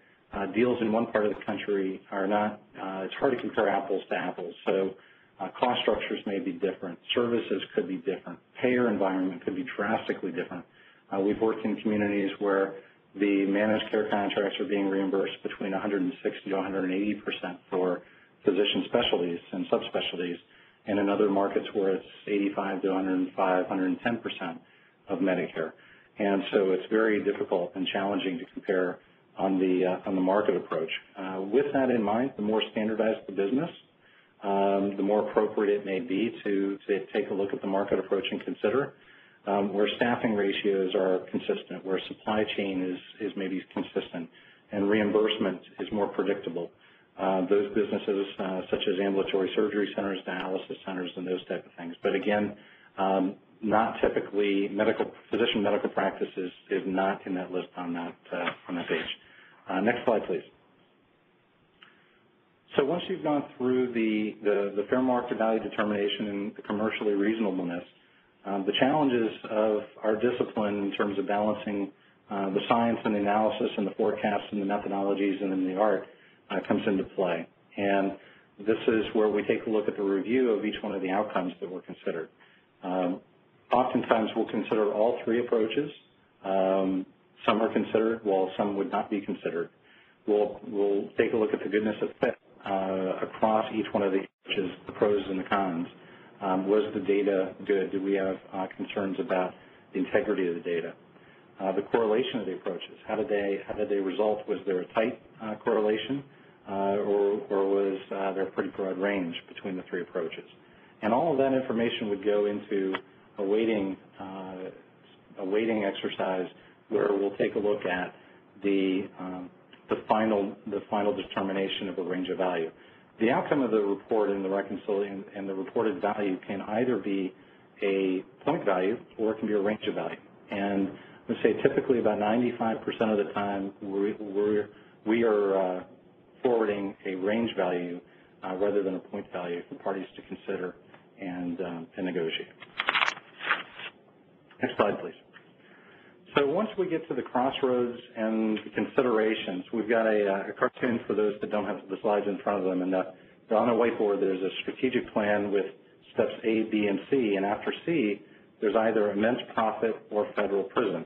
deals in one part of the country are not, it's hard to compare apples to apples. So cost structures may be different. Services could be different. Payer environment could be drastically different. We've worked in communities where the managed care contracts are being reimbursed between 160 to 180% for physician specialties and subspecialties, and in other markets where it's 85 to 105, 110% of Medicare. And so it's very difficult and challenging to compare on the market approach. With that in mind, the more standardized the business, the more appropriate it may be to take a look at the market approach and consider where staffing ratios are consistent, where supply chain is maybe consistent, and reimbursement is more predictable. Those businesses such as ambulatory surgery centers, dialysis centers, and those type of things. But again, not typically physician medical practice is not in that list on that page. Next slide, please. So once you've gone through the fair market value determination and the commercially reasonableness, the challenges of our discipline in terms of balancing the science and the analysis and the forecasts and the methodologies and then the art comes into play. And this is where we take a look at the review of each one of the outcomes that were considered. Oftentimes we'll consider all three approaches. Some are considered, while some would not be considered. We'll take a look at the goodness of fit across each one of the approaches, the pros and the cons. Was the data good? Do we have concerns about the integrity of the data? The correlation of the approaches. How did they result? Was there a tight correlation, or was there a pretty broad range between the three approaches? And all of that information would go into a weighting exercise where we'll take a look at the final determination of a range of value. The outcome of the report and the reconciliation and the reported value can either be a point value or it can be a range of value. And let's say typically about 95% of the time we are forwarding a range value rather than a point value for parties to consider and negotiate. Next slide, please. So once we get to the crossroads and the considerations, we've got a cartoon for those that don't have the slides in front of them. And on a whiteboard, there's a strategic plan with steps A, B, and C. And after C, there's either immense profit or federal prison.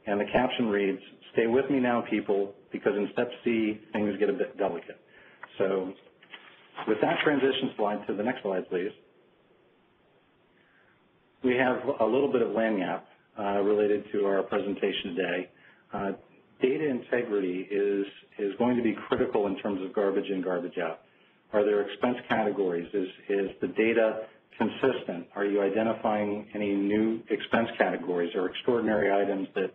And the caption reads, "Stay with me now, people, because in step C, things get a bit delicate." So with that transition slide to the next slide, please. We have a little bit of land gap related to our presentation today. Data integrity is going to be critical in terms of garbage in, garbage out. Are there expense categories? Is the data consistent? Are you identifying any new expense categories or extraordinary items that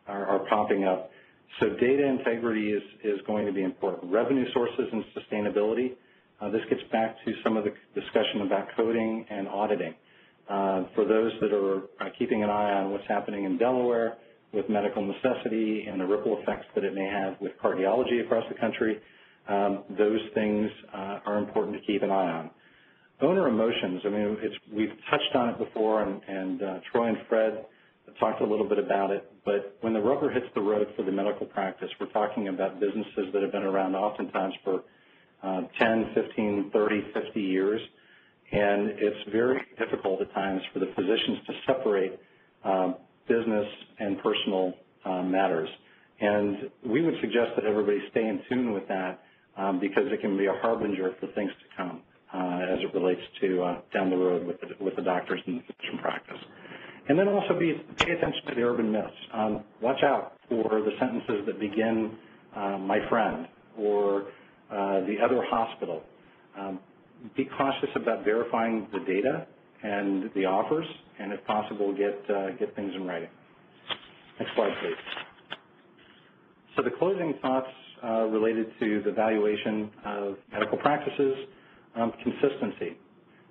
are popping up? So data integrity is going to be important. Revenue sources and sustainability. This gets back to some of the discussion about coding and auditing. For those that are keeping an eye on what's happening in Delaware with medical necessity and the ripple effects that it may have with cardiology across the country, those things are important to keep an eye on. Owner emotions, I mean, we've touched on it before, and Troy and Fred talked a little bit about it, but when the rubber hits the road for the medical practice, we're talking about businesses that have been around oftentimes for 10, 15, 30, 50 years, and it's very difficult at times for the physicians to separate business and personal matters. And we would suggest that everybody stay in tune with that because it can be a harbinger for things to come as it relates to down the road with the doctors and the physician practice. And then also pay attention to the urban myths. Watch out for the sentences that begin, "my friend," or the other hospital. Be cautious about verifying the data and the offers, and if possible, get things in writing. Next slide, please. So the closing thoughts related to the valuation of medical practices, consistency.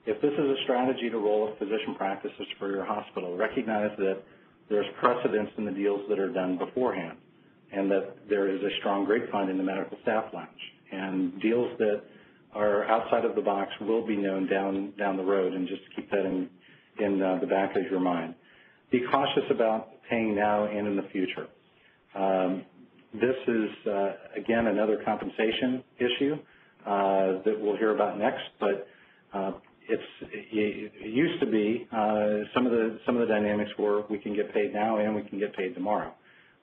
If this is a strategy to roll up physician practices for your hospital, recognize that there's precedence in the deals that are done beforehand, and that there is a strong grapevine in the medical staff lounge. And deals that are outside of the box will be known down the road, and just keep that in the back of your mind. Be cautious about paying now and in the future. This is, again, another compensation issue that we'll hear about next, but it used to be some of the dynamics were we can get paid now and we can get paid tomorrow.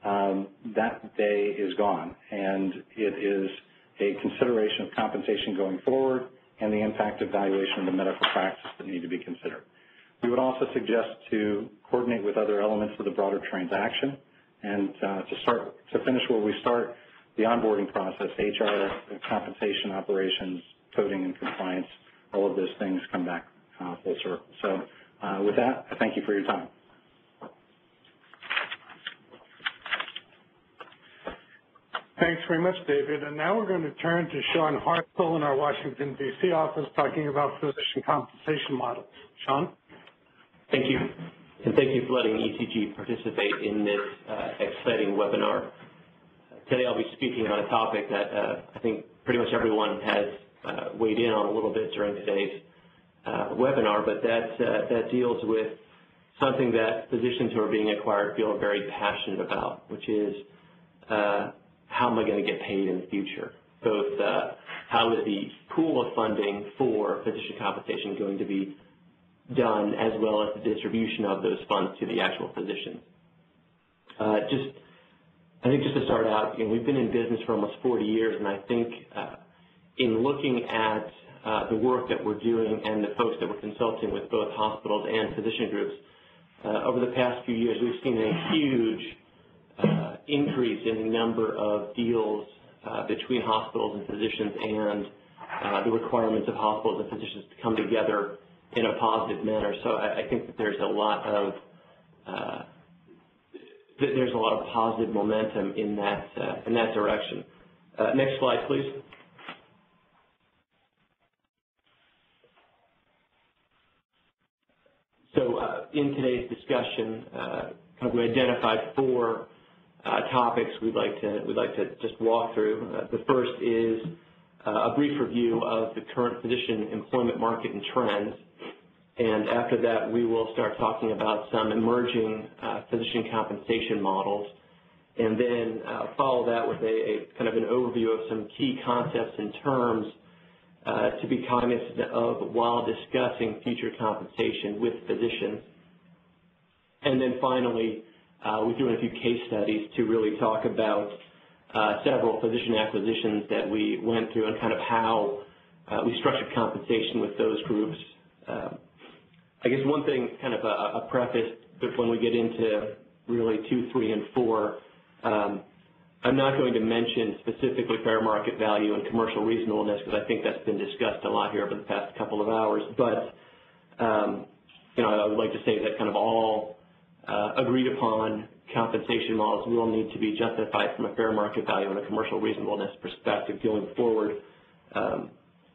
That day is gone, and it is a consideration of compensation going forward and the impact of valuation of the medical practice that need to be considered. We would also suggest to coordinate with other elements of the broader transaction, and to finish where we start, the onboarding process, HR, compensation, operations, coding, and compliance, all of those things come back full circle. So with that, I thank you for your time. Thanks very much, David. And now we're going to turn to Sean Hartzell in our Washington, D.C. office, talking about physician compensation models. Sean? Thank you. And thank you for letting ECG participate in this exciting webinar. Today I'll be speaking on a topic that I think pretty much everyone has weighed in on a little bit during today's webinar, but that deals with something that physicians who are being acquired feel very passionate about, which is how am I going to get paid in the future? Both how is the pool of funding for physician compensation going to be done, as well as the distribution of those funds to the actual physician. I think just to start out, we've been in business for almost 40 years, and I think in looking at the work that we're doing and the folks that we're consulting with both hospitals and physician groups, over the past few years we've seen a huge increase in the number of deals between hospitals and physicians, and the requirements of hospitals and physicians to come together in a positive manner. So I think that there's a lot of positive momentum in that direction. Next slide, please. So in today's discussion, we identified four topics we'd like to just walk through. The first is a brief review of the current physician employment market and trends. And after that, we will start talking about some emerging physician compensation models, and then follow that with a kind of an overview of some key concepts and terms to be cognizant of while discussing future compensation with physicians. And then finally, we threw in a few case studies to really talk about several physician acquisitions that we went through and kind of how we structured compensation with those groups. I guess one thing, kind of a preface, but when we get into really 2, 3, and 4, I'm not going to mention specifically fair market value and commercial reasonableness because I think that's been discussed a lot here over the past couple of hours. But you know, I would like to say that kind of all agreed upon compensation models will need to be justified from a fair market value and a commercial reasonableness perspective going forward.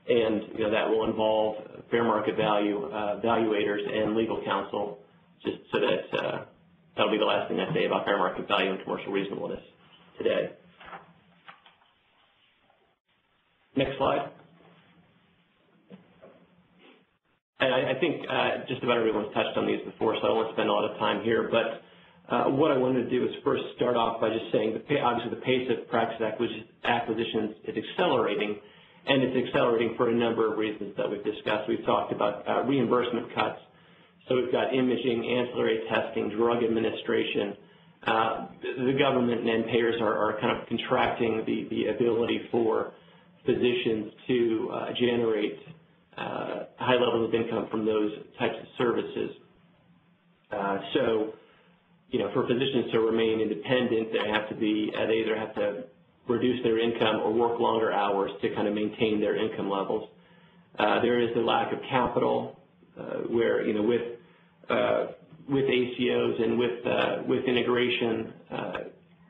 And you know, that will involve fair market value valuators and legal counsel, just so that that'll be the last thing I say about fair market value and commercial reasonableness today. Next slide. And I think just about everyone's touched on these before, so I won't spend a lot of time here. But what I wanted to do is first start off by just saying, obviously the pace of practice acquisitions is accelerating, and it's accelerating for a number of reasons that we've discussed. We've talked about reimbursement cuts. So we've got imaging, ancillary testing, drug administration. The government and payers are kind of contracting the ability for physicians to generate high levels of income from those types of services. So, you know, for physicians to remain independent, they either have to reduce their income or work longer hours to kind of maintain their income levels. There is the lack of capital, where, you know, with ACOs and with integration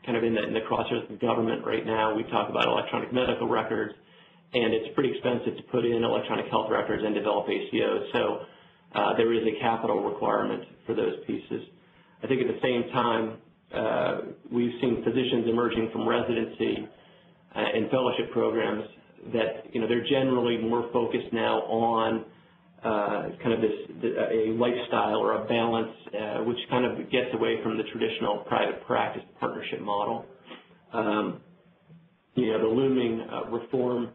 kind of in the crosshairs of the government right now, we talk about electronic medical records, and it's pretty expensive to put in electronic health records and develop ACOs. So there is a capital requirement for those pieces. I think at the same time, we've seen physicians emerging from residency and fellowship programs that, you know, they're generally more focused now on kind of a lifestyle or a balance, which kind of gets away from the traditional private practice partnership model. You know, the looming reform,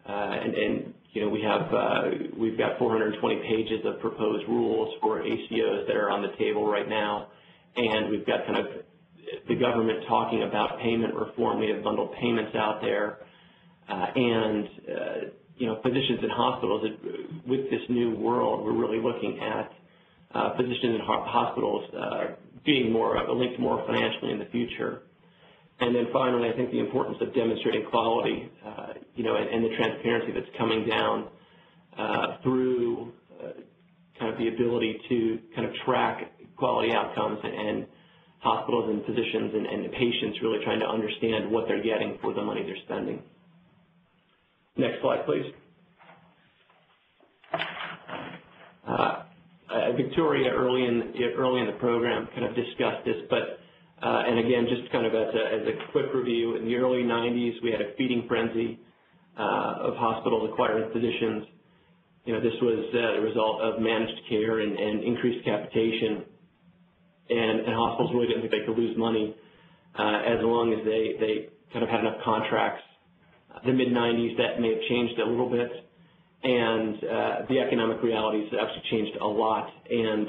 and you know, we've got 420 pages of proposed rules for ACOs that are on the table right now, and we've got kind of the government talking about payment reform. We have bundled payments out there, and you know, physicians in hospitals, with this new world, we're really looking at physicians in hospitals being linked more financially in the future. And then finally, I think the importance of demonstrating quality, you know, and the transparency that's coming down through kind of the ability to kind of track quality outcomes, and hospitals and physicians and patients really trying to understand what they're getting for the money they're spending. Next slide, please. Victoria, early in the program, kind of discussed this, but and again, just kind of as a quick review, in the early 90s, we had a feeding frenzy of hospitals acquiring physicians. You know, this was the result of managed care and increased capitation, and hospitals really didn't think they could lose money as long as they kind of had enough contracts. The mid-90s, that may have changed a little bit, and the economic realities actually changed a lot, and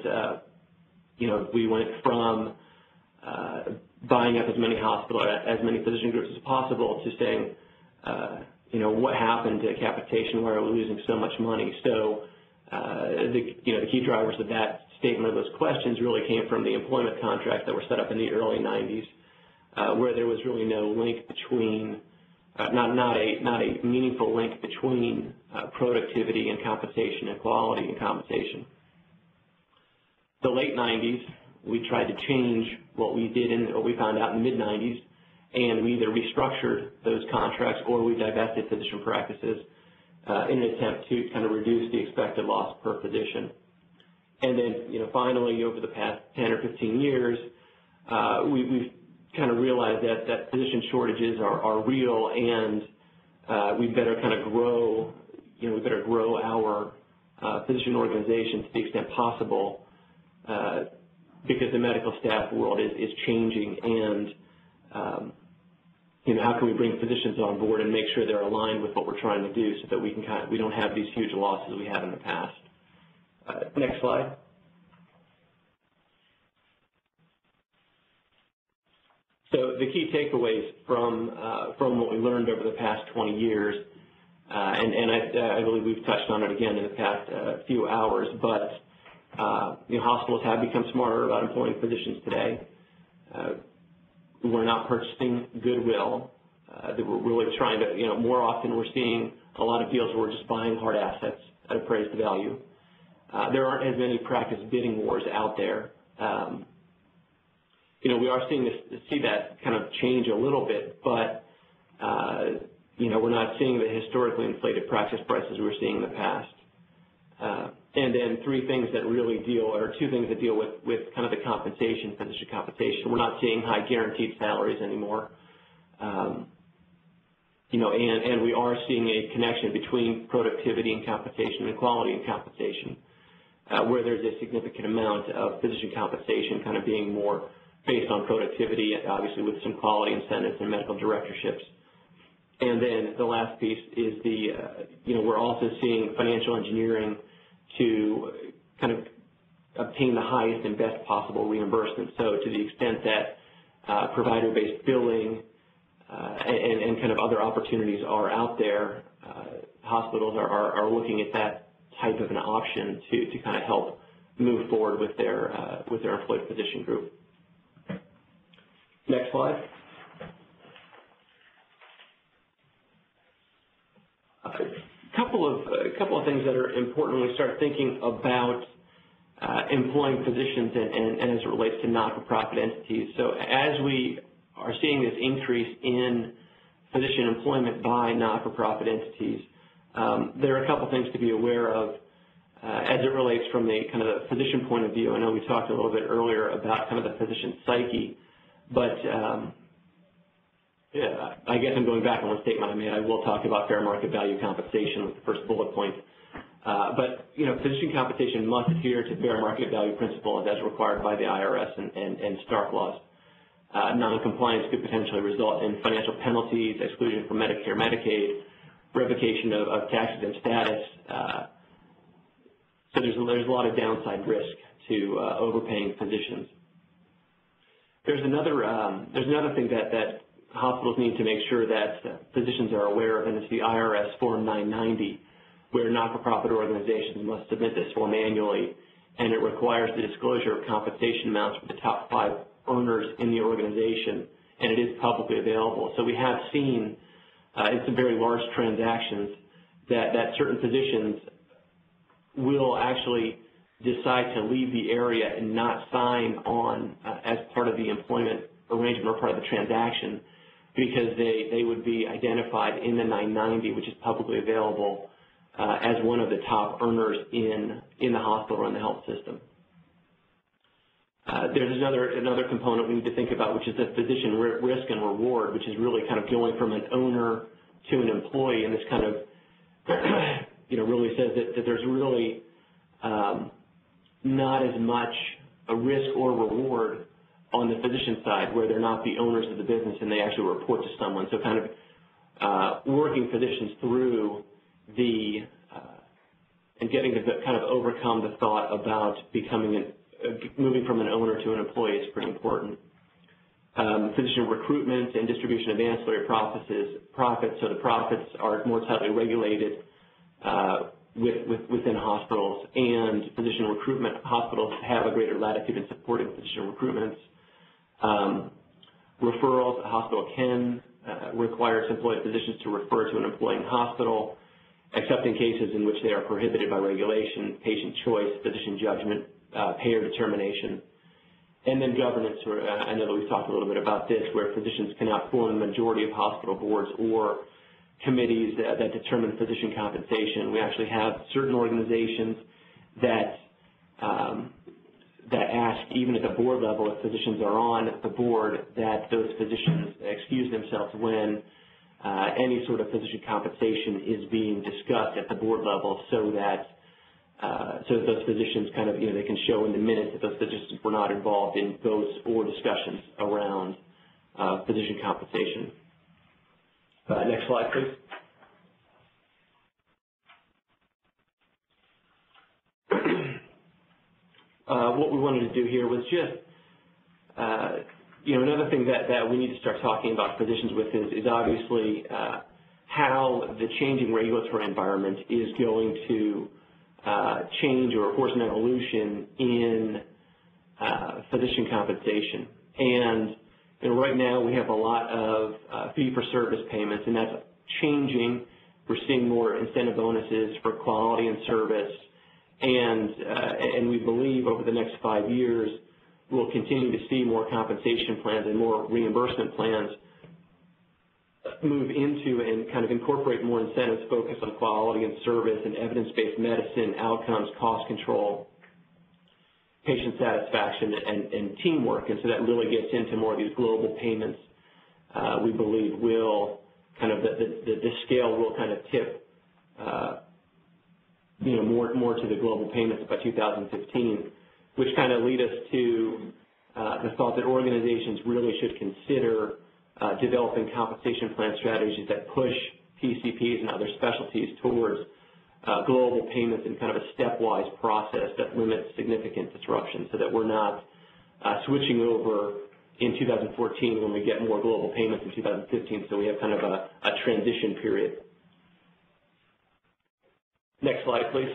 you know, we went from buying up as many physician groups as possible to saying, you know, what happened to capitation? Why are we losing so much money? So, the key drivers of that statement of those questions really came from the employment contracts that were set up in the early 90s, where there was really no link between, not a meaningful link between productivity and compensation, and quality and compensation. The late 90s, we tried to change what we did and what we found out in the mid-90s, and we either restructured those contracts or we divested physician practices in an attempt to kind of reduce the expected loss per physician. And then, you know, finally, over the past 10 or 15 years, we've kind of realized that physician shortages are real, and we better kind of grow, you know, we better grow our physician organizations to the extent possible, because the medical staff world is changing, and how can we bring physicians on board and make sure they're aligned with what we're trying to do so that we don't have these huge losses we had in the past. Next slide. So the key takeaways from what we learned over the past 20 years, and I believe we've touched on it again in the past few hours, but hospitals have become smarter about employing physicians today. We're not purchasing goodwill. We're really trying to, more often we're seeing a lot of deals where we're just buying hard assets at appraised value. There aren't as many practice bidding wars out there. We are see that kind of change a little bit, but, we're not seeing the historically inflated practice prices we were seeing in the past. And then two things that deal with kind of the compensation, physician compensation. We're not seeing high guaranteed salaries anymore. And we are seeing a connection between productivity and compensation and quality and compensation, where there's a significant amount of physician compensation kind of being more based on productivity, obviously with some quality incentives and medical directorships. And then the last piece is we're also seeing financial engineering to kind of obtain the highest and best possible reimbursement. So to the extent that provider-based billing and kind of other opportunities are out there, hospitals are looking at that type of an option to kind of help move forward with their employed physician group. Next slide. A couple of things that are important when we start thinking about employing physicians and as it relates to not-for-profit entities. So as we are seeing this increase in physician employment by not-for-profit entities, there are a couple things to be aware of as it relates from the kind of the physician point of view. I know we talked a little bit earlier about kind of the physician psyche, but I guess I'm going back on one statement I made. I will talk about fair market value compensation with the first bullet point. But physician compensation must adhere to fair market value principles as required by the IRS and Stark laws. Non-compliance could potentially result in financial penalties, exclusion from Medicare, Medicaid, revocation of tax-exempt status. So there's a lot of downside risk to overpaying physicians. There's another thing that hospitals need to make sure that physicians are aware of, and it's the IRS Form 990, where not-for-profit organizations must submit this form annually, and it requires the disclosure of compensation amounts for the top 5 earners in the organization, and it is publicly available. So we have seen in some very large transactions that certain physicians will actually decide to leave the area and not sign on as part of the employment arrangement or part of the transaction, because they would be identified in the 990, which is publicly available, as one of the top earners in the hospital or in the health system. There's another component we need to think about, which is the physician risk and reward, which is really kind of going from an owner to an employee, and this kind of really says that there's really not as much a risk or reward on the physician side, where they're not the owners of the business and they actually report to someone. So kind of working physicians through and getting to kind of overcome the thought about moving from an owner to an employee is pretty important. Physician recruitment and distribution of ancillary profits, so the profits are more tightly regulated within hospitals, and physician recruitment, hospitals have a greater latitude in supporting physician recruitments. Referrals, a hospital can require its employed physicians to refer to an employing hospital, except in cases in which they are prohibited by regulation, patient choice, physician judgment, payer determination. And then governance, I know that we've talked a little bit about this, where physicians cannot form the majority of hospital boards or committees that determine physician compensation. We actually have certain organizations that ask, even at the board level, if physicians are on the board, that those physicians excuse themselves when any sort of physician compensation is being discussed at the board level, so that so that those physicians kind of, they can show in the minutes that those physicians were not involved in votes or discussions around physician compensation. Next slide, please. What we wanted to do here was just, another thing that we need to start talking about physicians with is obviously how the changing regulatory environment is going to change or force an evolution in physician compensation. And right now we have a lot of fee-for-service payments, and that's changing. We're seeing more incentive bonuses for quality and service, and we believe over the next 5 years we'll continue to see more compensation plans and more reimbursement plans move into and kind of incorporate more incentives focused on quality and service and evidence-based medicine, outcomes, cost control, patient satisfaction, and teamwork. And so that really gets into more of these global payments. We believe will kind of, the scale will kind of tip, more to the global payments by 2015, which kind of lead us to the thought that organizations really should consider developing compensation plan strategies that push PCPs and other specialties towards global payments in kind of a stepwise process that limits significant disruption so that we're not switching over in 2014 when we get more global payments in 2015, so we have kind of a transition period. Next slide, please.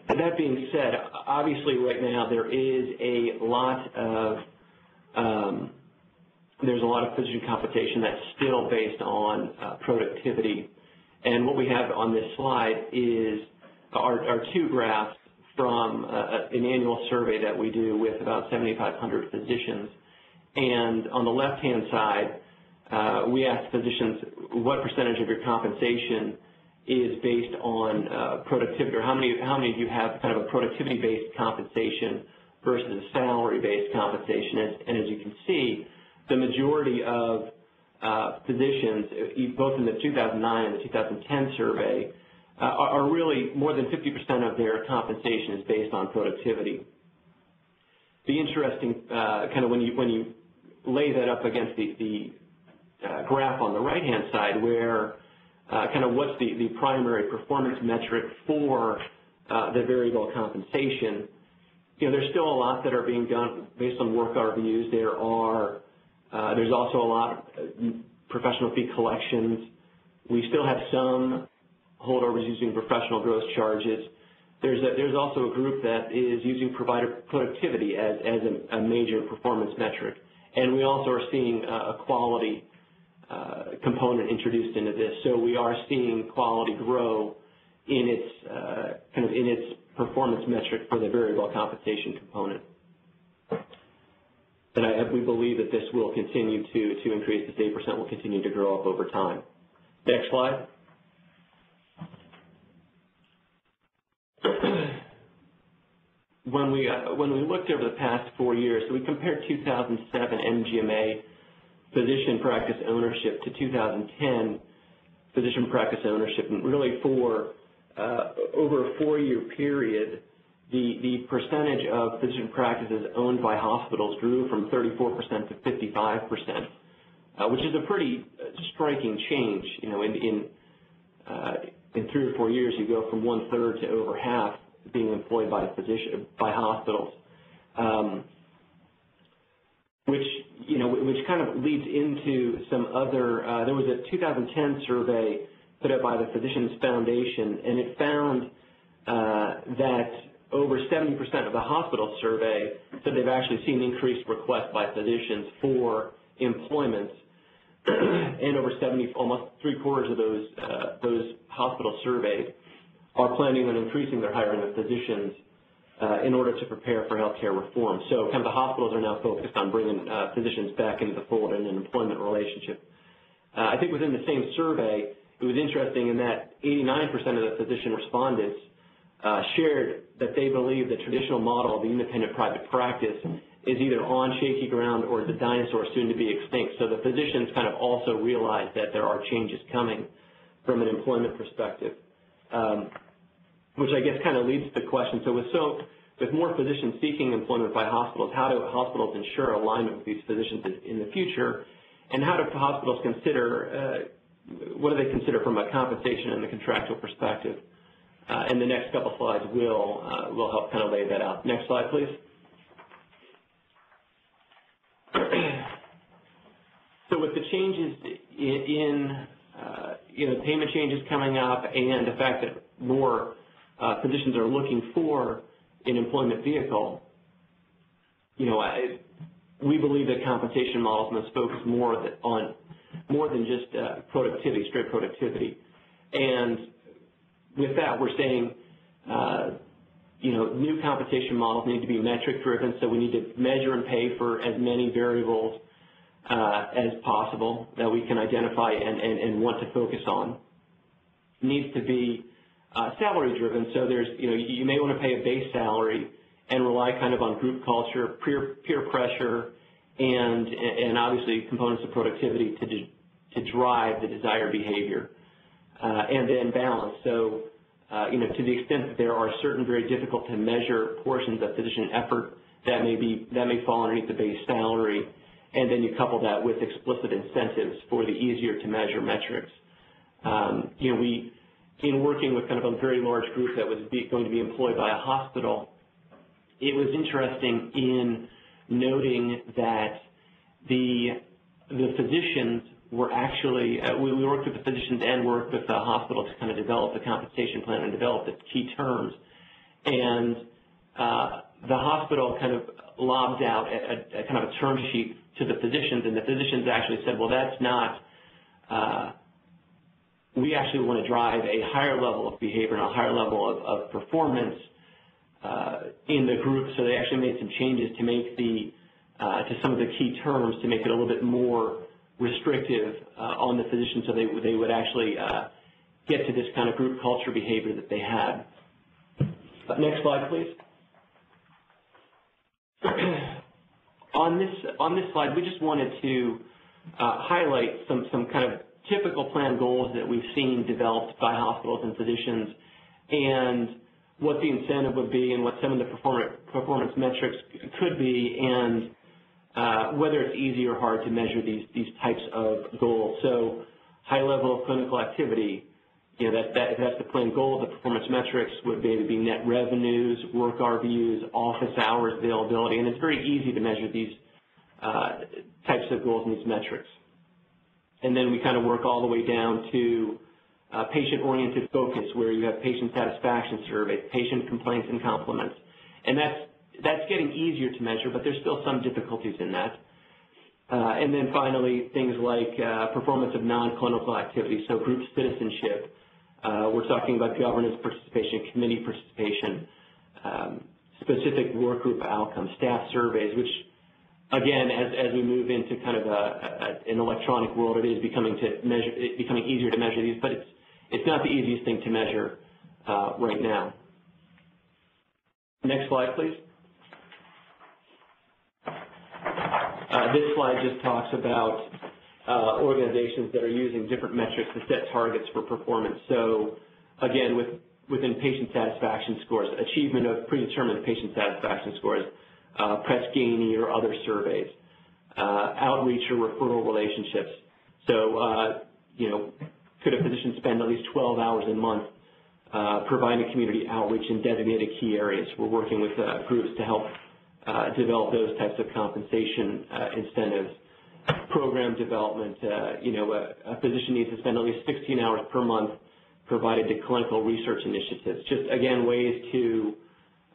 That being said, obviously right now there is a lot of there's a lot of physician compensation that's still based on productivity. And what we have on this slide is our two graphs from an annual survey that we do with about 7,500 physicians. And on the left-hand side, we ask physicians what percentage of your compensation is based on productivity, or how many of you have kind of a productivity-based compensation versus a salary-based compensation. And as you can see, the majority of physicians, both in the 2009 and the 2010 survey, are really more than 50% of their compensation is based on productivity. The interesting, kind of when you lay that up against the graph on the right-hand side, where kind of what's the primary performance metric for the variable compensation, there's still a lot that are being done based on work reviews. There's also a lot of professional fee collections. We still have some holdovers using professional gross charges. There's also a group that is using provider productivity as a major performance metric. And we also are seeing a quality component introduced into this. So we are seeing quality grow in its in its performance metric for the variable compensation component. And we believe that this will continue to increase. This 8% will continue to grow up over time. Next slide. When we looked over the past 4 years, so we compared 2007 MGMA physician practice ownership to 2010 physician practice ownership, and really for over a 4-year period, the percentage of physician practices owned by hospitals grew from 34% to 55%, which is a pretty striking change. In 3 or 4 years, you go from 1/3 to over half being employed by hospitals, which kind of leads into some other. There was a 2010 survey put out by the Physicians Foundation, and it found that over 70% of the hospital survey said they've actually seen increased requests by physicians for employment, and over almost 3/4 of those hospitals surveyed are planning on increasing their hiring of physicians in order to prepare for healthcare reform. So kind of the hospitals are now focused on bringing physicians back into the fold in an employment relationship. I think within the same survey, it was interesting in that 89% of the physician respondents shared that they believe the traditional model of the independent private practice is either on shaky ground or is a dinosaur soon to be extinct. So the physicians kind of also realize that there are changes coming from an employment perspective, which I guess kind of leads to the question. So with more physicians seeking employment by hospitals, how do hospitals ensure alignment with these physicians in the future, and how do hospitals consider, what do they consider from a compensation and a contractual perspective? And the next couple slides will help kind of lay that out. Next slide, please. So with the changes in payment changes coming up and the fact that more physicians are looking for an employment vehicle, we believe that compensation models must focus more than just productivity, straight productivity. And with that, we're saying, new compensation models need to be metric-driven, so we need to measure and pay for as many variables as possible that we can identify and want to focus on. It needs to be salary-driven, so there's, you may want to pay a base salary and rely kind of on group culture, peer pressure, and obviously components of productivity to drive the desired behavior, and then balance. So, to the extent that there are certain very difficult to measure portions of physician effort that may fall underneath the base salary, and then you couple that with explicit incentives for the easier to measure metrics. In working with kind of a very large group that was going to be employed by a hospital, it was interesting in noting that the physicians were actually, we worked with the physicians and worked with the hospital to kind of develop the compensation plan and develop the key terms. And the hospital kind of lobbed out a kind of a term sheet to the physicians, and the physicians actually said, well, that's not, we actually want to drive a higher level of behavior and a higher level of performance in the group. So they actually made some changes to make to some of the key terms to make it a little bit more restrictive on the physicians, so they would actually get to this kind of group culture behavior that they had. Next slide, please. On this slide, we just wanted to highlight some kind of typical plan goals that we've seen developed by hospitals and physicians, and what the incentive would be, and what some of the performance metrics could be, and whether it's easy or hard to measure these types of goals. So, high level of clinical activity, that's the plan goal. The performance metrics would be net revenues, work RVUs, office hours availability, and it's very easy to measure these types of goals and these metrics. And then we kind of work all the way down to patient-oriented focus, where you have patient satisfaction surveys, patient complaints and compliments. And that's getting easier to measure, but there's still some difficulties in that. And then finally, things like performance of non-clinical activities, so group citizenship. We're talking about governance participation, committee participation, specific work group outcomes, staff surveys, which, again, as we move into kind of an electronic world, it is becoming easier to measure these, but it's not the easiest thing to measure right now. Next slide, please. This slide just talks about organizations that are using different metrics to set targets for performance. So, again, within patient satisfaction scores, achievement of predetermined patient satisfaction scores, Press-Ganey or other surveys, outreach or referral relationships. So, could a physician spend at least 12 hours a month providing community outreach in designated key areas? We're working with groups to help develop those types of compensation incentives. Program development, a physician needs to spend at least 16 hours per month provided to clinical research initiatives. Just, again, ways to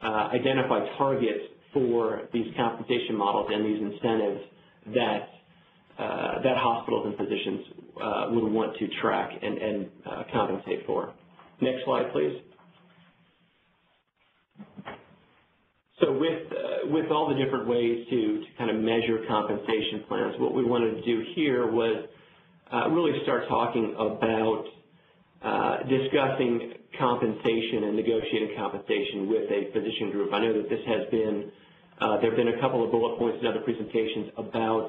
identify targets for these compensation models and these incentives that hospitals and physicians would want to track and compensate for. Next slide, please. So with all the different ways to kind of measure compensation plans, what we wanted to do here was really start talking about discussing compensation and negotiating compensation with a physician group. I know that this has been, there have been a couple of bullet points in other presentations about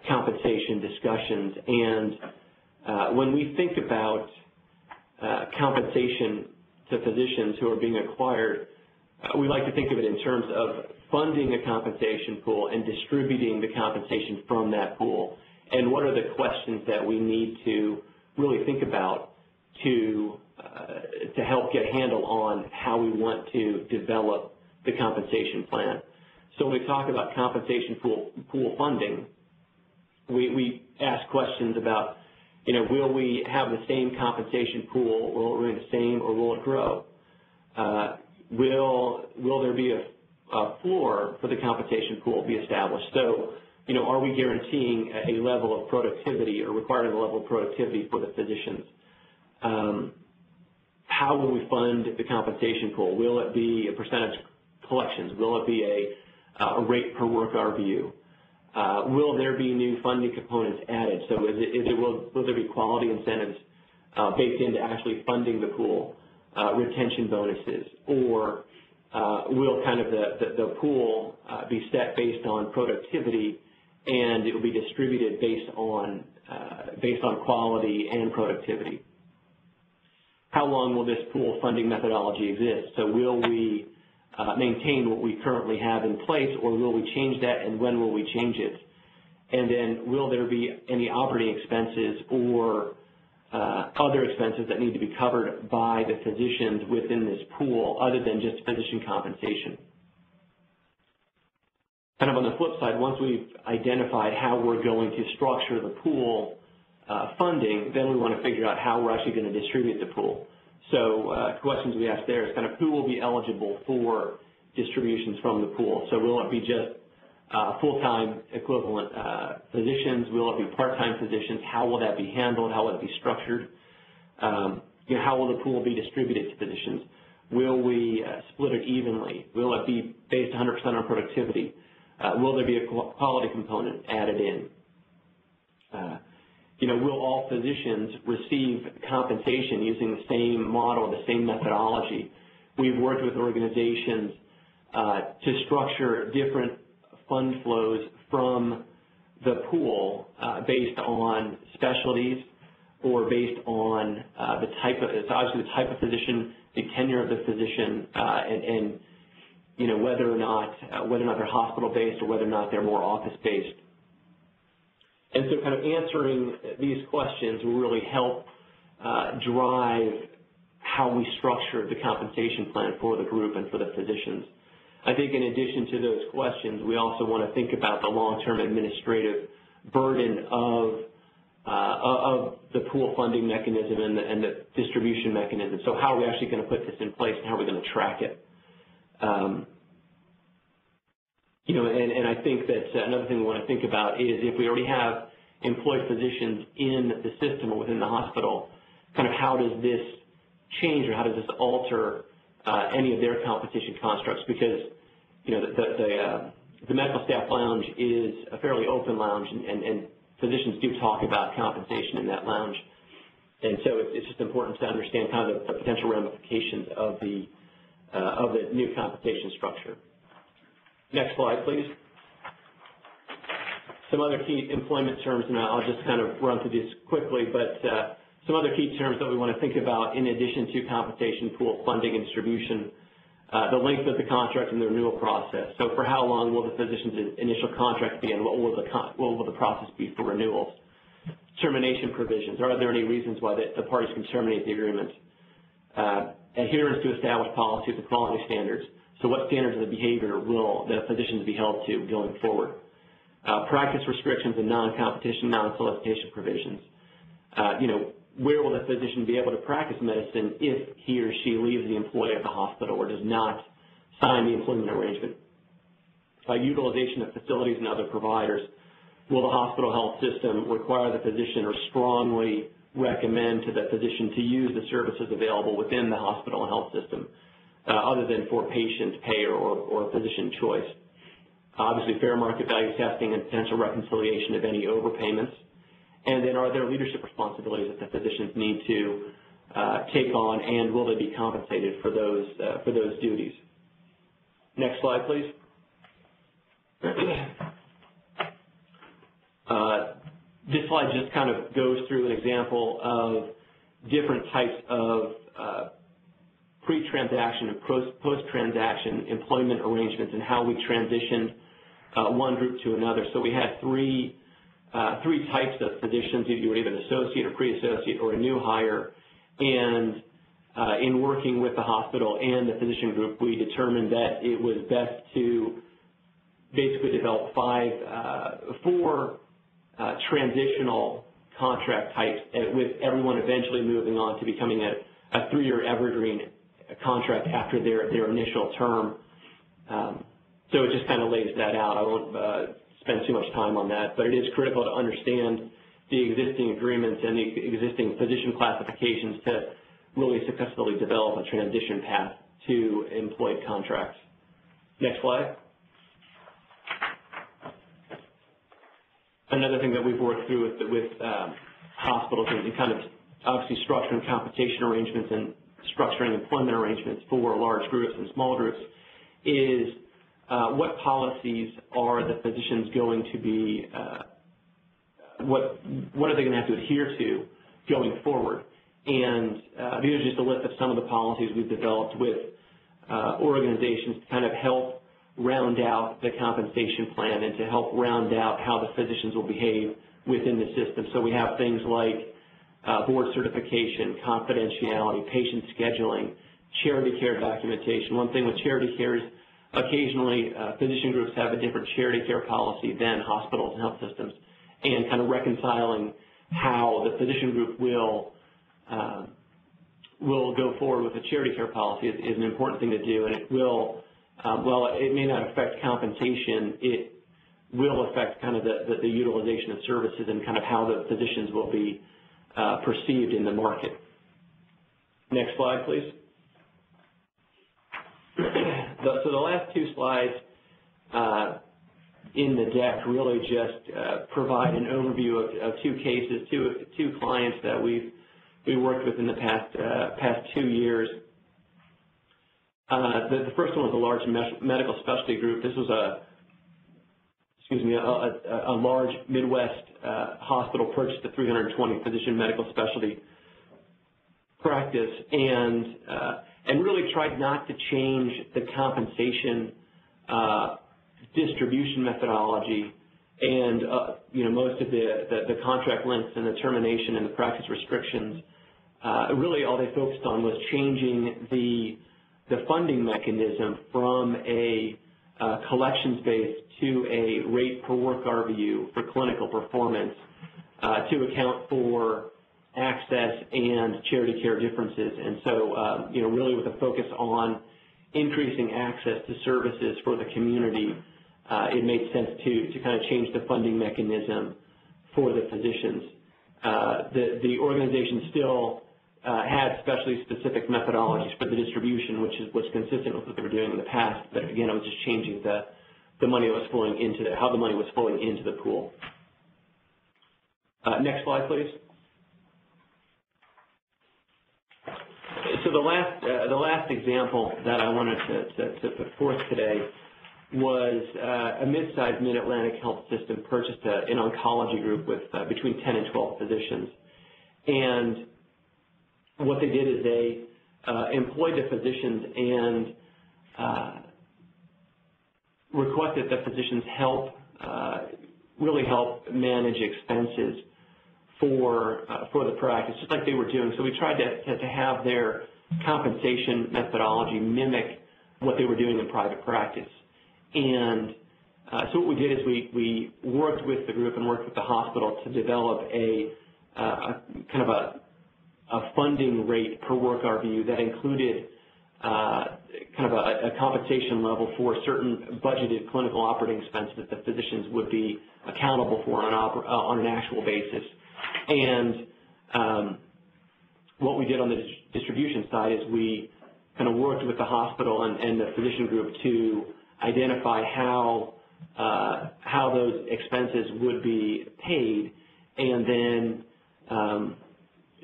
compensation discussions, and When we think about compensation to physicians who are being acquired, we like to think of it in terms of funding a compensation pool and distributing the compensation from that pool. And what are the questions that we need to really think about to help get a handle on how we want to develop the compensation plan. So when we talk about compensation pool funding, we ask questions about, will we have the same compensation pool? Will it remain the same, or will it grow? Will there be a floor for the compensation pool be established? So, are we guaranteeing a level of productivity or requiring a level of productivity for the physicians? How will we fund the compensation pool? Will it be a percentage collections? Will it be a rate per work RVU? Will there be new funding components added? So will there be quality incentives baked into actually funding the pool, retention bonuses, or will kind of the pool be set based on productivity, and it will be distributed based on quality and productivity? How long will this pool funding methodology exist? So will we maintain what we currently have in place, or will we change that, and when will we change it? And then will there be any operating expenses or other expenses that need to be covered by the physicians within this pool other than just physician compensation? Kind of on the flip side, once we've identified how we're going to structure the pool funding, then we want to figure out how we're actually going to distribute the pool. So questions we ask there is kind of who will be eligible for distributions from the pool. So will it be just full-time equivalent physicians? Will it be part-time physicians? How will that be handled? How will it be structured? How will the pool be distributed to physicians? Will we split it evenly? Will it be based 100% on productivity? Will there be a quality component added in? Will all physicians receive compensation using the same model, the same methodology? We've worked with organizations to structure different fund flows from the pool based on specialties or based on the type of physician, the tenure of the physician, and whether or not they're hospital-based or whether or not they're more office-based. And so kind of answering these questions will really help drive how we structure the compensation plan for the group and for the physicians. I think in addition to those questions, we also want to think about the long-term administrative burden of the pool funding mechanism and the distribution mechanism. So how are we actually going to put this in place, and how are we going to track it? And I think that another thing we want to think about is if we already have employed physicians in the system or within the hospital, kind of how does this change or how does this alter any of their compensation constructs? Because the medical staff lounge is a fairly open lounge, and physicians do talk about compensation in that lounge. And so it's just important to understand kind of the potential ramifications of the new compensation structure. Next slide, please. Some other key employment terms, and I'll just kind of run through this quickly, but some other key terms that we want to think about in addition to compensation pool funding and distribution, the length of the contract and the renewal process. So for how long will the physician's initial contract be, and what will the process be for renewals? Termination provisions. Are there any reasons why the parties can terminate the agreement? Adherence to established policies and quality standards. So what standards of the behavior will the physicians be held to going forward? Practice restrictions and non-competition, non-solicitation provisions. Where will the physician be able to practice medicine if he or she leaves the employee of the hospital or does not sign the employment arrangement? Utilization of facilities and other providers. Will the hospital health system require the physician or strongly recommend to the physician to use the services available within the hospital health system other than for patient pay or physician choice? Obviously, fair market value testing and potential reconciliation of any overpayments. And then are there leadership responsibilities that the physicians need to take on, and will they be compensated for those duties? Next slide, please. this slide just kind of goes through an example of different types of pre-transaction and post-transaction employment arrangements and how we transitioned one group to another. So we had three types of physicians. You were either an associate or pre-associate or a new hire. And in working with the hospital and the physician group, we determined that it was best to basically develop four transitional contract types, with everyone eventually moving on to becoming a 3-year evergreen contract after their initial term. So it just kind of lays that out. I won't spend too much time on that, but it is critical to understand the existing agreements and the existing physician classifications to really successfully develop a transition path to employed contracts. Next slide. Another thing that we've worked through with hospitals and kind of obviously structuring compensation arrangements and structuring employment arrangements for large groups and small groups is what policies are the physicians going to be, what are they going to have to adhere to going forward? And these are just a list of some of the policies we've developed with organizations to kind of help round out the compensation plan and to help round out how the physicians will behave within the system. So we have things like board certification, confidentiality, patient scheduling, charity care documentation. One thing with charity care is occasionally physician groups have a different charity care policy than hospitals and health systems, and kind of reconciling how the physician group will go forward with a charity care policy is an important thing to do, and it will, while it may not affect compensation, it will affect kind of the utilization of services and kind of how the physicians will be perceived in the market. Next slide, please. So the last two slides in the deck really just provide an overview of two cases, two clients that we worked with in the past 2 years. The first one was a large medical specialty group. This was a large Midwest hospital purchased a 320 physician medical specialty practice and really tried not to change the compensation distribution methodology and most of the contract lengths and the termination and the practice restrictions. Really all they focused on was changing the funding mechanism from a collections base to a rate per work RVU for clinical performance to account for access and charity care differences. And so, really with a focus on increasing access to services for the community, it made sense to kind of change the funding mechanism for the physicians. The organization still had specialty-specific methodologies for the distribution, which was consistent with what they were doing in the past. But again, it was just changing the money that was flowing into how the money was flowing into the pool. Next slide, please. So the last example that I wanted to put forth today was a mid-sized Mid-Atlantic health system purchased an oncology group with between 10 and 12 physicians. And what they did is they employed the physicians and requested that physicians really help manage expenses for the practice, just like they were doing. So we tried to have their compensation methodology mimic what they were doing in private practice. And so what we did is we worked with the group and worked with the hospital to develop a kind of a funding rate per work RVU that included kind of a compensation level for certain budgeted clinical operating expenses that the physicians would be accountable for on an actual basis. And what we did on the distribution side is we kind of worked with the hospital and the physician group to identify how those expenses would be paid, and then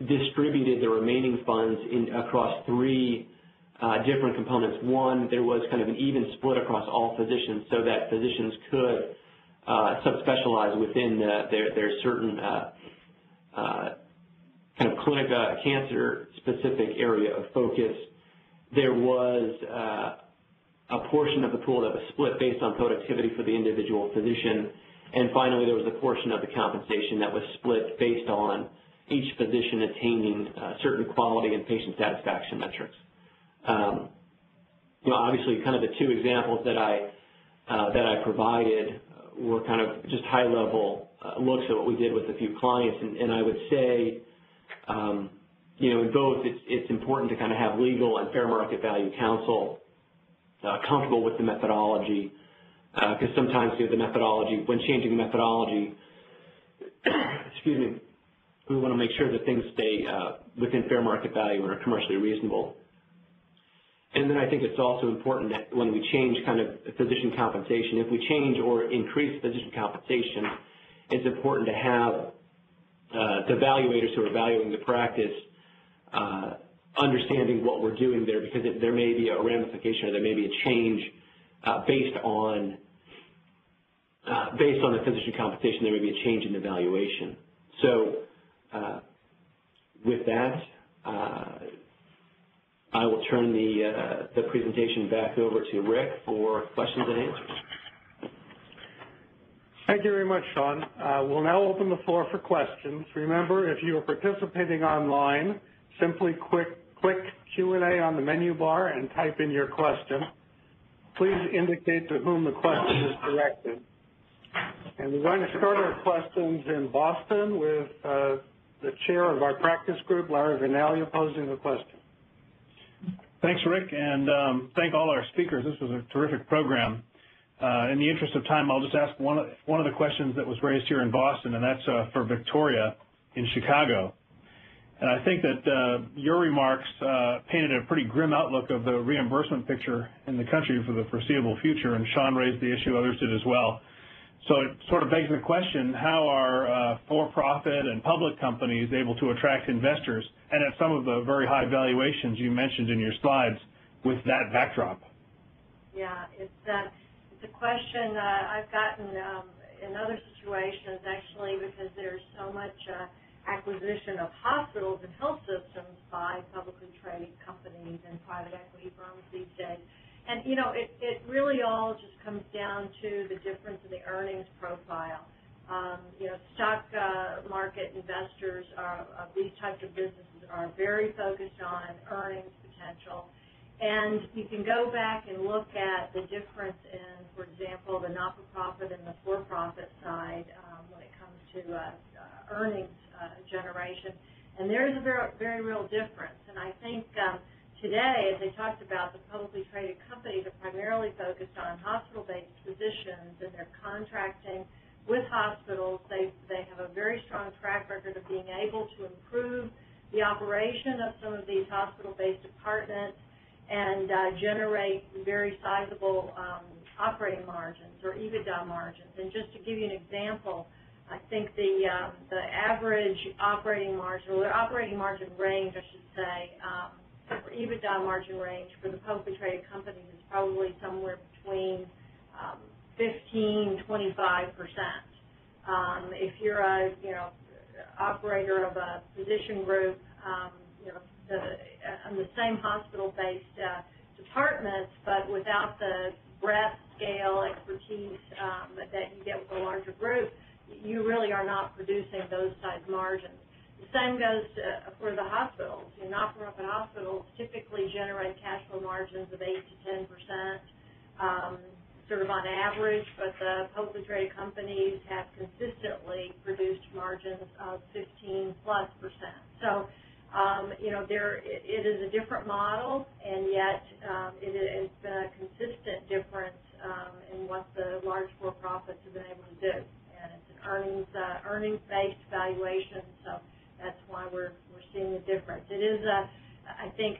distributed the remaining funds across three different components. One, there was kind of an even split across all physicians so that physicians could subspecialize within their certain kind of cancer-specific area of focus. There was a portion of the pool that was split based on productivity for the individual physician. And finally, there was a portion of the compensation that was split based on each physician attaining certain quality and patient satisfaction metrics. Obviously, kind of the two examples that I provided were kind of just high-level looks at what we did with a few clients, and I would say, in both, it's important to kind of have legal and fair market value counsel comfortable with the methodology, because sometimes the methodology, when changing the methodology, excuse me, we want to make sure that things stay within fair market value and are commercially reasonable. And then I think it's also important that when we change kind of physician compensation, if we change or increase physician compensation, it's important to have the evaluators who are evaluating the practice understanding what we're doing there, because there may be a ramification or there may be a change based on the physician compensation. There may be a change in the valuation. So with that, I will turn the presentation back over to Rick for questions and answers. Thank you very much, Sean. We'll now open the floor for questions. Remember, if you are participating online, simply click Q&A on the menu bar and type in your question. Please indicate to whom the question is directed. And we're going to start our questions in Boston with the chair of our practice group, Larry Vernaglia, posing the question. Thanks, Rick, and thank all our speakers. This was a terrific program. In the interest of time, I'll just ask one of the questions that was raised here in Boston, and that's for Victoria in Chicago. And I think that your remarks painted a pretty grim outlook of the reimbursement picture in the country for the foreseeable future, and Sean raised the issue, others did as well. So it sort of begs the question, how are for-profit and public companies able to attract investors, and at some of the very high valuations you mentioned in your slides, with that backdrop? Yeah, it's a question I've gotten in other situations, actually, because there's so much acquisition of hospitals and health systems by publicly traded companies and private equity firms these days. And, it really all just comes down to the difference in the earnings profile. Stock market investors of these types of businesses are very focused on earnings potential. And you can go back and look at the difference in, for example, the not-for-profit and the for-profit side when it comes to earnings generation. And there's a very, very real difference. And I think today, as they talked about, the publicly traded companies are primarily focused on hospital-based physicians, and they're contracting with hospitals. They have a very strong track record of being able to improve the operation of some of these hospital-based departments and generate very sizable operating margins or EBITDA margins. And just to give you an example, I think the average operating margin, or the operating margin range, I should say, or EBITDA margin range for the publicly traded companies is probably somewhere between 15-25%. If you're a operator of a physician group, on the same hospital-based departments, but without the breadth, scale, expertise that you get with a larger group, you really are not producing those size margins. The same goes for the hospitals. Not-for-profit hospitals typically generate cash flow margins of 8 to 10%, sort of on average, but the publicly traded companies have consistently produced margins of 15+%. So, it is a different model, and yet it has been a consistent difference in what the large for-profits have been able to do. And it's an earnings-based valuation, so that's why we're seeing the difference. It is, I think,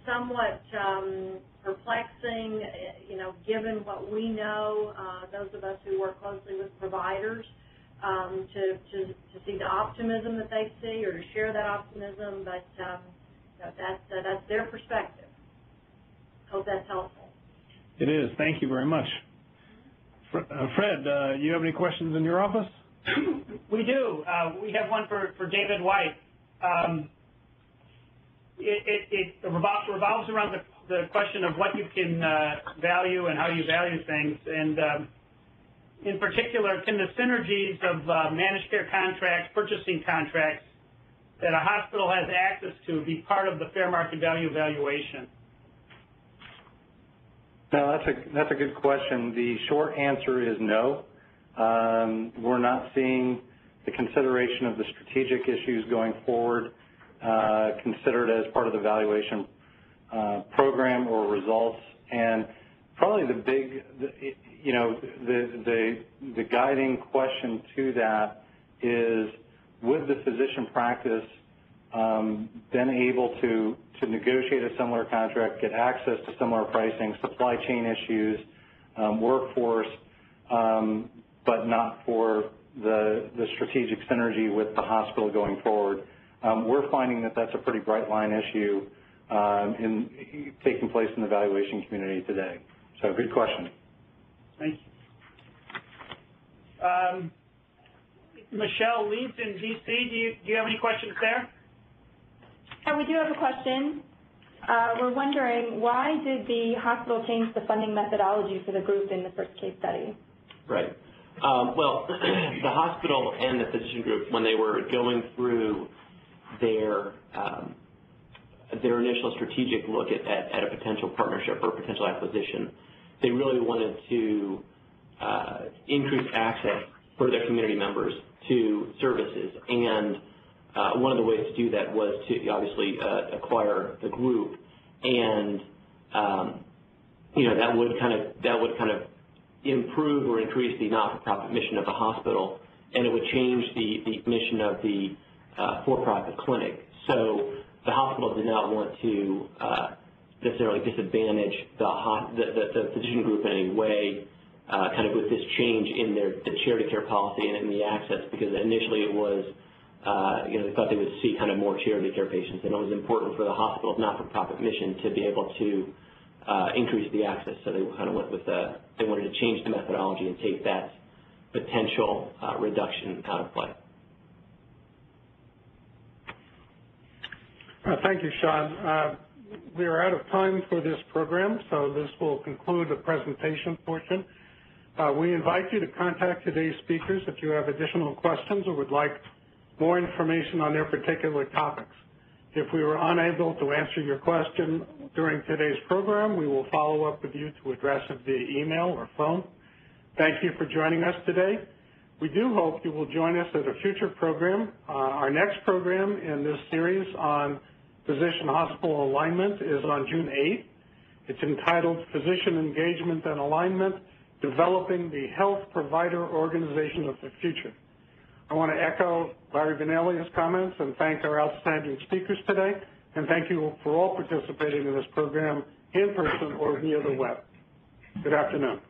somewhat perplexing, given what we know, those of us who work closely with providers, to see the optimism that they see or to share that optimism, but that's their perspective. Hope that's helpful. It is. Thank you very much. Fred, you have any questions in your office? We do. We have one for David White. It revolves around the question of what you can value and how you value things. And in particular, can the synergies of managed care contracts, purchasing contracts that a hospital has access to be part of the fair market value evaluation? No, that's a good question. The short answer is no. We're not seeing the consideration of the strategic issues going forward considered as part of the valuation program or results. And probably the big, the guiding question to that is, would the physician practice been able to negotiate a similar contract, get access to similar pricing, supply chain issues, workforce, but not for the strategic synergy with the hospital going forward? We're finding that that's a pretty bright line issue taking place in the valuation community today. So good question. Thank you. Michelle Leeds in DC, do you have any questions there? We do have a question. We're wondering, why did the hospital change the funding methodology for the group in the first case study? Right. Well, the hospital and the physician group, when they were going through their initial strategic look at a potential partnership or a potential acquisition, they really wanted to increase access for their community members to services, and one of the ways to do that was to obviously acquire the group, and that would kind of improve or increase the not-for-profit mission of the hospital, and it would change the mission of the for-profit clinic. So the hospital did not want to necessarily disadvantage the physician group in any way, kind of with this change in the charity care policy and in the access, because initially it was, they thought they would see kind of more charity care patients, and it was important for the hospital's not-for-profit mission to be able to increase the access. So they kind of went with they wanted to change the methodology and take that potential reduction out of play. Thank you, Sean. We are out of time for this program, so this will conclude the presentation portion. We invite you to contact today's speakers if you have additional questions or would like more information on their particular topics. If we were unable to answer your question during today's program, we will follow up with you to address it via email or phone. Thank you for joining us today. We do hope you will join us at a future program. Our next program in this series on physician-hospital alignment is on June 8th. It's entitled Physician Engagement and Alignment, Developing the Health Provider Organization of the Future. I want to echo Larry Vinalia's comments and thank our outstanding speakers today, and thank you for all participating in this program in person or via the web. Good afternoon.